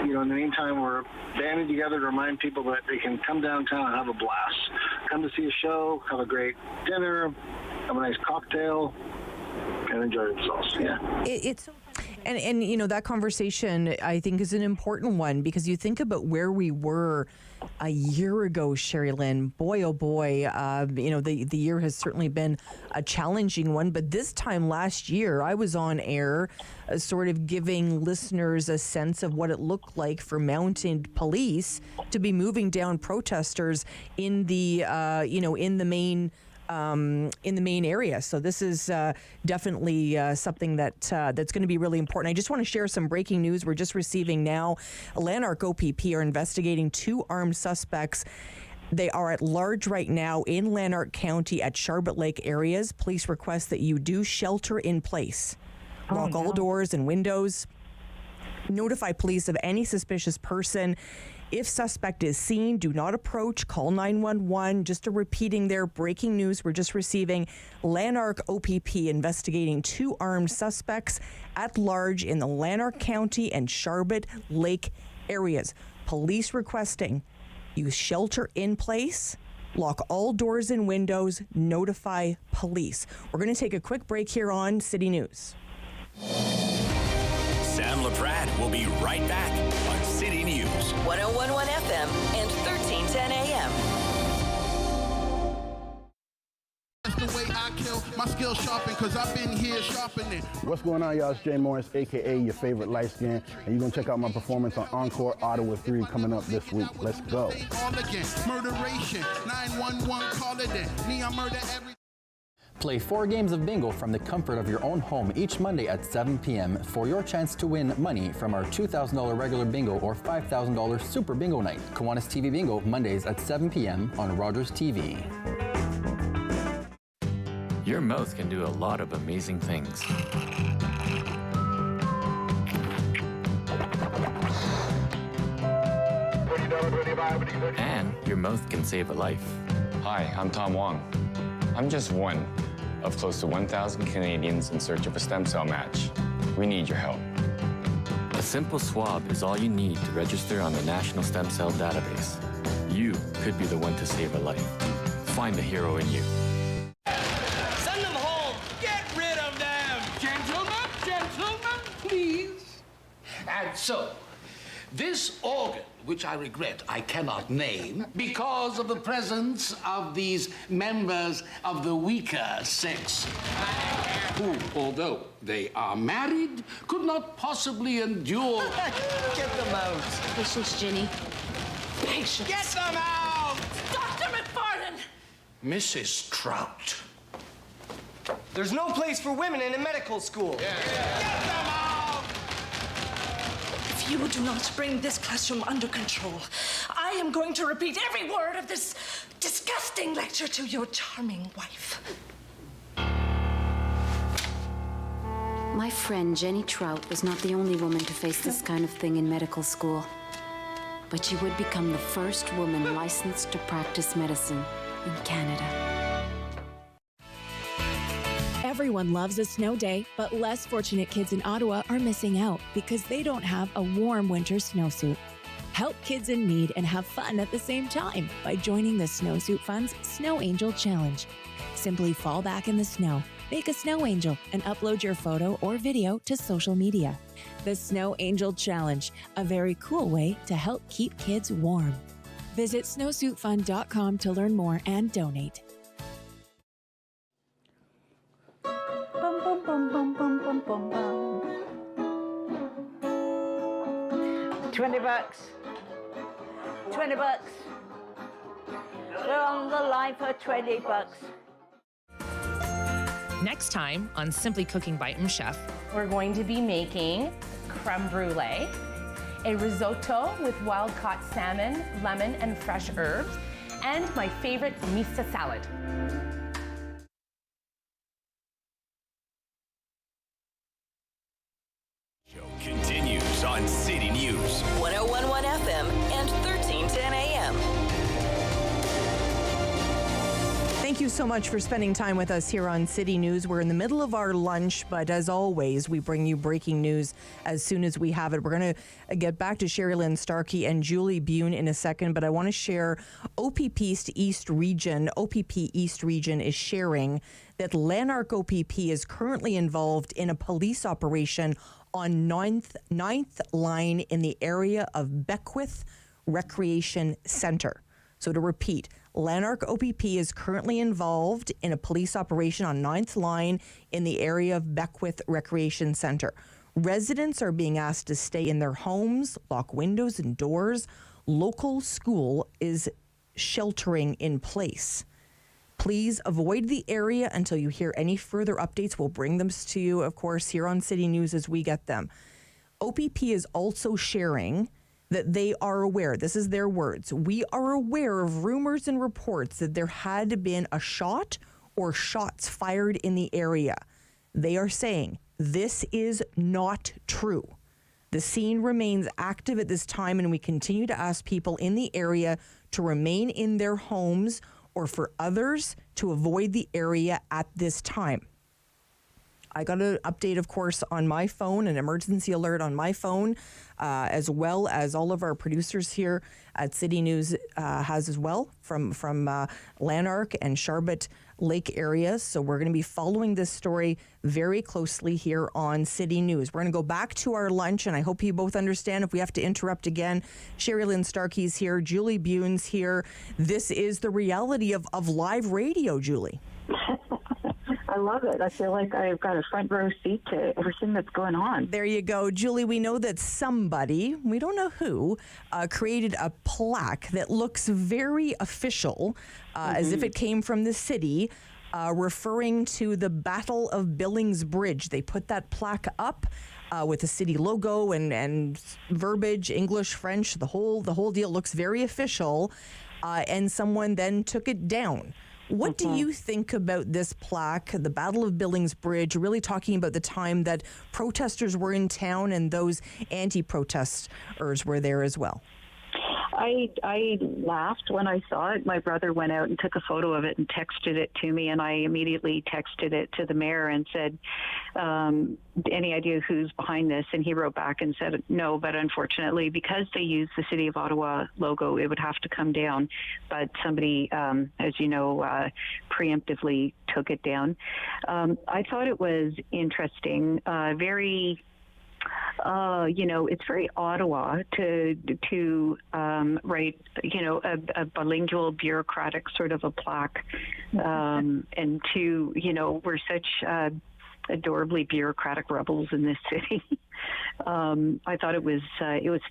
in the meantime, we're banding together to remind people that they can come downtown and have a blast. Come to see a show, have a great dinner, have a nice cocktail, and enjoy themselves. Yeah. And that conversation, I think, is an important one, because you think about where we were a year ago, Sherry Lynn. Boy, oh boy, the year has certainly been a challenging one. But this time last year, I was on air sort of giving listeners a sense of what it looked like for mounted police to be moving down protesters in the main area. So this is definitely something that's going to be really important. I just want to share some breaking news we're just receiving now. Lanark OPP are investigating 2 armed suspects. They are at large right now in Lanark County at Sharbot Lake areas. Police request that you do shelter in place. Lock all doors and windows. Notify police of any suspicious person. If suspect is seen, do not approach. Call 911. Just a repeating their breaking news we're just receiving. Lanark OPP investigating 2 armed suspects at large in the Lanark County and Sharbot Lake areas. Police requesting you shelter in place, lock all doors and windows, notify police. We're going to take a quick break here on City News. Sam Laprade will be right back on City News. 101.1 FM and 1310 AM. That's the way I kill my skill sharpen, because I've been here sharpening. What's going on, y'all? It's Jay Morris, a.k.a. your favorite light skin, and you're going to check out my performance on Encore Ottawa 3 coming up this week. Let's go. All again, murderation, 911, call it in. Me, I murder every... Play 4 games of bingo from the comfort of your own home each Monday at 7 p.m. for your chance to win money from our $2,000 regular bingo or $5,000 super bingo night. Kiwanis TV Bingo, Mondays at 7 p.m. on Rogers TV. Your mouth can do a lot of amazing things. And your mouth can save a life. Hi, I'm Tom Wong. I'm just one of close to 1,000 Canadians in search of a stem cell match. We need your help. A simple swab is all you need to register on the National Stem Cell Database. You could be the one to save a life. Find the hero in you. Send them home! Get rid of them! Gentlemen, please. And so, this organ, which I regret I cannot name because of the presence of these members of the weaker sex, who, although they are married, could not possibly endure... Get them out. Patience, Ginny. Patience. Get them out! Dr. McFarlane! Mrs. Trout. There's no place for women in a medical school. Get them out! If you do not bring this classroom under control, I am going to repeat every word of this disgusting lecture to your charming wife. My friend Jenny Trout was not the only woman to face this kind of thing in medical school. But she would become the first woman licensed to practice medicine in Canada. Everyone loves a snow day, but less fortunate kids in Ottawa are missing out because they don't have a warm winter snowsuit. Help kids in need and have fun at the same time by joining the Snowsuit Fund's Snow Angel Challenge. Simply fall back in the snow, make a snow angel, and upload your photo or video to social media. The Snow Angel Challenge, a very cool way to help keep kids warm. Visit snowsuitfund.com to learn more and donate. Bum, bum, bum, bum, bum, bum, bum, bum. $20. $20. We're on the line for $20. Next time on Simply Cooking by Chef, we're going to be making creme brulee. a risotto with wild-caught salmon, lemon, and fresh herbs, and my favorite mista salad. Continues on City News. 101.1 FM and 1310 AM. Thank you so much for spending time with us here on City News. We're in the middle of our lunch, but as always, we bring you breaking news as soon as we have it. We're going to get back to Sherilyn Starkey and Julie Bune in a second, but I want to share OPP East Region is sharing that Lanark OPP is currently involved in a police operation on 9th line in the area of Beckwith Recreation Center. So to repeat, Lanark OPP is currently involved in a police operation on 9th line in the area of Beckwith Recreation Center. Residents are being asked to stay in their homes, lock windows and doors. Local school is sheltering in place. Please avoid the area until you hear any further updates. We'll bring them to you, of course, here on City News as we get them. OPP is also sharing that they are aware, this is their words, we are aware of rumors and reports that there had been a shot or shots fired in the area. They are saying this is not true. The scene remains active at this time, and we continue to ask people in the area to remain in their homes or for others to avoid the area at this time. I got an update, of course, on my phone, an emergency alert on my phone, as well as all of our producers here at City News has as well from Lanark and Sharbot Lake areas. So we're going to be following this story very closely here on City News. We're going to go back to our lunch, and I hope you both understand if we have to interrupt again. Sherilyn Starkey's here, Julie Bune's here. This is the reality of live radio, Julie. I love it. I feel like I've got a front row seat to everything that's going on. There you go. Julie, we know that somebody, we don't know who, created a plaque that looks very official, as if it came from the city, referring to the Battle of Billings Bridge. They put that plaque up with the city logo and verbiage, English, French, the whole deal looks very official, and someone then took it down. What do you think about this plaque, the Battle of Billings Bridge, really talking about the time that protesters were in town and those anti-protesters were there as well? I laughed when I saw it. My brother went out and took a photo of it and texted it to me, and I immediately texted it to the mayor and said, any idea who's behind this? And he wrote back and said, no, but unfortunately, because they use the City of Ottawa logo, it would have to come down. But somebody, as you know, preemptively took it down. I thought it was interesting, very... it's very Ottawa to write, a bilingual bureaucratic sort of a plaque, and we're such adorably bureaucratic rebels in this city. I thought it was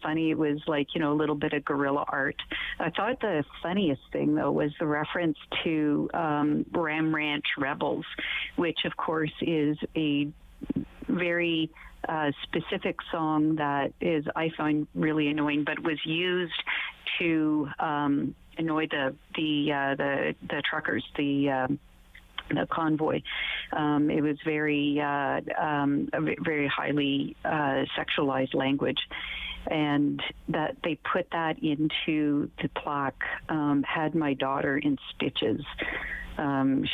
funny. It was like, a little bit of guerrilla art. I thought the funniest thing, though, was the reference to Ram Ranch Rebels, which, of course, is a very specific song that I find really annoying, but was used to annoy the truckers, the convoy. It was very very highly sexualized language, and that they put that into the plaque had my daughter in stitches.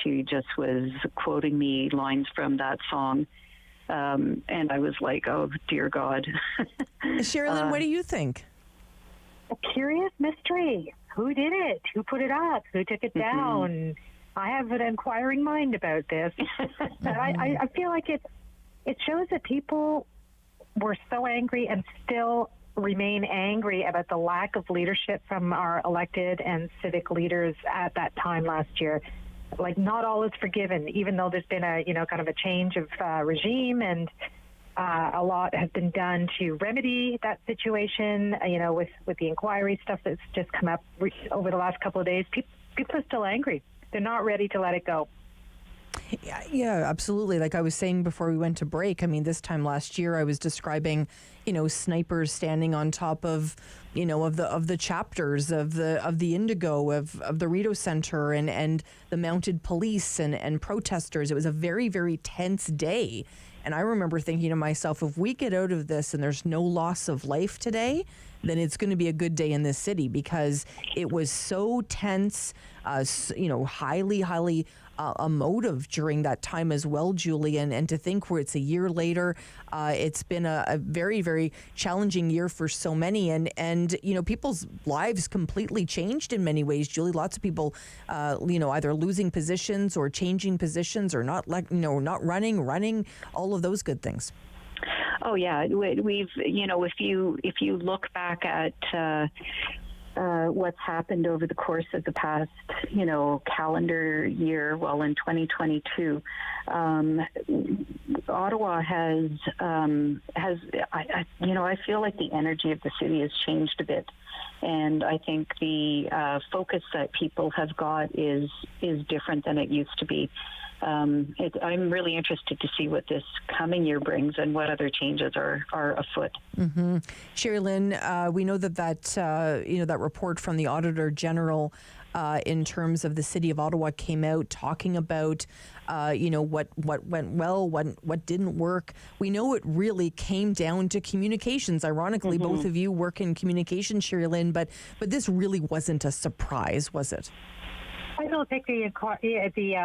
She just was quoting me lines from that song. And I was like, oh, dear God. Sherilyn, what do you think? A curious mystery. Who did it? Who put it up? Who took it down? I have an inquiring mind about this. But I feel like it shows that people were so angry and still remain angry about the lack of leadership from our elected and civic leaders at that time last year. Like, not all is forgiven, even though there's been a, kind of a change of regime, and a lot has been done to remedy that situation, with the inquiry stuff that's just come up over the last couple of days. People are still angry. They're not ready to let it go. Yeah, absolutely. Like I was saying before we went to break, I mean, this time last year I was describing, snipers standing on top of, of the chapters of the Indigo, of the Rideau Center and the mounted police and protesters. It was a very, very tense day. And I remember thinking to myself, if we get out of this and there's no loss of life today, then it's going to be a good day in this city, because it was so tense, highly emotive during that time as well, Julie. And to think where it's a year later, it's been a very, very challenging year for so many. And people's lives completely changed in many ways, Julie. Lots of people, either losing positions or changing positions or not running, all of those good things. Oh yeah, we've if you look back at what's happened over the course of the past calendar year, well, in 2022, Ottawa has I feel like the energy of the city has changed a bit, and I think the focus that people have got is different than it used to be. I'm really interested to see what this coming year brings and what other changes are afoot. Mm-hmm. Sherilyn, we know that report from the Auditor General in terms of the City of Ottawa came out talking about what went well, what didn't work. We know it really came down to communications. Ironically, both of you work in communications, Sherilyn, but this really wasn't a surprise, was it? I don't think the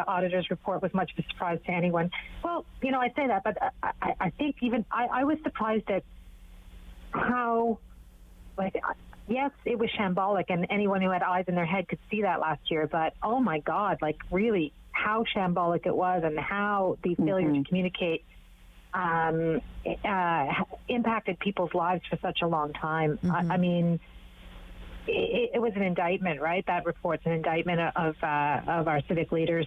auditor's report was much of a surprise to anyone. Well, I say that, but I think even I was surprised at how, yes, it was shambolic, and anyone who had eyes in their head could see that last year. But oh my God, really, how shambolic it was, and how the failure to communicate impacted people's lives for such a long time. I mean. It was an indictment, right? That report's an indictment of our civic leaders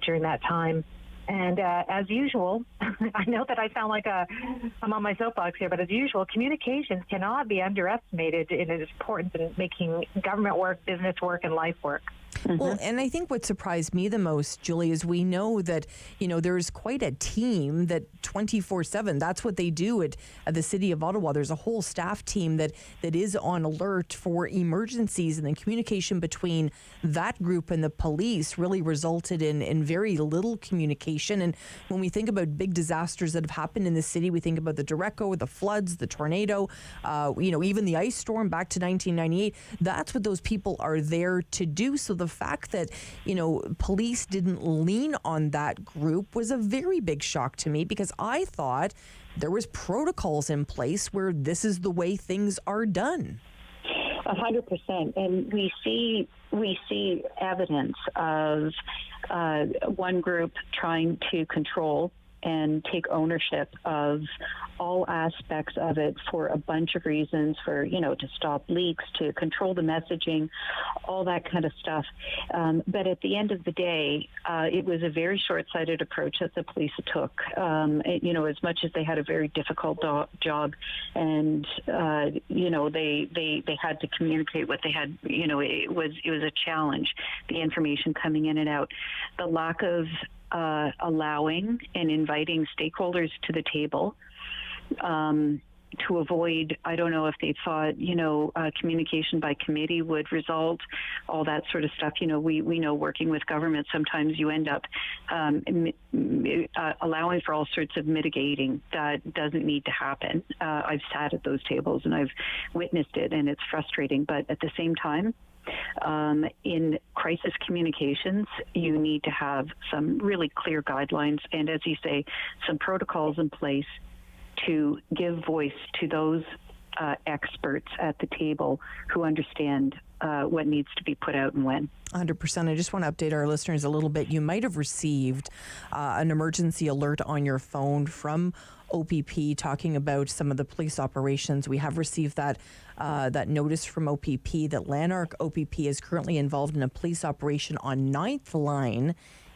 during that time. And as usual, I know that I sound like I'm on my soapbox here, but as usual, communications cannot be underestimated in its importance in making government work, business work, and life work. Well, and I think what surprised me the most, Julie, is we know that, there's quite a team that 24/7, that's what they do at the City of Ottawa. There's a whole staff team that is on alert for emergencies, and the communication between that group and the police really resulted in very little communication. And when we think about big disasters that have happened in the city, we think about the derecho, the floods, the tornado, even the ice storm back to 1998. That's what those people are there to do. So the fact that, police didn't lean on that group was a very big shock to me, because I thought there was protocols in place where this is the way things are done. 100%. And we see evidence of one group trying to control and take ownership of all aspects of it for a bunch of reasons, for, to stop leaks, to control the messaging, all that kind of stuff. But at the end of the day, it was a very short-sighted approach that the police took, as much as they had a very difficult job, and, they had to communicate what they had, it was a challenge, the information coming in and out. The lack of allowing and inviting stakeholders to the table to avoid, I don't know if they thought, communication by committee would result, all that sort of stuff. We know working with government, sometimes you end up allowing for all sorts of mitigating that doesn't need to happen. I've sat at those tables and I've witnessed it, and it's frustrating. But at the same time, in crisis communications, you need to have some really clear guidelines and, as you say, some protocols in place to give voice to those experts at the table who understand what needs to be put out and when. 100%. I just want to update our listeners a little bit. You might have received an emergency alert on your phone from OPP talking about some of the police operations. We have received that notice from OPP that Lanark OPP is currently involved in a police operation on 9th Line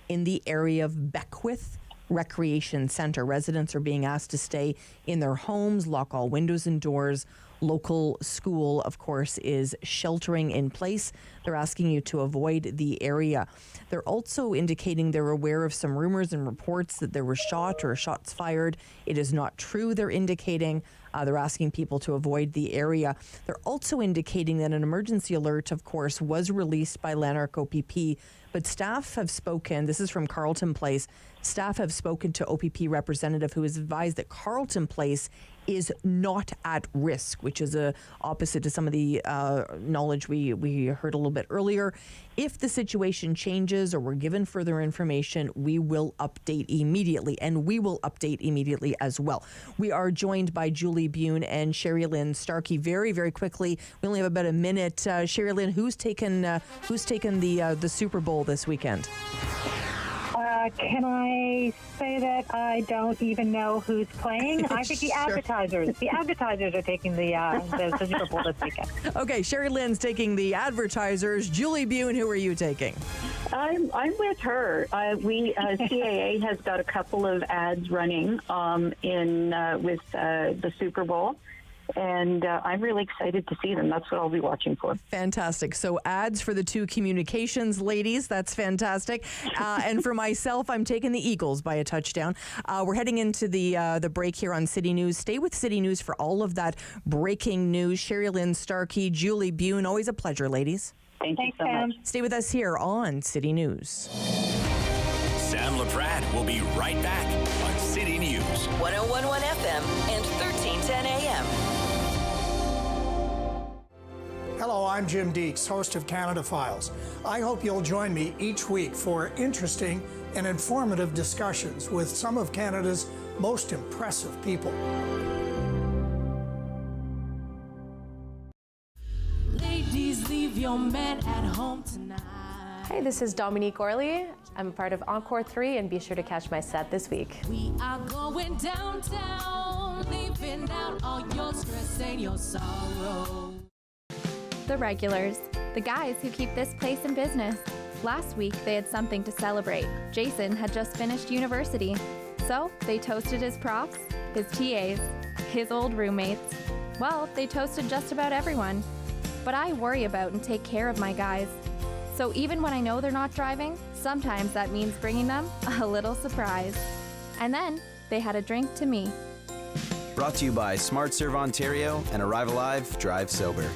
in the area of Beckwith Recreation Center. Residents are being asked to stay in their homes, lock all windows and doors, local school, of course, is sheltering in place. They're asking you to avoid the area. They're also indicating they're aware of some rumors and reports that there were shots fired. It is not true, they're indicating. They're asking people to avoid the area. They're also indicating that an emergency alert, of course, was released by Lanark OPP, but staff have spoken. This is from Carleton Place. Staff have spoken to OPP representative who has advised that Carleton Place is not at risk, which is opposite to some of the knowledge we heard a little bit earlier. If the situation changes or we're given further information, we will update immediately, and we will update immediately as well. We are joined by Julie Bune and Sherry Lynn Starkey. Very, very quickly, we only have about a minute. Sherry Lynn, who's taken the Super Bowl this weekend? Can I say that I don't even know who's playing? I think the advertisers. The advertisers are taking the Super Bowl this weekend. Okay, Sherry Lynn's taking the advertisers. Julie Bune, who are you taking? I'm with her. CAA has got a couple of ads running with the Super Bowl. And I'm really excited to see them. That's what I'll be watching for. Fantastic. So ads for the two communications ladies. That's fantastic. And for myself, I'm taking the Eagles by a touchdown. We're heading into the break here on City News. Stay with City News for all of that breaking news. Sherry Lynn Starkey, Julie Bune. Always a pleasure, ladies. Thank you so much. Stay with us here on City News. Sam Laprade will be right back on City News. 101.1 FM and 1310 AM. Hello, I'm Jim Deeks, host of Canada Files. I hope you'll join me each week for interesting and informative discussions with some of Canada's most impressive people. Ladies, leave your man at home tonight. Hey, this is Dominique Orley. I'm a part of Encore 3, and be sure to catch my set this week. We are going downtown, leaving out all your stress and your sorrow. The regulars, the guys who keep this place in business. Last week, they had something to celebrate. Jason had just finished university. So they toasted his profs, his TAs, his old roommates. Well, they toasted just about everyone. But I worry about and take care of my guys. So even when I know they're not driving, sometimes that means bringing them a little surprise. And then they had a drink to me. Brought to you by Smart Serve Ontario and Arrive Alive, Drive Sober.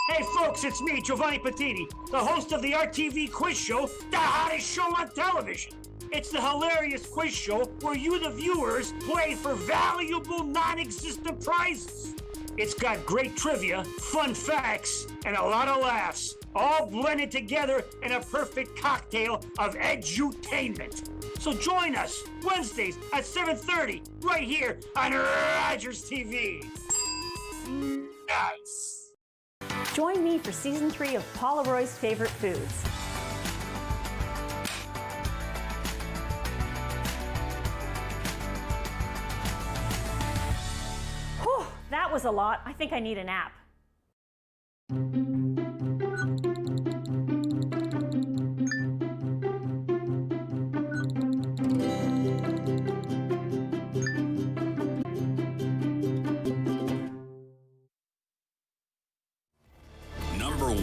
Hey folks, it's me, Giovanni Patini, the host of the RTV quiz show, the hottest show on television. It's the hilarious quiz show where you, the viewers, play for valuable non-existent prizes. It's got great trivia, fun facts, and a lot of laughs, all blended together in a perfect cocktail of edutainment. So join us Wednesdays at 7:30 right here on Rogers TV. Nice. Join me for Season 3 of Paula Roy's Favorite Foods. Whew, that was a lot. I think I need a nap.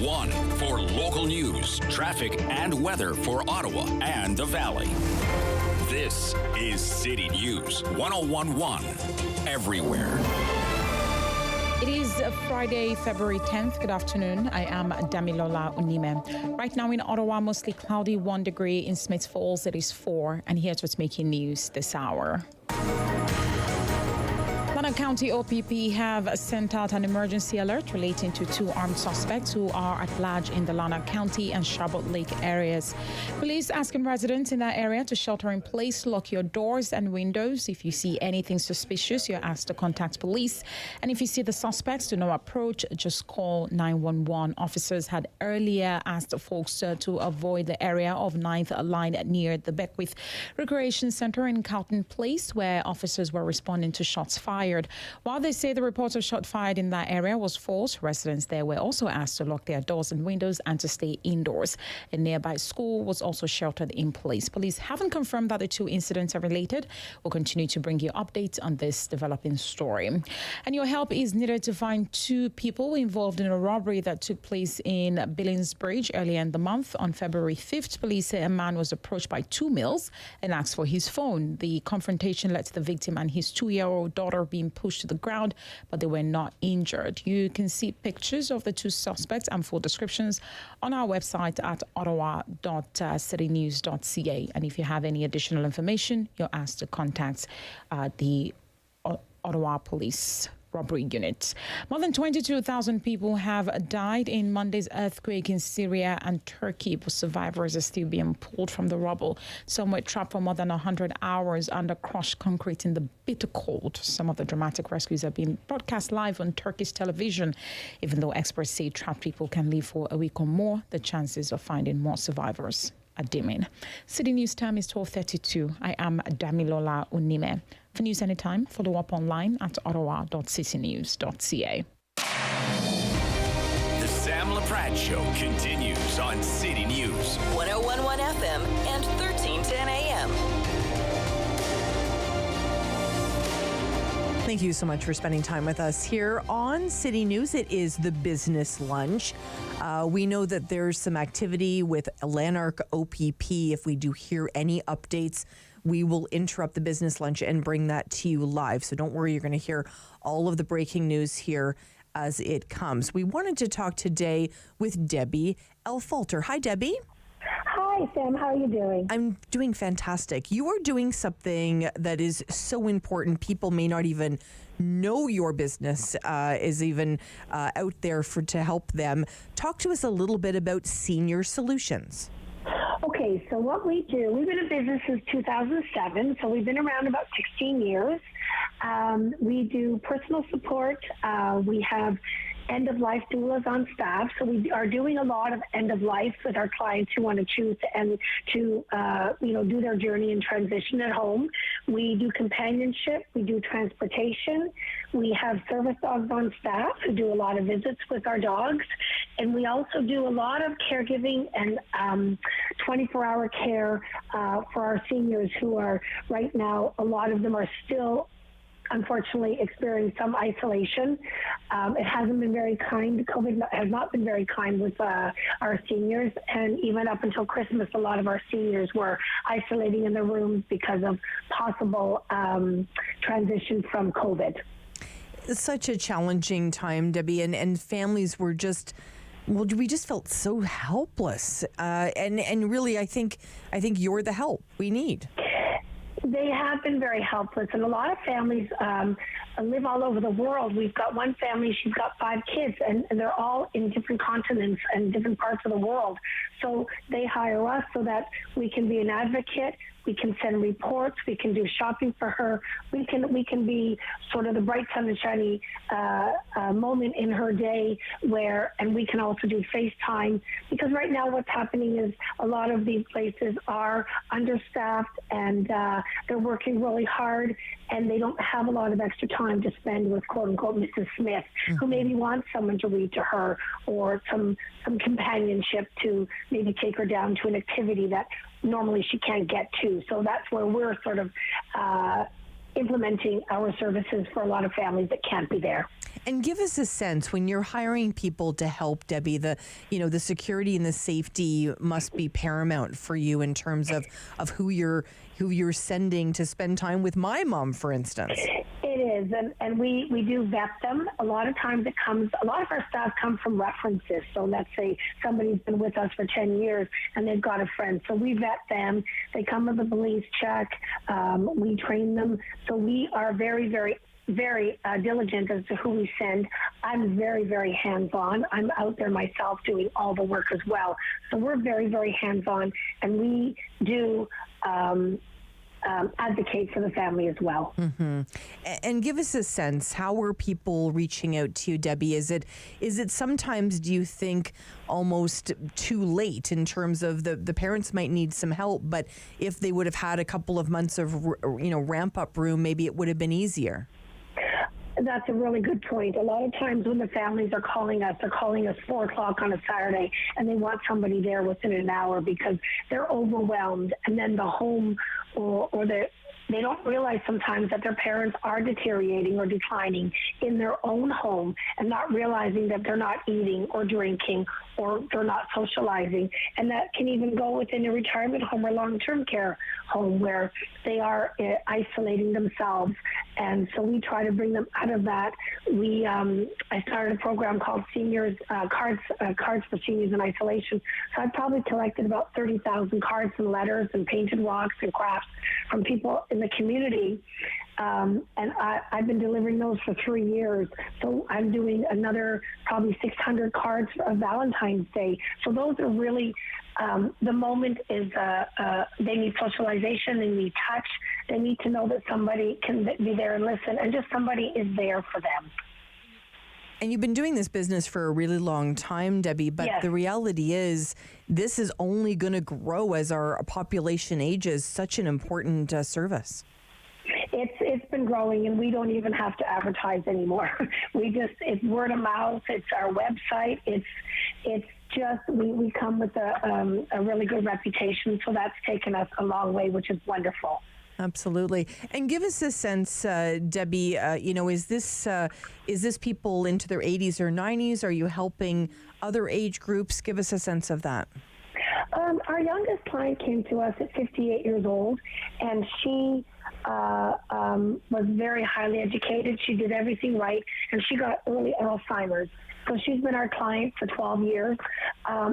One for local news, traffic, and weather for Ottawa and the Valley. This is City News 101.1 everywhere. It is Friday, February 10th. Good afternoon. I am Damilola Unime. Right now in Ottawa, mostly cloudy, 1 degree. In Smith Falls, it is 4. And here's what's making news this hour. Lanark County OPP have sent out an emergency alert relating to 2 armed suspects who are at large in the Lanark County and Sherbrooke Lake areas. Police asking residents in that area to shelter in place, lock your doors and windows. If you see anything suspicious, you're asked to contact police. And if you see the suspects, do not approach, just call 911. Officers had earlier asked folks to avoid the area of 9th Line near the Beckwith Recreation Center in Carleton Place, where officers were responding to shots fired. While they say the reports of shot fired in that area was false, residents there were also asked to lock their doors and windows and to stay indoors. A nearby school was also sheltered in place. Police haven't confirmed that the two incidents are related. We'll continue to bring you updates on this developing story. And your help is needed to find two people involved in a robbery that took place in Billingsbridge earlier in the month. On February 5th, police say a man was approached by two males and asked for his phone. The confrontation led to the victim and his 2-year-old daughter being pushed to the ground, but they were not injured. You can see pictures of the two suspects and full descriptions on our website at ottawa.citynews.ca. And if you have any additional information, you're asked to contact the Ottawa Police Robbery Unit. More than 22,000 people have died in Monday's earthquake in Syria and Turkey, but survivors are still being pulled from the rubble. Some were trapped for more than 100 hours under crushed concrete in the bitter cold. Some of the dramatic rescues are being broadcast live on Turkish television. Even though experts say trapped people can live for a week or more, the chances of finding more survivors are dimming. City News time is 12:32. I am Damilola Unime. For news anytime, follow up online at ottawa.citynews.ca. The Sam Laprade Show continues on City News. 101.1 FM and 1310 AM. Thank you so much for spending time with us here on City News. It is the business lunch. We know that there's some activity with Lanark OPP. If we do hear any updates, we will interrupt the business lunch and bring that to you live. So don't worry, you're going to hear all of the breaking news here as it comes. We wanted to talk today with Debbie Elfalter. Hi, Debbie. Hi, Sam. How are you doing? I'm doing fantastic. You are doing something that is so important. People may not even know your business is even out there to help them. Talk to us a little bit about Senior Solutions. Okay, so what we do, we've been in business since 2007, so we've been around about 16 years. We do personal support. We have end-of-life doulas on staff, so we are doing a lot of end-of-life with our clients who want to choose to end to do their journey and transition at home. We do companionship. We do transportation. We have service dogs on staff who do a lot of visits with our dogs, and we also do a lot of caregiving and 24-hour care for our seniors who are right now. A lot of them are still unfortunately experiencing some isolation. It hasn't been very kind. COVID has not been very kind with our seniors, and even up until Christmas, a lot of our seniors were isolating in their rooms because of possible transition from COVID. It's such a challenging time, Debbie, and families were just... Well, we just felt so helpless, and really, I think you're the help we need. They have been very helpless, and a lot of families live all over the world. We've got one family, she's got 5 kids, and they're all in different continents and different parts of the world. So they hire us so that we can be an advocate. We can send reports. We can do shopping for her. We can be sort of the bright, sunshiny moment in her day and we can also do FaceTime, because right now what's happening is a lot of these places are understaffed and they're working really hard, and they don't have a lot of extra time to spend with quote unquote Mrs. Smith, who maybe wants someone to read to her or some companionship to maybe take her down to an activity that normally she can't get to. So that's where we're sort of implementing our services for a lot of families that can't be there. And give us a sense, when you're hiring people to help, Debbie, the security and the safety must be paramount for you in terms of who you're sending to spend time with my mom, for instance. It is, and we do vet them. A lot of times a lot of our staff come from references. So let's say somebody's been with us for 10 years and they've got a friend. So we vet them. They come with a police check. We train them. So we are very, very, very diligent as to who we send. I'm very, very hands-on. I'm out there myself doing all the work as well. So we're very, very hands-on, and we do advocate for the family as well. Mm-hmm. And give us a sense, how are people reaching out to you, Debbie? Is it sometimes, do you think, almost too late in terms of the parents might need some help, but if they would have had a couple of months of ramp up room, maybe it would have been easier? That's a really good point. A lot of times when the families are calling us, they're calling us 4 o'clock on a Saturday, and they want somebody there within an hour because they're overwhelmed. And then the home they don't realize sometimes that their parents are deteriorating or declining in their own home and not realizing that they're not eating or drinking or they're not socializing. And that can even go within a retirement home or long-term care home where they are isolating themselves. And so we try to bring them out of that. I started a program called Seniors Cards for Seniors in Isolation. So I probably collected about 30,000 cards and letters and painted rocks and crafts from people in the community. And I've been delivering those for 3 years. So I'm doing another probably 600 cards for Valentine's Day. So those are really, the moment is they need socialization, they need touch, they need to know that somebody can be there and listen, and just somebody is there for them. And you've been doing this business for a really long time, Debbie, but Yes. The reality is this is only going to grow as our population ages. Such an important service. It's been growing, and we don't even have to advertise anymore. It's word of mouth. It's our website. It's just we come with a really good reputation, so that's taken us a long way, which is wonderful. Absolutely. And give us a sense, Debbie, is this people into their 80s or 90s? Are you helping other age groups? Give us a sense of that. Our youngest client came to us at 58 years old, and she was very highly educated. She did everything right, and she got early Alzheimer's. So she's been our client for 12 years.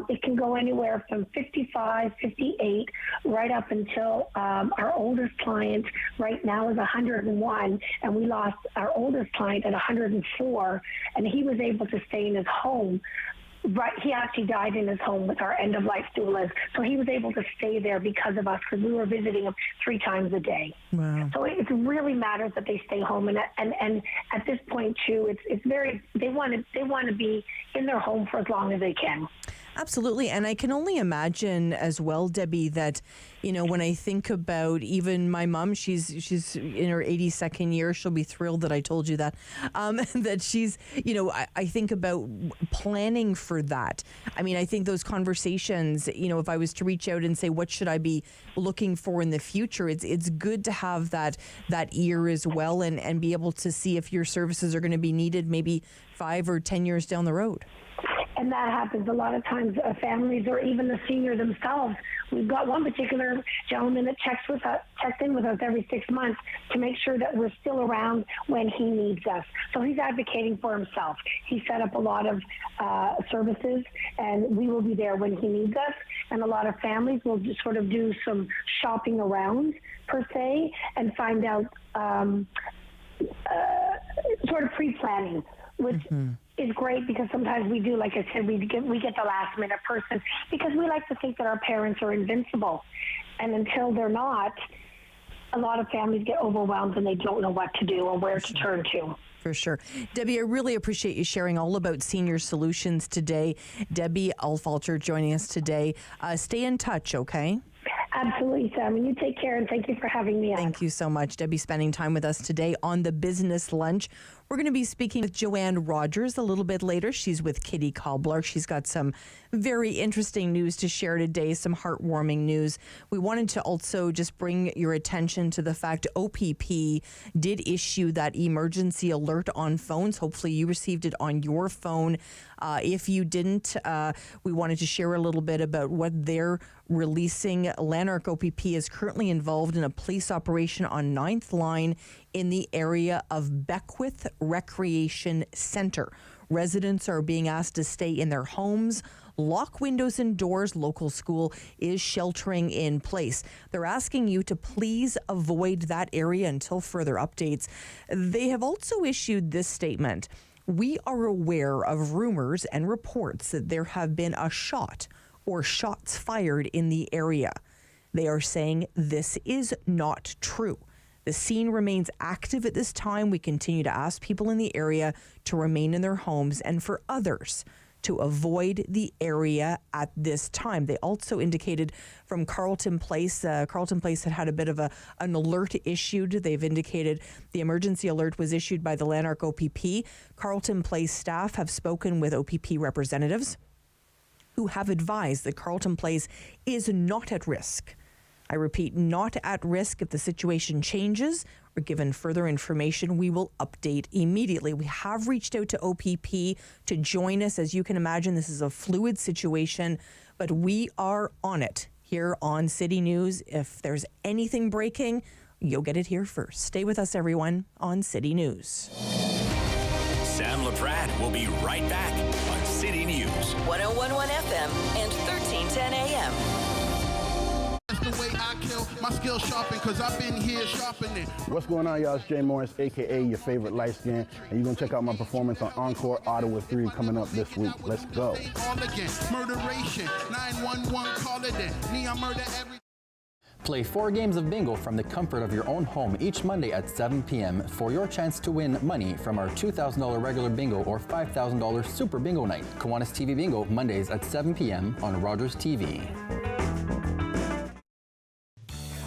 It can go anywhere from 55, 58, right up until our oldest client right now is 101, and we lost our oldest client at 104, and he was able to stay in his home. Right, he actually died in his home with our end-of-life doulas, so he was able to stay there because of us, because we were visiting him 3 times a day. Wow. So it really matters that they stay home, and at this point too, it's very they want to be in their home for as long as they can. Absolutely. And I can only imagine as well, Debbie, that, when I think about even my mom, she's in her 82nd year. She'll be thrilled that I told you that, that she's, I think about planning for that. I mean, I think those conversations, if I was to reach out and say, what should I be looking for in the future? It's good to have that ear as well and be able to see if your services are going to be needed maybe 5 or 10 years down the road. And that happens a lot of times, families or even the senior themselves. We've got one particular gentleman that checks in with us every 6 months to make sure that we're still around when he needs us. So he's advocating for himself. He set up a lot of services, and we will be there when he needs us. And a lot of families will just sort of do some shopping around, per se, and find out sort of pre-planning, which is great, because sometimes we do, like I said, we get the last minute person, because we like to think that our parents are invincible, and until they're not, a lot of families get overwhelmed and they don't know what to do or where to turn to. For sure. Debbie, I really appreciate you sharing all about senior solutions today. Debbie Alfalter joining us today. Stay in touch, okay? Absolutely, Sam. And you take care, and thank you for having me on. Thank you so much, Debbie, spending time with us today on the Business Lunch. We're going to be speaking with Joanne Rogers a little bit later. She's with Kitty Cobbler. She's got some very interesting news to share today, some heartwarming news. We wanted to also just bring your attention to the fact OPP did issue that emergency alert on phones. Hopefully you received it on your phone. If you didn't, we wanted to share a little bit about what they're releasing. Lanark OPP is currently involved in a police operation on 9th Line in the area of Beckwith Recreation Center. Residents are being asked to stay in their homes, lock windows and doors. Local school is sheltering in place. They're asking you to please avoid that area until further updates. They have also issued this statement. We are aware of rumors and reports that there have been a shot or shots fired in the area. They are saying this is not true. The scene remains active at this time. We continue to ask people in the area to remain in their homes and for others to avoid the area at this time. They also indicated from Carleton Place had a bit of an alert issued. They've indicated the emergency alert was issued by the Lanark OPP. Carleton Place staff have spoken with OPP representatives who have advised that Carleton Place is not at risk. I repeat, not at risk. If the situation changes or given further information, we will update immediately. We have reached out to OPP to join us. As you can imagine, this is a fluid situation, but we are on it here on City News. If there's anything breaking, you'll get it here first. Stay with us, everyone, on City News. Sam Laprade will be right back on City News. 101.1 FM and 1310 AM. That's the way I kill my skill sharpen, cause I've been here sharpening. What's going on, y'all? It's Jay Morris, aka your favorite light skin, and you're gonna check out my performance on Encore Ottawa 3 coming up this week. Let's go. All again, murderation, 911, call it in. Me, I murder every. Play 4 games of bingo from the comfort of your own home each Monday at 7 p.m. for your chance to win money from our $2,000 regular bingo or $5,000 super bingo night. Kiwanis TV Bingo, Mondays at 7 p.m. on Rogers TV.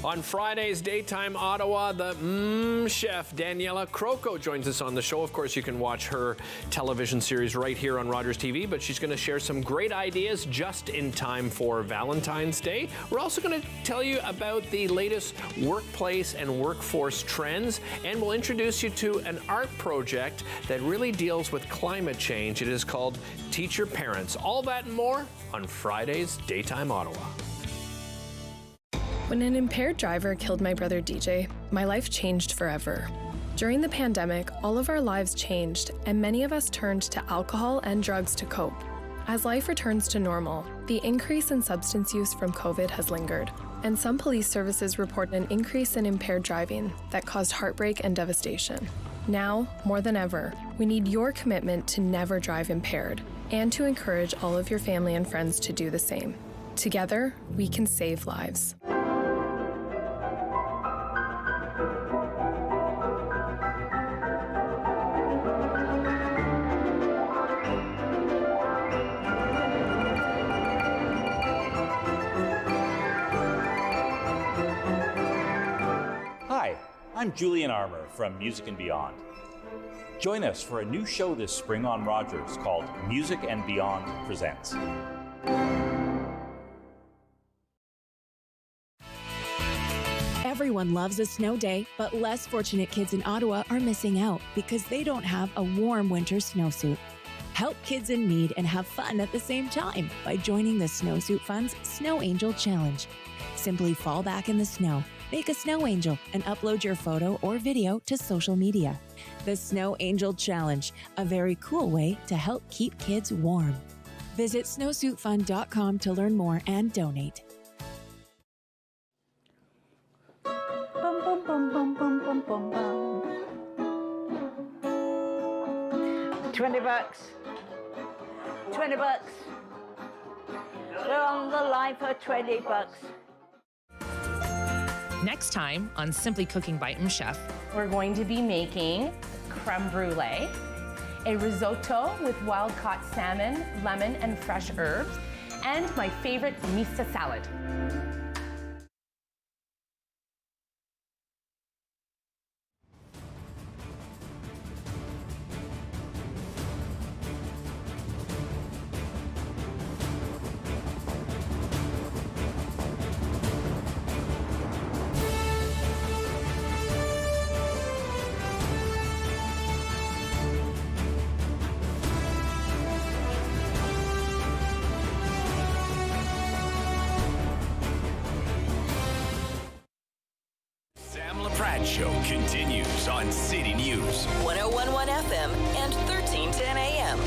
On Friday's Daytime Ottawa, the chef Daniela Croco joins us on the show. Of course, you can watch her television series right here on Rogers TV, but she's going to share some great ideas just in time for Valentine's Day. We're also going to tell you about the latest workplace and workforce trends, and we'll introduce you to an art project that really deals with climate change. It is called Teach Your Parents. All that and more on Friday's Daytime Ottawa. When an impaired driver killed my brother DJ, my life changed forever. During the pandemic, all of our lives changed, and many of us turned to alcohol and drugs to cope. As life returns to normal, the increase in substance use from COVID has lingered, and some police services report an increase in impaired driving that caused heartbreak and devastation. Now, more than ever, we need your commitment to never drive impaired, and to encourage all of your family and friends to do the same. Together, we can save lives. I'm Julian Armour from Music and Beyond. Join us for a new show this spring on Rogers called Music and Beyond Presents. Everyone loves a snow day, but less fortunate kids in Ottawa are missing out because they don't have a warm winter snowsuit. Help kids in need and have fun at the same time by joining the Snowsuit Fund's Snow Angel Challenge. Simply fall back in the snow, make a snow angel, and upload your photo or video to social media. The Snow Angel Challenge, a very cool way to help keep kids warm. Visit snowsuitfund.com to learn more and donate. Bum, bum, bum, bum, bum, bum, bum, bum. $20. $20. We're on the line for $20. Next time on Simply Cooking by Chef, we're going to be making creme brulee, a risotto with wild-caught salmon, lemon, and fresh herbs, and my favorite mista salad. Show continues on City News. 101.1 FM and 1310 AM.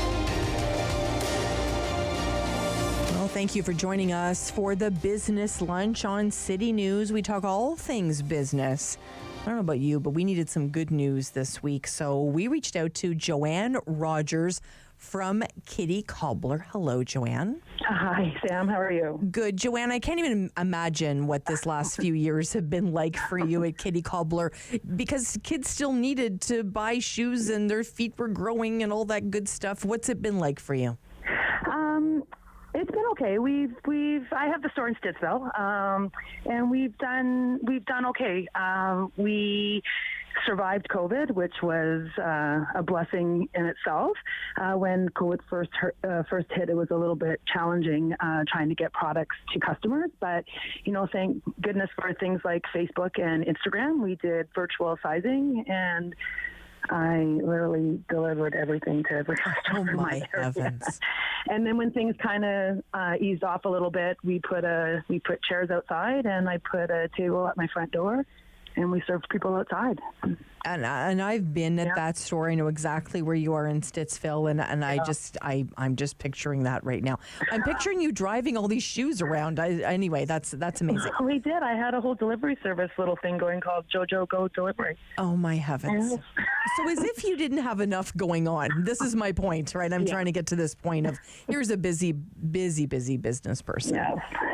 Well, thank you for joining us for the business lunch on City News. We talk all things business. I don't know about you, but we needed some good news this week. So we reached out to Joanne Rogers from Kitty Cobbler. Hello, Joanne. Hi, Sam. How are you? Good. Joanne, I can't even imagine what this last few years have been like for you at Kitty Cobbler, because kids still needed to buy shoes and their feet were growing and all that good stuff. What's it been like for you? okay. I have the store in Stittsville, and we've done okay. We survived COVID, which was a blessing in itself. When COVID first hit, it was a little bit challenging trying to get products to customers. But, thank goodness for things like Facebook and Instagram. We did virtual sizing, and I literally delivered everything to every customer in my area. Heavens. And then when things kind of eased off a little bit, we put chairs outside, and I put a table at my front door, and we served people outside. And I've been at that store. I know exactly where you are in Stittsville, and I'm just picturing that right now. I'm picturing you driving all these shoes around. Anyway, that's amazing. We did. I had a whole delivery service little thing going called JoJo Go Delivery. Oh my heavens! So as if you didn't have enough going on. This is my point, right? I'm trying to get to this point of here's a busy business person,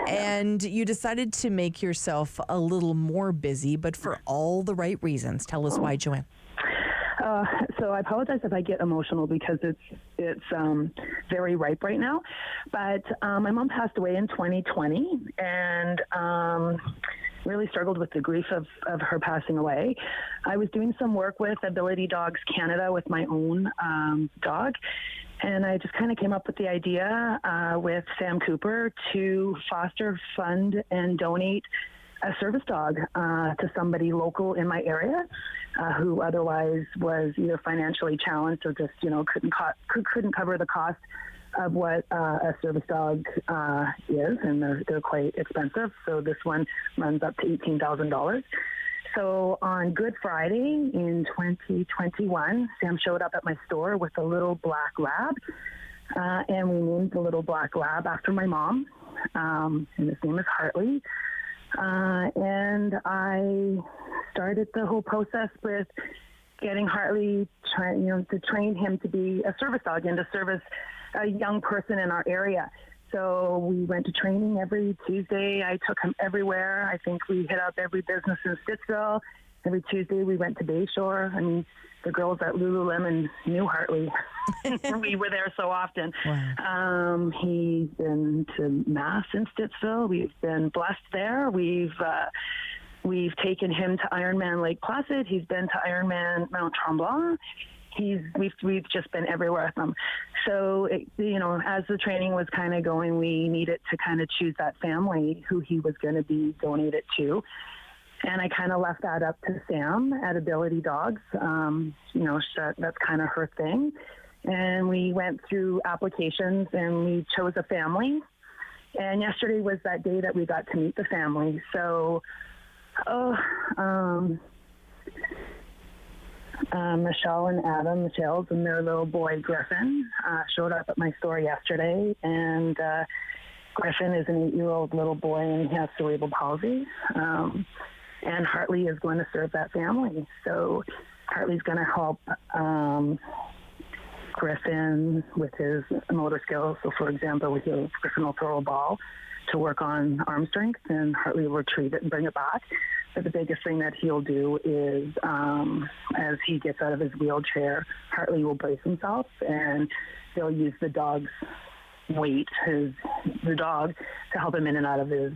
and you decided to make yourself a little more busy, but for all the right reasons. Tell us why, Joanne. So I apologize if I get emotional because it's very ripe right now. But my mom passed away in 2020, and really struggled with the grief of her passing away. I was doing some work with Ability Dogs Canada with my own dog, and I just kind of came up with the idea with Sam Cooper to foster, fund, and donate a service dog to somebody local in my area who otherwise was either financially challenged or just couldn't cover the cost of what a service dog is, and they're quite expensive. So this one runs up to $18,000. So on Good Friday in 2021, Sam showed up at my store with a little black lab, and we named the little black lab after my mom, and his name is Hartley. And I started the whole process with getting Hartley, to train him to be a service dog and to service a young person in our area. So we went to training every Tuesday. I took him everywhere. I think we hit up every business in Stittsville. Every Tuesday we went to Bayshore. I mean, the girls at Lululemon knew Hartley. We were there so often. Wow. He's been to Mass in Stittsville. We've been blessed there. We've taken him to Ironman Lake Placid. He's been to Ironman Mount Tremblant. We've just been everywhere with him. So, as the training was kind of going, we needed to kind of choose that family who he was going to be donated to. And I kind of left that up to Sam at Ability Dogs. That's kind of her thing. And we went through applications and we chose a family. And yesterday was that day that we got to meet the family. So, Michelle and Adam, Michelle's and their little boy Griffin, showed up at my store yesterday. And Griffin is an 8-year-old little boy and he has cerebral palsy. And Hartley is going to serve that family. So Hartley's going to help Griffin with his motor skills. So, for example, Griffin will throw a ball to work on arm strength, and Hartley will retrieve it and bring it back. But the biggest thing that he'll do is, as he gets out of his wheelchair, Hartley will brace himself, and he'll use the dog's weight, the dog, to help him in and out of his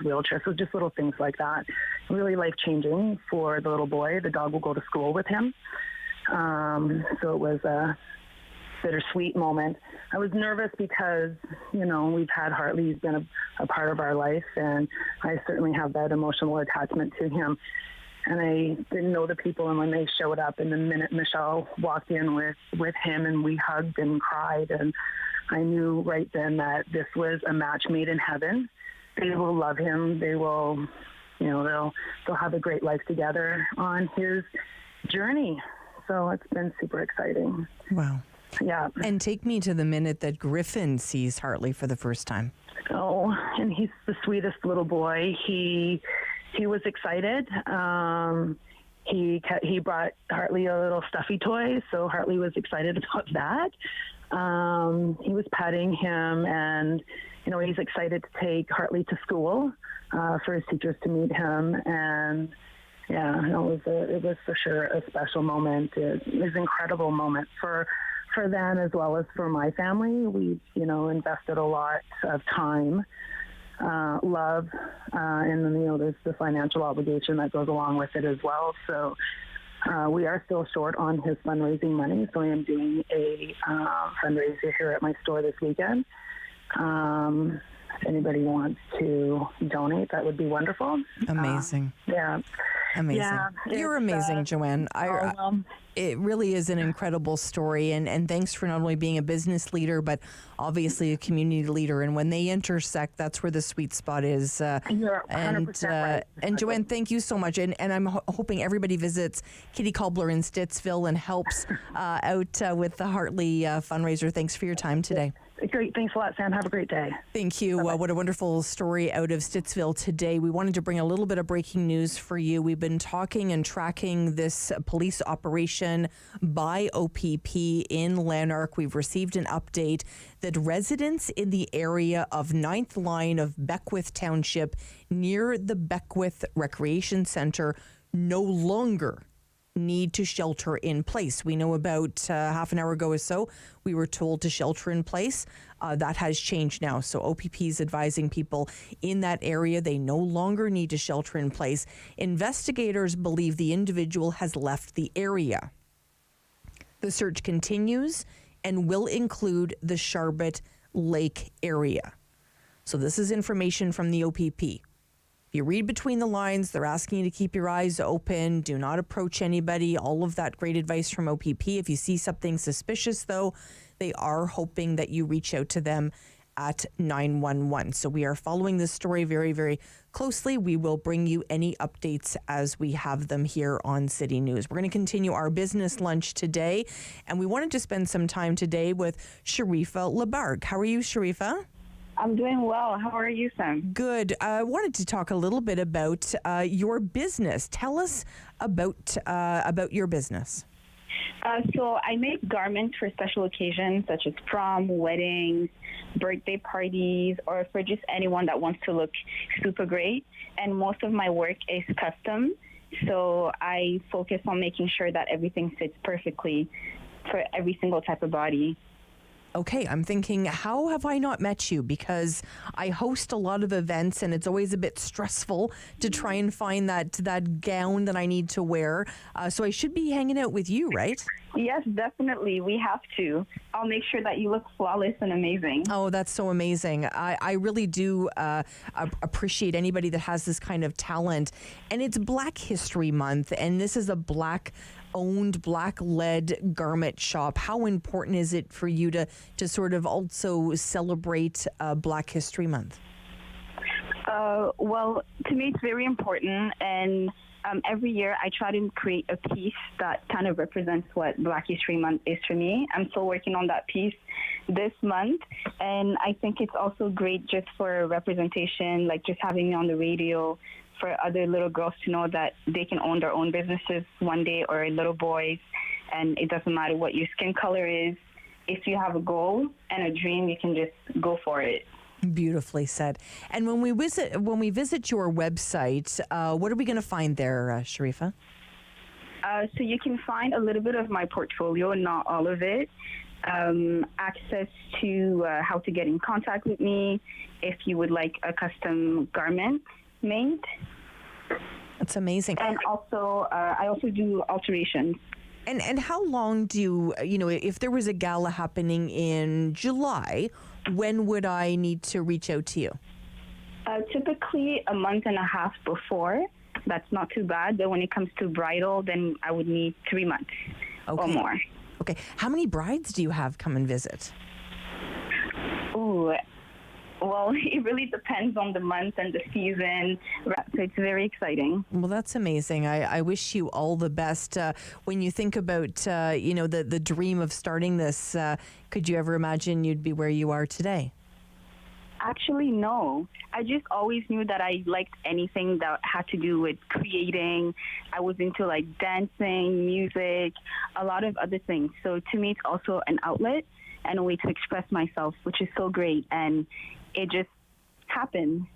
wheelchair. So just little things like that. Really life-changing for the little boy. The dog will go to school with him. So it was a bittersweet moment. I was nervous because, we've had Hartley. He's been a part of our life, and I certainly have that emotional attachment to him. And I didn't know the people, and when they showed up, and the minute Michelle walked in with him, and we hugged and cried, and I knew right then that this was a match made in heaven. They will love him. They will, they'll have a great life together on his journey. So it's been super exciting. Wow. Yeah. And take me to the minute that Griffin sees Hartley for the first time. Oh, and he's the sweetest little boy. He was excited. He brought Hartley a little stuffy toy, so Hartley was excited about that. He was petting him, and he's excited to take Hartley to school for his teachers to meet him. And yeah, it was for sure a special moment. It was an incredible moment for for them as well as for my family. We, invested a lot of time, love, and then, there's the financial obligation that goes along with it as well. So we are still short on his fundraising money. So I am doing a fundraiser here at my store this weekend. If anybody wants to donate, that would be wonderful. Amazing. Amazing. Yeah, You're amazing, Joanne. It really is an incredible story. And thanks for not only being a business leader, but obviously a community leader. And when they intersect, that's where the sweet spot is. You're 100% right. And Joanne, thank you so much. And I'm hoping everybody visits Kitty Cobbler in Stittsville and helps out with the Hartley fundraiser. Thanks for your time today. Great. Thanks a lot, Sam. Have a great day. Thank you. What a wonderful story out of Stittsville today. We wanted to bring a little bit of breaking news for you. We've been talking and tracking this police operation by OPP in Lanark. We've received an update that residents in the area of 9th line of Beckwith Township near the Beckwith Recreation Center no longer need to shelter in place. We know about half an hour ago or so, we were told to shelter in place. That has changed now. So OPP is advising people in that area they no longer need to shelter in place. Investigators believe the individual has left the area. The search continues and will include the Sharbet Lake area. So this is information from the OPP. You read between the lines, they're asking you to keep your eyes open, do not approach anybody, all of that great advice from OPP. If you see something suspicious, though, they are hoping that you reach out to them at 911. So we are following this story very, very closely. We will bring you any updates as we have them here on City News. We're going to continue our business lunch today, and we wanted to spend some time today with Sharifa Labarg. How are you, Sharifa? I'm doing well. How are you, Sam? Good. I wanted to talk a little bit about your business. Tell us about your business. So I make garments for special occasions such as prom, weddings, birthday parties, or for just anyone that wants to look super great. And most of my work is custom. So I focus on making sure that everything fits perfectly for every single type of body. Okay, I'm thinking, how have I not met you? Because I host a lot of events and it's always a bit stressful to try and find that gown that I need to wear. So I should be hanging out with you, right? Yes, definitely. We have to. I'll make sure that you look flawless and amazing. Oh, that's so amazing. I really do appreciate anybody that has this kind of talent. And it's Black History Month, and this is a Black-owned, Black-led garment shop. How important is it for you to sort of also celebrate Black History Month? Well, to me, it's very important, and every year I try to create a piece that kind of represents what Black History Month is for me. I'm still working on that piece this month, and I think it's also great just for representation, like just having me on the radio for other little girls to know that they can own their own businesses one day, or little boys, and it doesn't matter what your skin color is. If you have a goal and a dream, you can just go for it. Beautifully said. And when we visit your website, what are we going to find there, Sharifa? So you can find a little bit of my portfolio, not all of it. Access to how to get in contact with me if you would like a custom garment made. That's amazing. And also, I also do alterations. And how long do you, if there was a gala happening in July, when would I need to reach out to you? Typically a month and a half before. That's not too bad. But when it comes to bridal, then I would need 3 months or more. Okay. How many brides do you have come and visit? Ooh, well, it really depends on the month and the season, so it's very exciting. Well, that's amazing. I wish you all the best. When you think about, the dream of starting this, could you ever imagine you'd be where you are today? Actually, no. I just always knew that I liked anything that had to do with creating. I was into like dancing, music, a lot of other things. So to me, it's also an outlet and a way to express myself, which is so great. And it just happened.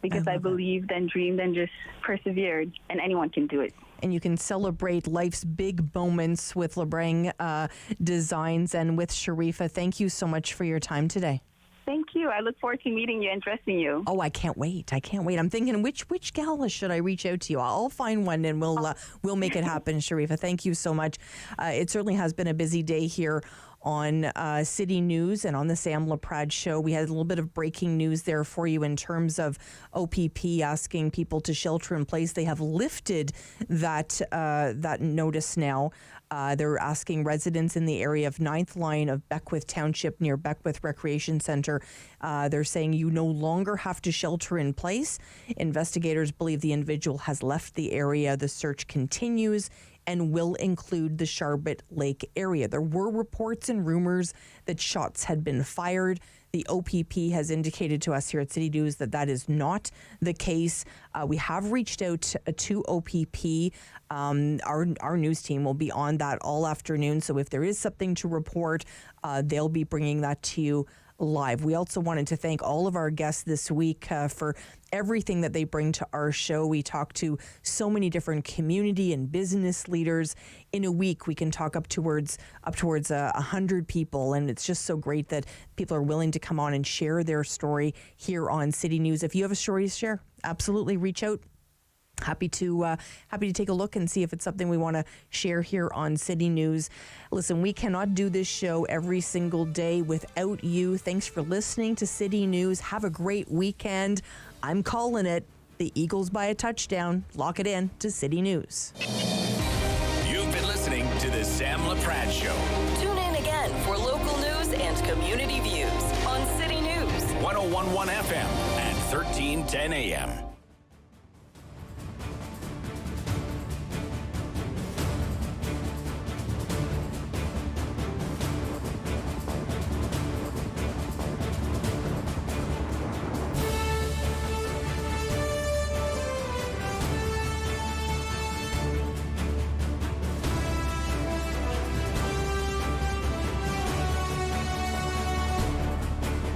because I believed and dreamed and just persevered, and anyone can do it. And you can celebrate life's big moments with Laprade Designs and with Sharifa. Thank you so much for your time today. Thank you. I look forward to meeting you and dressing you. Oh, I can't wait. I'm thinking, which gala should I reach out to you? I'll find one and we'll make it happen, Sharifa. Thank you so much. It certainly has been a busy day here on City News and on the Sam Laprade Show. We had a little bit of breaking news there for you in terms of OPP asking people to shelter in place. They have lifted that notice now. They're asking residents in the area of 9th line of Beckwith Township near Beckwith Recreation Centre. They're saying you no longer have to shelter in place. Investigators believe the individual has left the area. The search continues and will include the Sharbet Lake area. There were reports and rumors that shots had been fired. The OPP has indicated to us here at City News that that is not the case. We have reached out to OPP. Our news team will be on that all afternoon. So if there is something to report, they'll be bringing that to you live. We also wanted to thank all of our guests this week for everything that they bring to our show. We talk to so many different community and business leaders. In a week, we can talk up towards 100 people, and it's just so great that people are willing to come on and share their story here on City News. If you have a story to share, absolutely reach out. Happy to take a look and see if it's something we want to share here on City News. Listen, we cannot do this show every single day without you. Thanks for listening to City News. Have a great weekend. I'm calling it the Eagles by a touchdown. Lock it in to City News. You've been listening to the Sam Laprade Show. Tune in again for local news and community views on City News. 101.1 FM and 1310 AM.